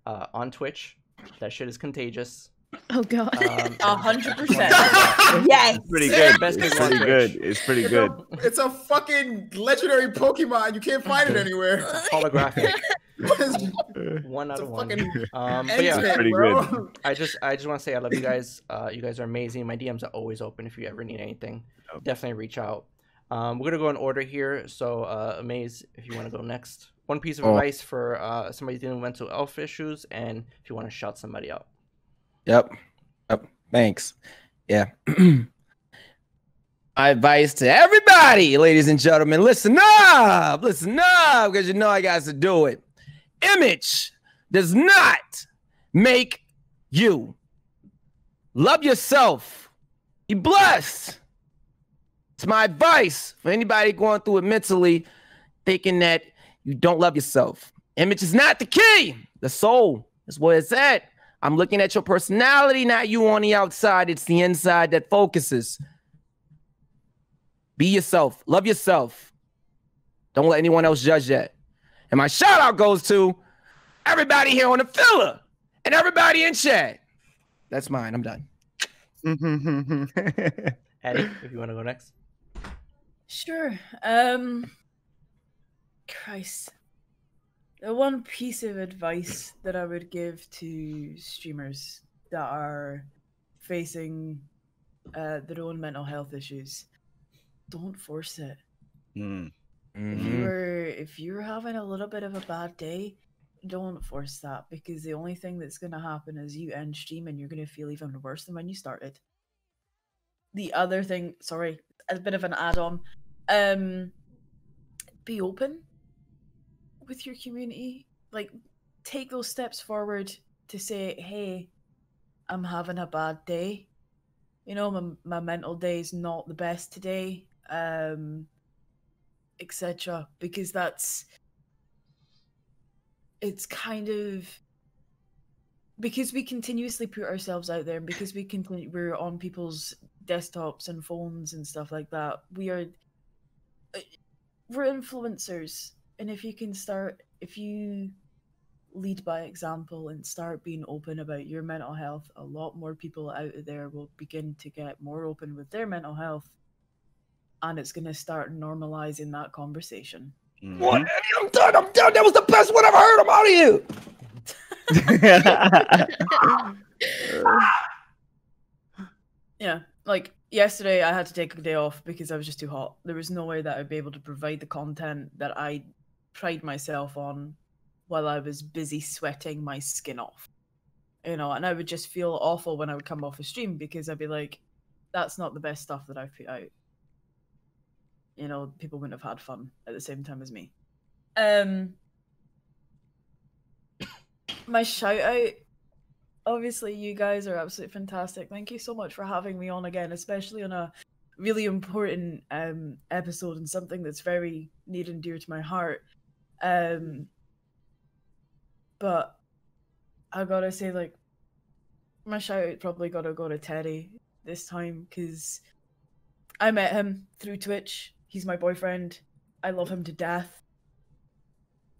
on Twitch. That shit is contagious. Oh God. 100%. Yes. It's pretty good. Best It's giggle on pretty Twitch. good. It's pretty good. It's a fucking legendary Pokemon. You can't find it anywhere. Holographic. It's 1 out a of 1. fucking But yeah, X-Men, pretty bro. good. I just want to say I love you guys. You guys are amazing. My DMs are always open if you ever need anything. Definitely reach out. We're gonna go in order here. So Amaze, if you want to go next. One piece of advice for somebody dealing with mental health issues, and if you want to shout somebody out. Yep. Thanks. Yeah. My advice to everybody, ladies and gentlemen, listen up, because you know I got to do it. Image does not make you. Love yourself. Be blessed. It's my advice for anybody going through it mentally, thinking that you don't love yourself. Image is not the key. The soul is where it's at. I'm looking at your personality, not you on the outside. It's the inside that focuses. Be yourself. Love yourself. Don't let anyone else judge that. And my shout out goes to everybody here on the filler and everybody in chat. That's mine. I'm done. Addie, if you want to go next. Sure. Christ. The one piece of advice that I would give to streamers that are facing their own mental health issues, don't force it. If you're having a little bit of a bad day, don't force that, because the only thing that's going to happen is you end stream and you're going to feel even worse than when you started. The other thing, sorry, a bit of an add-on, be open with your community. Like, take those steps forward to say, hey, I'm having a bad day. You know, my mental day is not the best today, etc. Because it's kind of, because we continuously put ourselves out there, and because we're on people's desktops and phones and stuff like that, we're influencers. And if you lead by example and start being open about your mental health, a lot more people out there will begin to get more open with their mental health, and it's going to start normalizing that conversation. What? I'm done. That was the best one I've heard. I'm out of here. Yeah, like yesterday I had to take a day off because I was just too hot. There was no way that I'd be able to provide the content that I pride myself on while I was busy sweating my skin off. You know, and I would just feel awful when I would come off a stream because I'd be like, that's not the best stuff that I've put out. You know, people wouldn't have had fun at the same time as me. My shout out, obviously you guys are absolutely fantastic. Thank you so much for having me on again, especially on a really important episode and something that's very near and dear to my heart. But I gotta say, like, my shout out probably gotta go to Teddy this time, because I met him through Twitch. He's my boyfriend. I love him to death.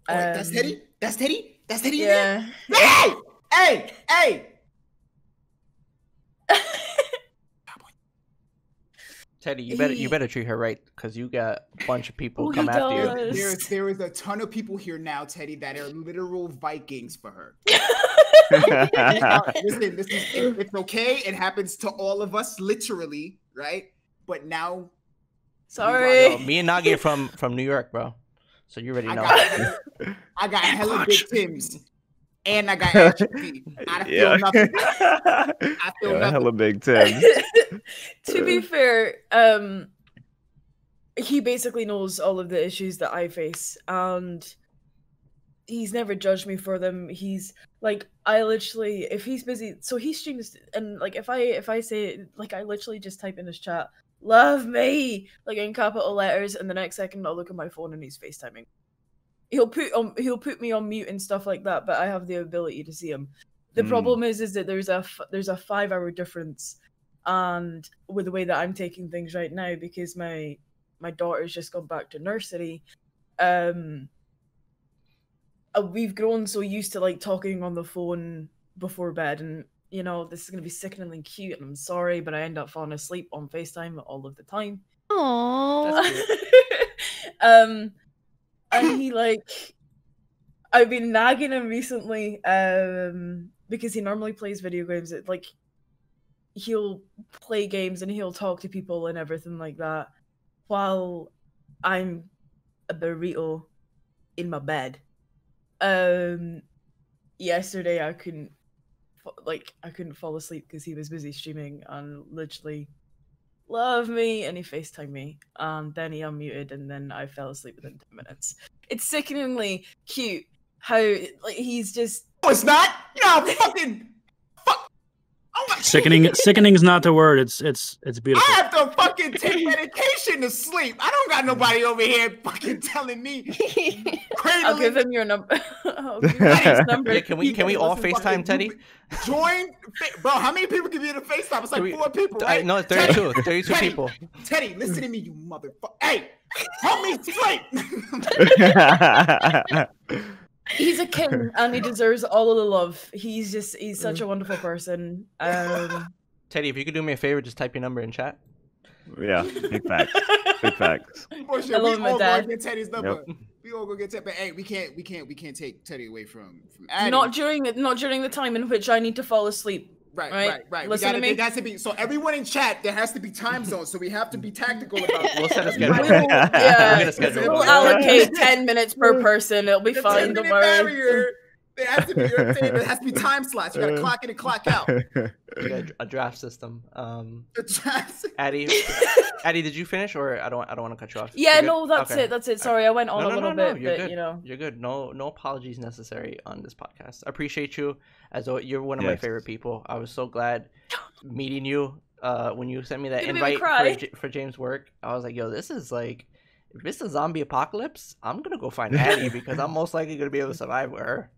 Oh, that's Teddy? That's Teddy? That's Teddy? Yeah. Hey! Teddy, you better treat her right, because you got a bunch of people come after you. There is a ton of people here now, Teddy, that are literal Vikings for her. Listen, it's okay. It happens to all of us, literally, right? But now, sorry. Yo, me and Nogi are from New York, bro. So you already know. I got hella big Tims. And I got atrophy. I feel nothing. I feel nothing. Hella big Tims. To be fair, he basically knows all of the issues that I face, and he's never judged me for them. He's like, I literally, if he's busy, so he streams, and like if I say, like, I literally just type in his chat, "Love me," like in capital letters, and the next second I'll look at my phone and he's FaceTiming. He'll put me on mute and stuff like that, but I have the ability to see him. The problem is that there's a 5-hour difference, and with the way that I'm taking things right now, because my daughter's just gone back to nursery, we've grown so used to like talking on the phone before bed, and you know, this is gonna be sickeningly cute, and I'm sorry, but I end up falling asleep on FaceTime all of the time. Aww. And he, like, I've been nagging him recently, because he normally plays video games. Like, he'll play games and he'll talk to people and everything like that, while I'm a burrito in my bed. Yesterday I couldn't fall asleep because he was busy streaming and literally love me, and he FaceTimed me, and then he unmuted, and then I fell asleep within 10 minutes. It's sickeningly cute how, like, he's just... No, it's not! You know, fucking... Fuck! Oh my... Sickening is not the word. It's beautiful. I have to fucking take medication to sleep. I don't got nobody over here fucking telling me. I'll give him your number. I'll give you his number. Yeah, can we all FaceTime Teddy? Join, bro. How many people can be in the FaceTime? It's like 4 people, right? No, 32. 32 people. Teddy, listen to me, you motherfucker. Hey, help me sleep. He's a king, and he deserves all of the love. He's such a wonderful person. Teddy, if you could do me a favor, just type your number in chat. Yeah, big facts. Big facts. For sure. I love my dad. Get Teddy's number. Yep. We all go get Teddy. But hey, we can't take Teddy away from Addy. Not during the time in which I need to fall asleep. Right. Listen to me. There has to be, so everyone in chat, there has to be time zones, so we have to be tactical about it. We'll set a schedule. We'll allocate 10 minutes per person. It'll be fine. Don't worry. Barrier, there has to be, there has to be time slots. You gotta clock in and clock out. You got a draft system. Addy, did you finish, or I don't want to cut you off? Yeah, no, that's it. Sorry, I went on a little bit, you're but good. you know, you're good. No apologies necessary on this podcast. I appreciate you. You're one of my favorite people. I was so glad meeting you. When you sent me that invite for James' work, I was like, yo, this is like, if it's a zombie apocalypse, I'm gonna go find Addy because I'm most likely gonna be able to survive with her.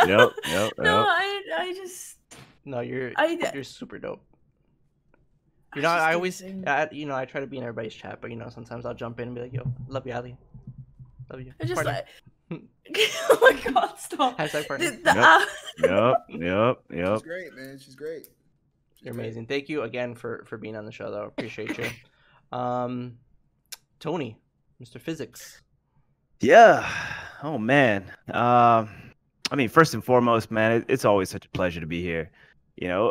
Yep. No, I just. No, you're super dope. You know, I always, I try to be in everybody's chat, but sometimes I'll jump in and be like, "Yo, love you, Ali. Love you." I just like, oh my god, stop. Hashtag partner. Yep. She's great, man. She's great. You're amazing. Thank you again for being on the show, though. Appreciate you. Tony, Mr. Physics. Yeah. Oh man. I mean, first and foremost, man, it's always such a pleasure to be here.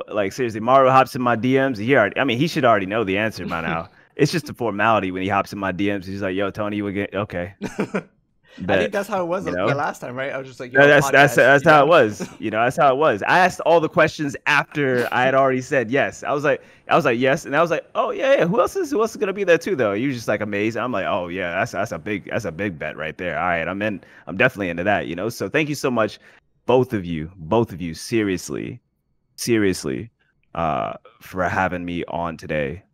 Like seriously, MARU hops in my DMs. He should already know the answer by now. It's just a formality when he hops in my DMs. He's like, "Yo, Tony, you again? Okay." I think that's how it was the last time, right? I was just like, that's how it was. That's how it was. I asked all the questions after I had already said yes. I was like yes, and I was like, oh yeah. Who else is gonna be there too though? You just like amazed. I'm like, oh yeah, that's a big bet right there. All right, I'm definitely into that. So thank you so much, both of you, seriously, for having me on today.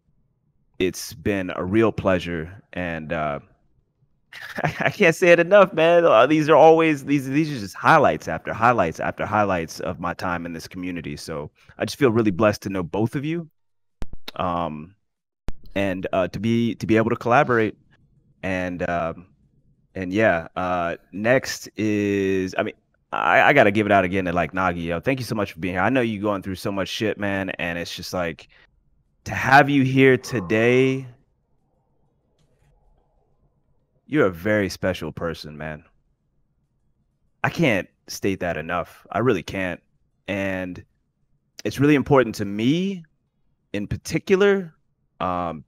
It's been a real pleasure, and I can't say it enough, man. These are always these are just highlights after highlights after highlights of my time in this community. So I just feel really blessed to know both of you, and to be able to collaborate. And yeah, next is, I gotta give it out again to like Nogi. Yo, thank you so much for being here. I know you're going through so much shit, man, and it's just like to have you here today. You're a very special person, man. I can't state that enough. I really can't. And it's really important to me in particular. Because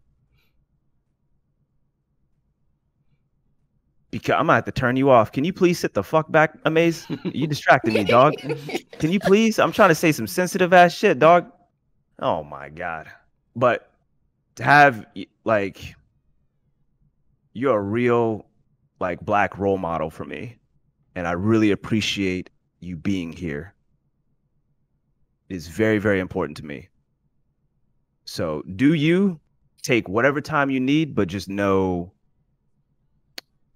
I'm gonna have to turn you off. Can you please sit the fuck back, Amaze? You distracted me, dog. Can you please? I'm trying to say some sensitive ass shit, dog. Oh my God. But to have like, you're a real like black role model for me, and I really appreciate you being here. It's very, very important to me. So do you take whatever time you need, but just know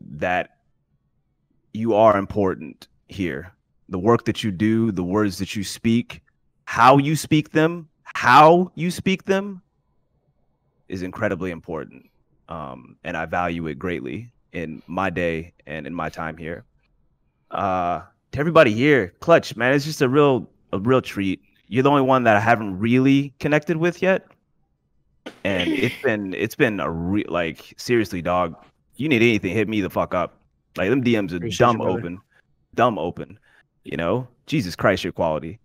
that you are important here. The work that you do, the words that you speak, how you speak them is incredibly important. And I value it greatly in my day and in my time here. To everybody here, Clutch, man, it's just a real treat. You're the only one that I haven't really connected with yet, and it's been like seriously, dog. You need anything, hit me the fuck up. Like them DMs are dumb open. Jesus Christ, your quality.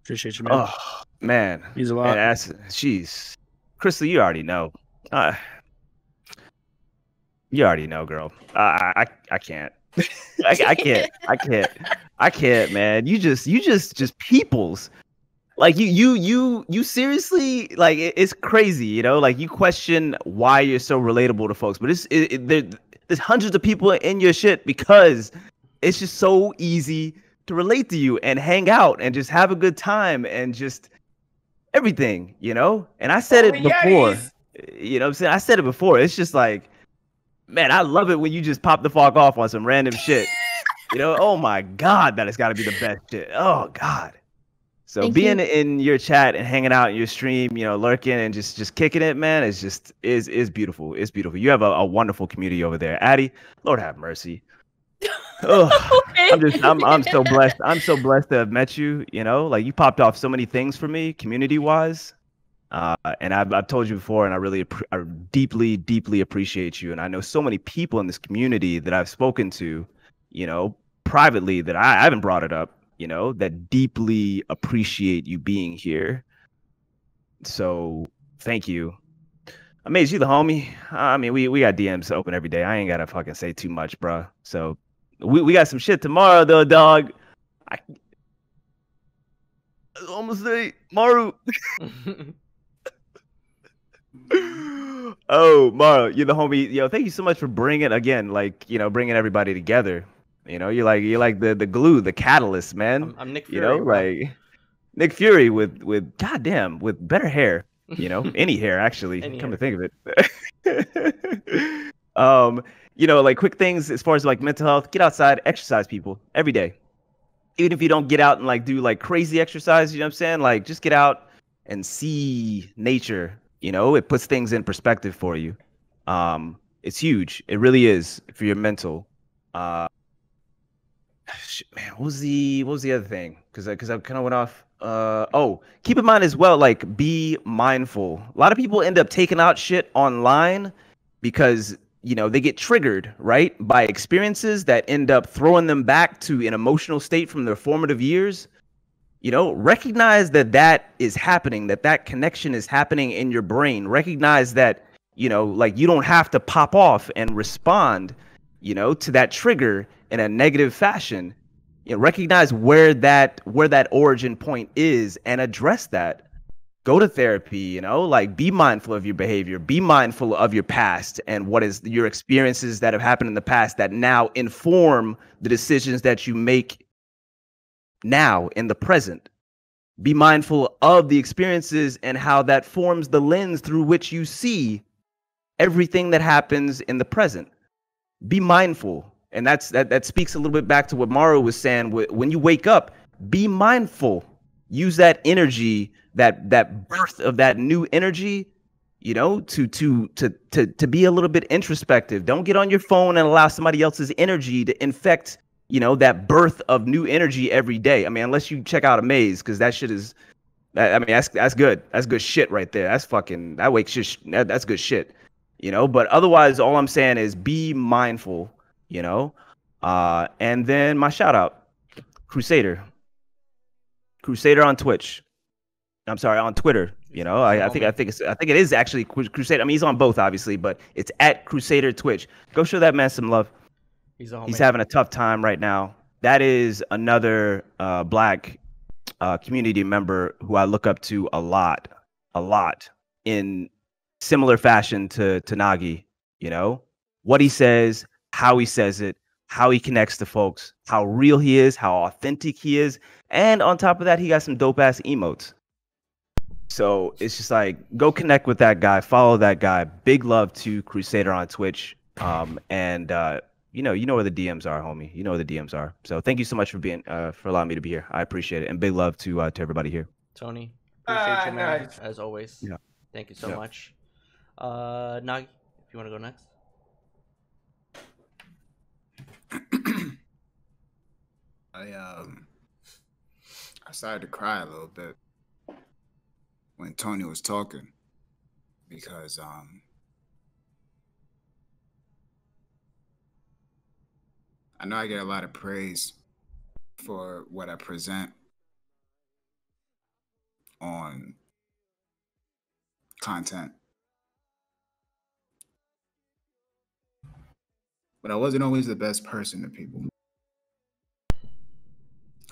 Appreciate you, man. Oh man, means a lot. Jeez, Crystal, you already know. You already know, girl. I can't. I can't, man. You just peoples. Like you seriously, like it's crazy, like you question why you're so relatable to folks, but there's hundreds of people in your shit because it's just so easy to relate to you and hang out and just have a good time and just everything, you know? And I said it before. You know what I'm saying? I said it before. It's just like, man, I love it when you just pop the fuck off on some random shit. You know, oh my God, that has got to be the best shit. Oh God. So Thank being you. in your chat and hanging out in your stream, you know, lurking and just kicking it, man, is beautiful. It's beautiful. You have a wonderful community over there. Addie, Lord have mercy. Oh, Okay. I'm so blessed. I'm so blessed to have met you. You know, like you popped off so many things for me, community wise. And I've told you before, and I deeply appreciate you. And I know so many people in this community that I've spoken to, you know, privately that I haven't brought it up, you know, that deeply appreciate you being here. So thank you. Amaze, you the homie. I mean, we got DMs open every day. I ain't gotta fucking say too much, bro. So we got some shit tomorrow though, dog. I almost say Maru. Oh, Maru, you're the homie. Yo, thank you so much for bringing bringing everybody together. You know, you're like the glue, the catalyst, man. I'm Nick You Fury, know, bro. like Nick Fury with goddamn with better hair. You know, any hair actually. Any Come hair. to think of it. You know, like quick things as far as like mental health. Get outside, exercise, people, every day. Even if you don't get out and like do like crazy exercise, you know what I'm saying? Like just get out and see nature. You know, it puts things in perspective for you. It's huge. It really is for your mental. Man, what was the other thing? Because I kind of went off. Oh, keep in mind as well, like be mindful. A lot of people end up taking out shit online because you know they get triggered, right, by experiences that end up throwing them back to an emotional state from their formative years. You know, recognize that is happening, that connection is happening in your brain. Recognize that, you know, like you don't have to pop off and respond, you know, to that trigger in a negative fashion. You know, recognize where that origin point is and address that. Go to therapy, you know, like be mindful of your behavior, be mindful of your past and what is your experiences that have happened in the past that now inform the decisions that you make now in the present. Be mindful of the experiences and how that forms the lens through which you see everything that happens in the present. Be mindful. And that speaks a little bit back to what Maru was saying. When you wake up, be mindful. Use that energy, that birth of that new energy, you know, to be a little bit introspective. Don't get on your phone and allow somebody else's energy to infect, you know, that birth of new energy every day. I mean, unless you check out Amaze, because that shit is, I mean, that's good. That's good shit right there. That's fucking, that wakes shit, that's good shit, you know. But otherwise, all I'm saying is be mindful, you know. And then my shout out, Crusader on Twitch. I'm sorry, on Twitter. You know, I think it is actually Crusader. I mean, he's on both, obviously, but it's at Crusader Twitch. Go show that man some love. He's having a tough time right now. That is another black community member who I look up to a lot in similar fashion to Nagi. You know, what he says, how he says it, how he connects to folks, how real he is, how authentic he is. And on top of that, he got some dope ass emotes. So it's just like, go connect with that guy, follow that guy. Big love to Crusader on Twitch. And you know where the DMs are, homie. You know where the DMs are. So thank you so much for being for allowing me to be here. I appreciate it. And big love to everybody here. Tony, appreciate you, man, nice. as always. Yeah. Thank you so much. Nagi, if you want to go next. I started to cry a little bit when Tony was talking because I know I get a lot of praise for what I present on content, but I wasn't always the best person to people.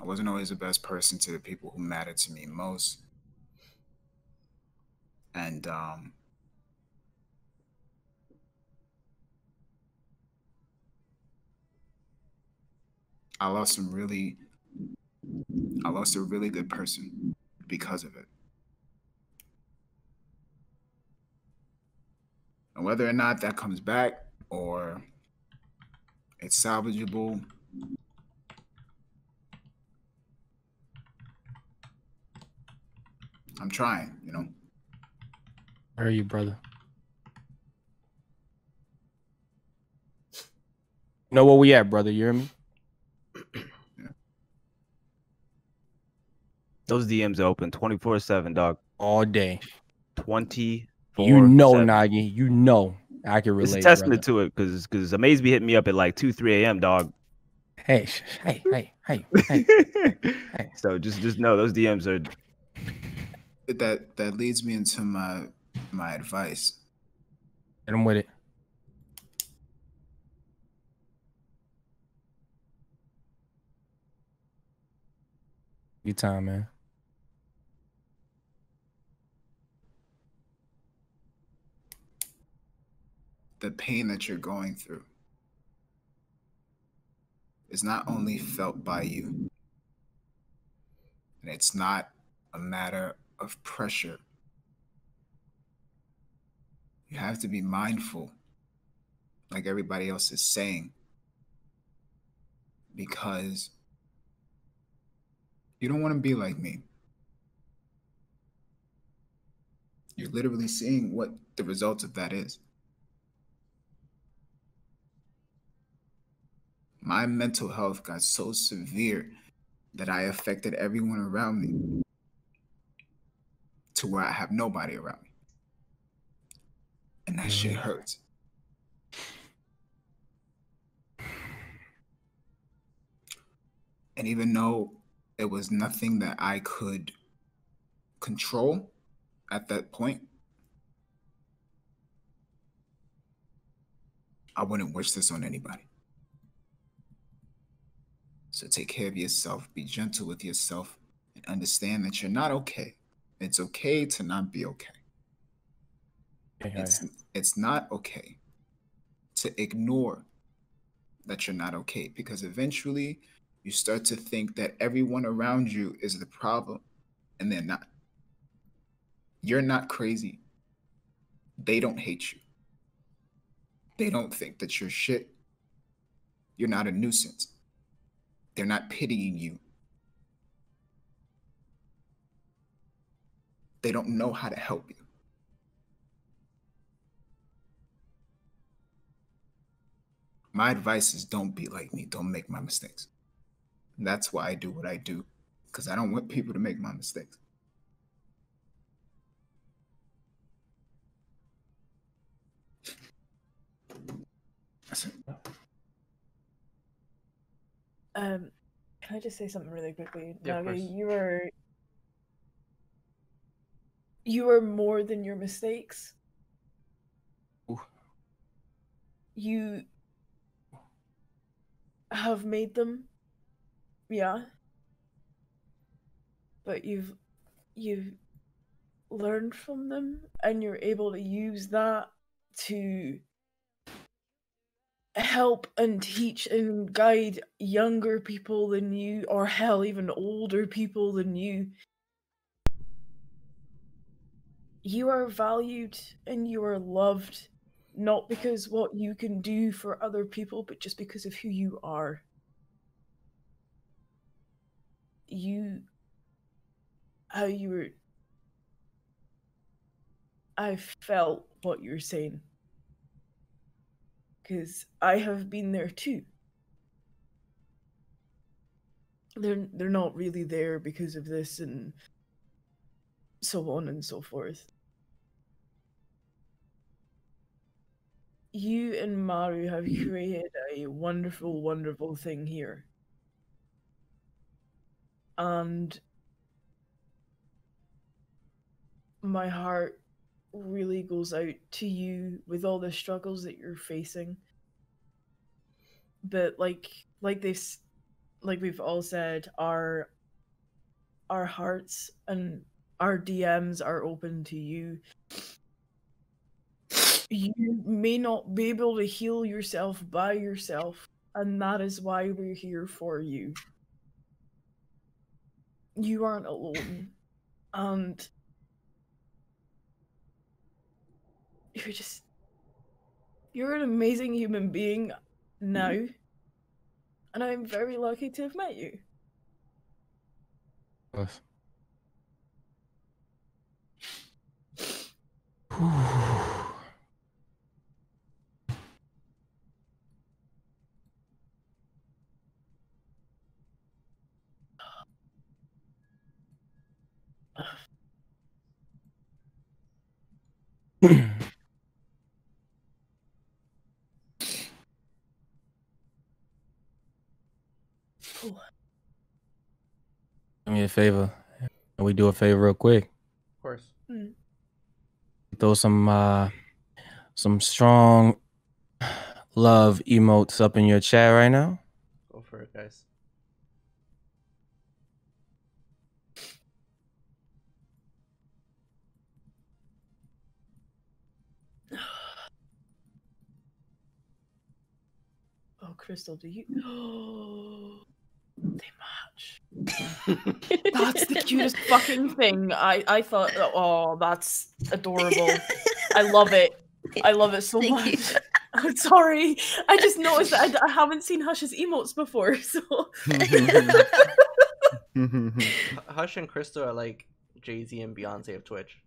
I wasn't always the best person to the people who mattered to me most. And I lost some really I lost a really good person because of it. And whether or not that comes back or it's salvageable, I'm trying, you know. Where are you, brother? You know where we at, brother? You hear me? Those DMs are open 24/7, dog. All day. 24. You know, Nagi. You know I can relate. It's a testament brother. to it because Amaze be hitting me up at like 2, 3 a.m. dog. Hey. So just know those DMs are. That leads me into my advice. Hit him with it. Your time, man. The pain that you're going through is not only felt by you, and it's not a matter of pressure. You have to be mindful, like everybody else is saying, because you don't want to be like me. You're literally seeing what the result of that is. My mental health got so severe that I affected everyone around me to where I have nobody around me. And that shit hurts. And even though it was nothing that I could control at that point, I wouldn't wish this on anybody. So take care of yourself, be gentle with yourself, and understand that you're not okay. It's okay to not be okay. It's not okay to ignore that you're not okay, because eventually you start to think that everyone around you is the problem, and they're not. You're not crazy. They don't hate you. They don't think that you're shit. You're not a nuisance. They're not pitying you. They don't know how to help you. My advice is don't be like me. Don't make my mistakes. And that's why I do what I do, because I don't want people to make my mistakes. That's it. Can I just say something really quickly? Yeah, of course. Naga, you are more than your mistakes. Ooh. You have made them, yeah. But you've learned from them, and you're able to use that to help and teach and guide younger people than you, or hell, even older people than you. You are valued and you are loved, not because what you can do for other people, but just because of who you are. I felt what you're saying, because I have been there too. They're not really there because of this and so on and so forth. You and MARU have created a wonderful, wonderful thing here. And my heart really goes out to you with all the struggles that you're facing. But like we've all said, our hearts and our DMs are open to you. You may not be able to heal yourself by yourself, and that is why we're here for you. you aren't alone, and you're an amazing human being now, and I'm very lucky to have met you. Yes. Do me a favor. Can we do a favor real quick? Of course. Throw some strong love emotes up in your chat right now. Go for it, guys. Oh, Crystal, do you? They match. That's the cutest fucking thing. I thought, oh, that's adorable. I love it. I love it so much. I'm sorry. I just noticed that I haven't seen Hush's emotes before, so. Hush and Crystal are like Jay-Z and Beyonce of Twitch.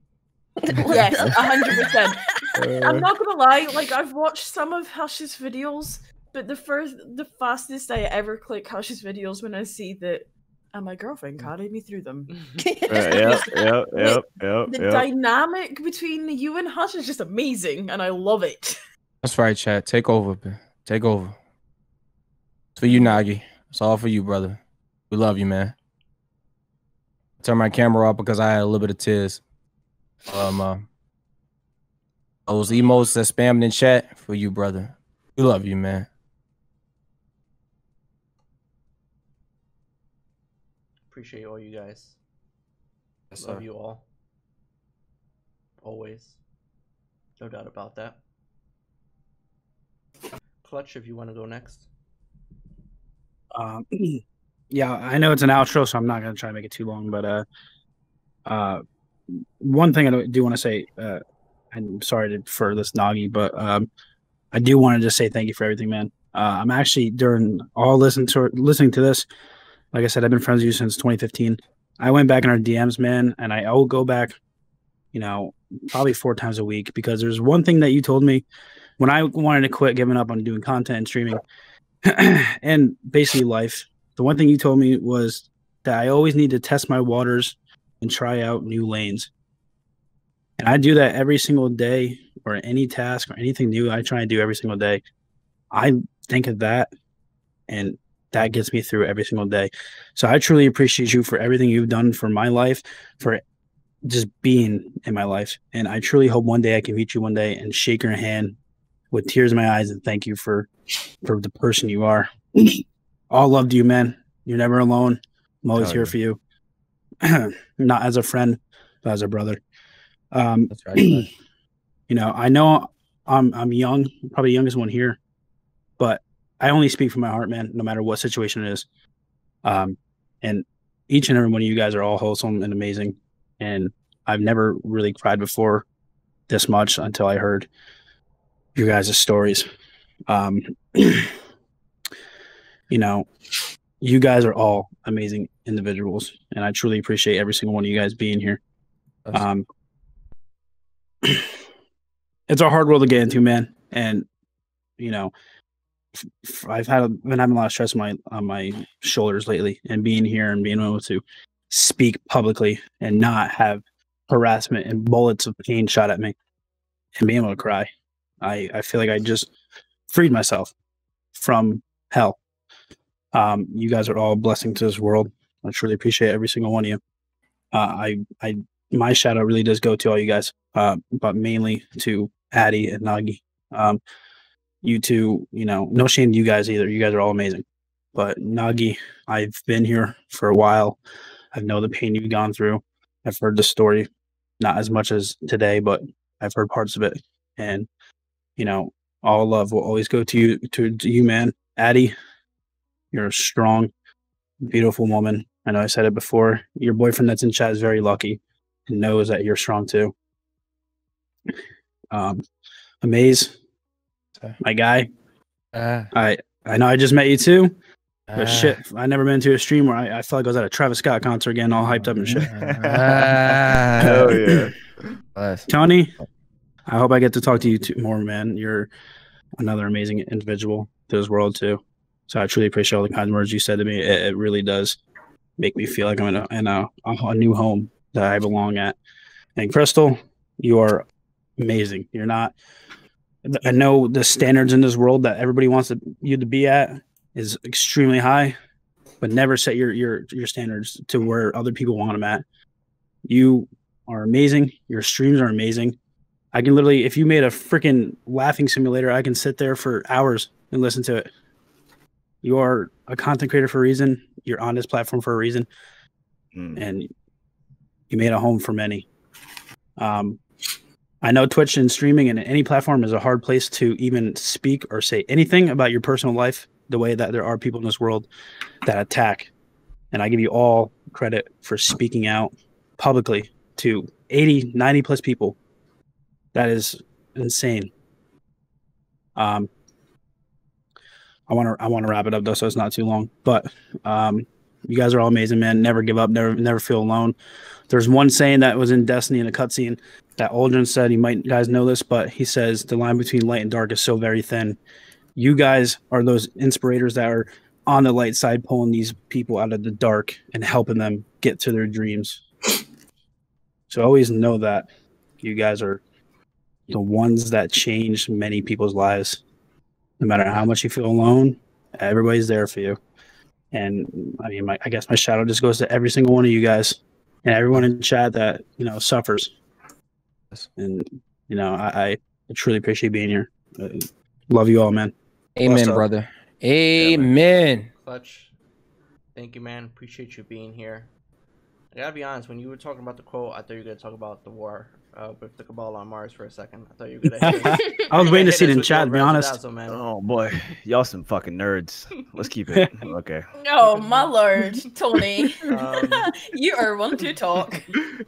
Yes, 100%. I'm not gonna lie, like I've watched some of Hush's videos, but the fastest I ever click Hush's videos when I see that my girlfriend carried me through them. The dynamic between you and Hush is just amazing, and I love it. That's right, chat. Take over, man. Take over. It's for you, Nogi. It's all for you, brother. We love you, man. Turn my camera off because I had a little bit of tears. Those emotes that spammed in chat for you, brother. We love you, man. Appreciate all you guys. Yes, Love sir. you all. Always. No doubt about that. Clutch, if you want to go next. Yeah, I know it's an outro, so I'm not gonna try to make it too long. But one thing I do want to say, I'm sorry for this Nogi, but I do want to just say thank you for everything, man. I'm actually during all listening to this. Like I said, I've been friends with you since 2015. I went back in our DMs, man, and I will go back, probably 4 times a week, because there's one thing that you told me when I wanted to quit giving up on doing content and streaming and basically life. The one thing you told me was that I always need to test my waters and try out new lanes. And I do that every single day, or any task or anything new I try and do every single day. I think of that, and that gets me through every single day. So I truly appreciate you for everything you've done for my life, for just being in my life. And I truly hope one day I can meet you one day and shake your hand with tears in my eyes and thank you for the person you are. All love to you, man. You're never alone. I'm always here for you. Not as a friend, but as a brother. That's right. I know I'm young, probably the youngest one here, but I only speak from my heart, man, no matter what situation it is. And each and every one of you guys are all wholesome and amazing. And I've never really cried before this much until I heard you guys' stories. You guys are all amazing individuals, and I truly appreciate every single one of you guys being here. It's a hard world to get into, man. And I've been having a lot of stress on my shoulders lately, and being here and being able to speak publicly and not have harassment and bullets of pain shot at me and being able to cry. I feel like I just freed myself from hell. You guys are all a blessing to this world. I truly appreciate every single one of you. My shout out really does go to all you guys, but mainly to Addie and Nagi. You two, no shame to you guys either. You guys are all amazing. But Nagi, I've been here for a while. I know the pain you've gone through. I've heard the story, not as much as today, but I've heard parts of it. And, all love will always go to you, man. Addie, you're a strong, beautiful woman. I know I said it before. Your boyfriend that's in chat is very lucky and knows that you're strong too. Amaze, my guy. I know I just met you too, but shit, I never been to a stream where I felt like I was at a Travis Scott concert getting all hyped up and shit. Hell yeah. Tony, I hope I get to talk to you more, man. You're another amazing individual to this world too. So I truly appreciate all the kind words you said to me. It really does make me feel like I'm in a new home that I belong at. And Crystal, you are amazing. You're not. I know the standards in this world that everybody wants you to be at is extremely high, but never set your standards to where other people want them at. You are amazing. Your streams are amazing. I can literally, if you made a freaking laughing simulator, I can sit there for hours and listen to it. You are a content creator for a reason. You're on this platform for a reason, and you made a home for many. I know Twitch and streaming and any platform is a hard place to even speak or say anything about your personal life, the way that there are people in this world that attack. And I give you all credit for speaking out publicly to 80, 90 plus people. That is insane. I want to wrap it up though, so it's not too long. But you guys are all amazing, man. Never give up. Never feel alone. There's one saying that was in Destiny in a cutscene that Aldrin said. You guys know this, but he says the line between light and dark is so very thin. You guys are those inspirators that are on the light side, pulling these people out of the dark and helping them get to their dreams. So always know that you guys are the ones that change many people's lives. No matter how much you feel alone, everybody's there for you. And I mean, I guess my shout out just goes to every single one of you guys and everyone in chat that, suffers. And, I truly appreciate being here. Love you all, man. Amen, brother. Amen. Clutch, thank you, man. Appreciate you being here. I gotta be honest, when you were talking about the quote, I thought you were gonna talk about the war with the Cabal on Mars for a second. I thought you were gonna I was waiting to see it in chat, to be honest. Oh boy, y'all some fucking nerds. Let's keep it. Okay. Oh my lord, Tony. You are one to talk.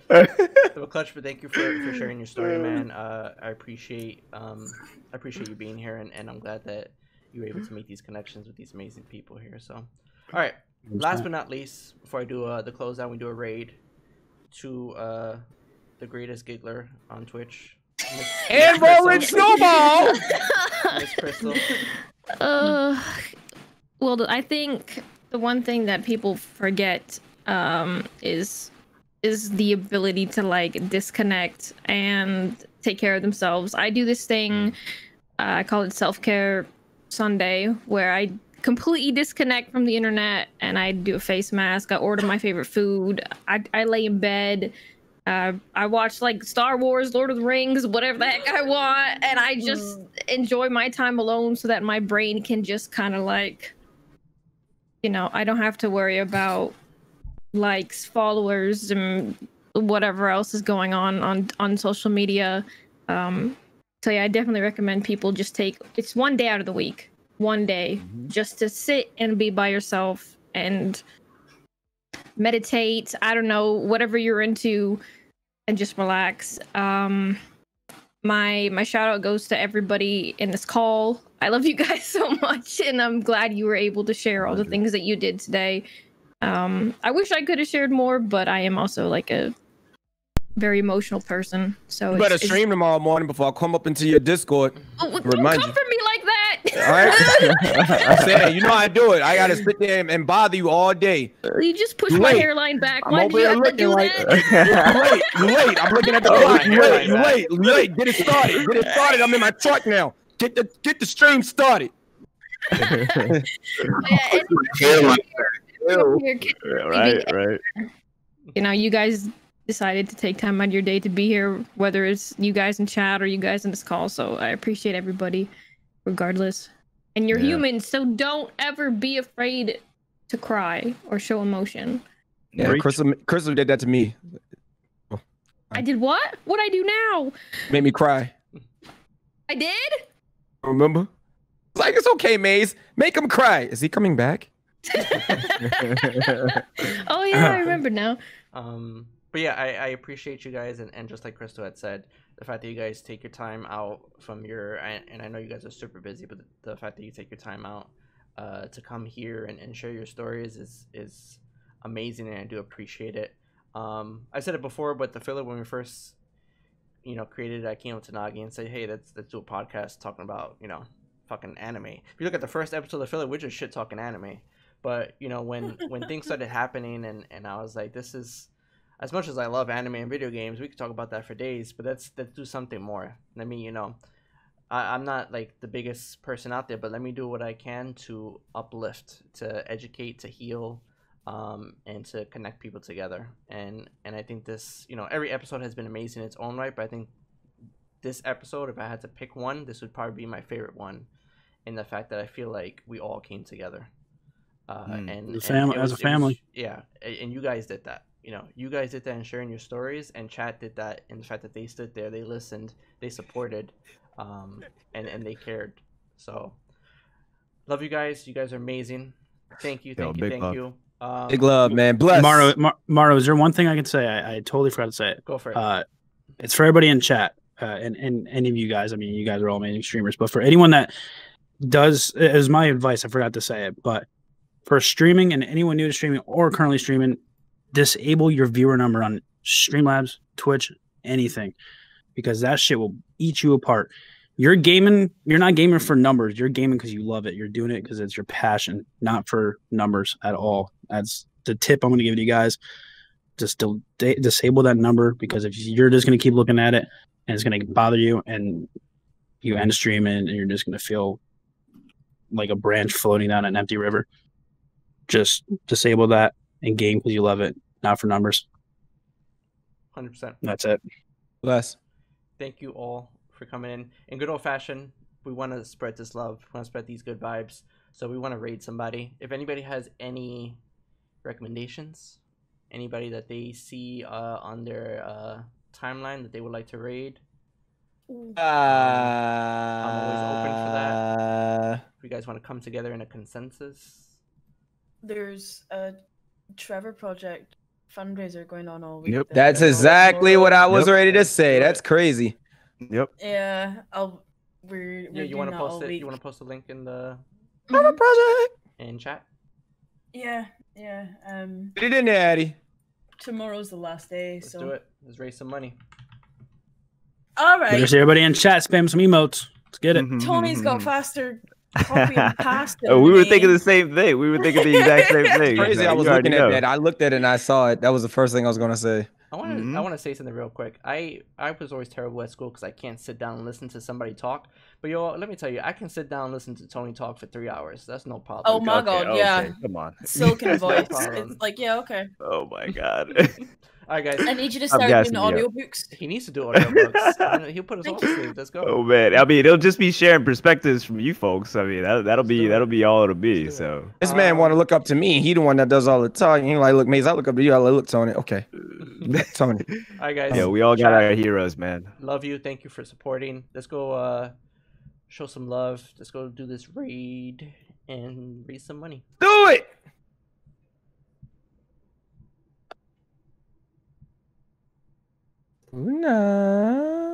So, Clutch, but thank you for sharing your story, man. I appreciate you being here, and I'm glad that you were able to make these connections with these amazing people here. So, all right. Last but not least, before I do the closeout, we do a raid to the greatest giggler on Twitch, and rolling snowball. Miss Crystal. Well, I think the one thing that people forget is the ability to like disconnect and take care of themselves. I do this thing, I call it self-care Sunday, where I completely disconnect from the internet and I do a face mask. I order my favorite food. I lay in bed. I watch like Star Wars, Lord of the Rings, whatever the heck I want, and I just enjoy my time alone so that my brain can just kind of like, I don't have to worry about likes, followers, and whatever else is going on social media. So yeah, I definitely recommend people just it's one day out of the week. One day just to sit and be by yourself and meditate. I don't know, whatever you're into, and just relax. My shout out goes to everybody in this call. I love you guys so much, and I'm glad you were able to share all the things that you did today. I wish I could have shared more, but I am also like a very emotional person. So you better stream tomorrow morning before I come up into your Discord. Don't come for me like that. All right. I said, how I do it. I gotta sit there and bother you all day. You just push my hairline back. Why do you have to do that? You late. I'm looking at the clock. You late. Get it started. I'm in my truck now. Get the stream started. Right. You guys decided to take time out of your day to be here, whether it's you guys in chat or you guys in this call. So I appreciate everybody regardless. And you're human, so don't ever be afraid to cry or show emotion. Yeah, Crystal did that to me. I did what? What'd I do now? Made me cry. I did? Remember? It's like, it's okay, Maze. Make him cry. Is he coming back? Oh yeah, I remember now. But yeah, I appreciate you guys, and just like Crystal had said, the fact that you guys take your time out from your, and I know you guys are super busy, but the fact that you take your time out to come here and share your stories is amazing, and I do appreciate it. I said it before, but the filler, when we first, created it, I came up to Nagi and said, hey, let's do a podcast talking about, fucking anime. If you look at the first episode of the filler, we're just shit talking anime. But when things started happening, and I was like, this is, as much as I love anime and video games, we could talk about that for days, but let's do something more. I mean, I'm not like the biggest person out there, but let me do what I can to uplift, to educate, to heal, and to connect people together. And I think this, every episode has been amazing in its own right, but I think this episode, if I had to pick one, this would probably be my favorite one, in the fact that I feel like we all came together. And as a family. Yeah, and you guys did that. You guys did that in sharing your stories, and chat did that in the fact that they stood there, they listened, they supported, and they cared. So love you guys. You guys are amazing. Thank you. Thank you. Big love, man. Bless. Maru, is there one thing I can say? I totally forgot to say it. Go for it. It's for everybody in chat, and any of you guys. I mean, you guys are all amazing streamers, but for anyone that does, is my advice, I forgot to say it, but for streaming and anyone new to streaming or currently streaming, disable your viewer number on Streamlabs, Twitch, anything, because that shit will eat you apart. You're gaming. You're not gaming for numbers. You're gaming because you love it. You're doing it because it's your passion, not for numbers at all. That's the tip I'm going to give you guys. Just disable that number, because if you're just going to keep looking at it and it's going to bother you, and you end streaming and you're just going to feel like a branch floating down an empty river. Just disable that and game because you love it, not for numbers. 100%. That's it. Bless. Thank you all for coming in. In good old fashion, we want to spread this love. We want to spread these good vibes. So we want to raid somebody. If anybody has any recommendations, anybody that they see on their timeline that they would like to raid, I'm always open for that. If you guys want to come together in a consensus. There's a Trevor Project fundraiser going on all week. Yep. That's exactly what I was ready to say. That's crazy. Yep. Yeah, we're you want to post it? You want to post the link in the project in chat? Yeah. Put it in there, Addy. Tomorrow's the last day, Let's do it. Let's raise some money. All right. Better see everybody in chat spam some emotes. Let's get it. Tony's got faster copy and paste. We were thinking the same thing. We were thinking the exact same thing. Crazy. I was looking at that. I looked at it and I saw it. That was the first thing I was gonna say. I want to say something real quick. I was always terrible at school because I can't sit down and listen to somebody talk. But let me tell you, I can sit down and listen to Tony talk for 3 hours. That's no problem. Oh my god, yeah. Come on. Silken voice. It's like, yeah, okay. Oh my god. All right, guys. I need you to start doing audiobooks. He needs to do audiobooks. He'll put us all to sleep. Let's go. Oh man, I mean, it'll just be sharing perspectives from you folks. I mean, that'll be all it'll be. So this man want to look up to me. He the one that does all the talking. He like, look, Maze, I look up to you. I like, look, Tony. Okay, Tony. All right, guys. Yeah, we all got our heroes, man. Love you. Thank you for supporting. Let's go show some love. Let's go do this raid and raise some money. Do it. No.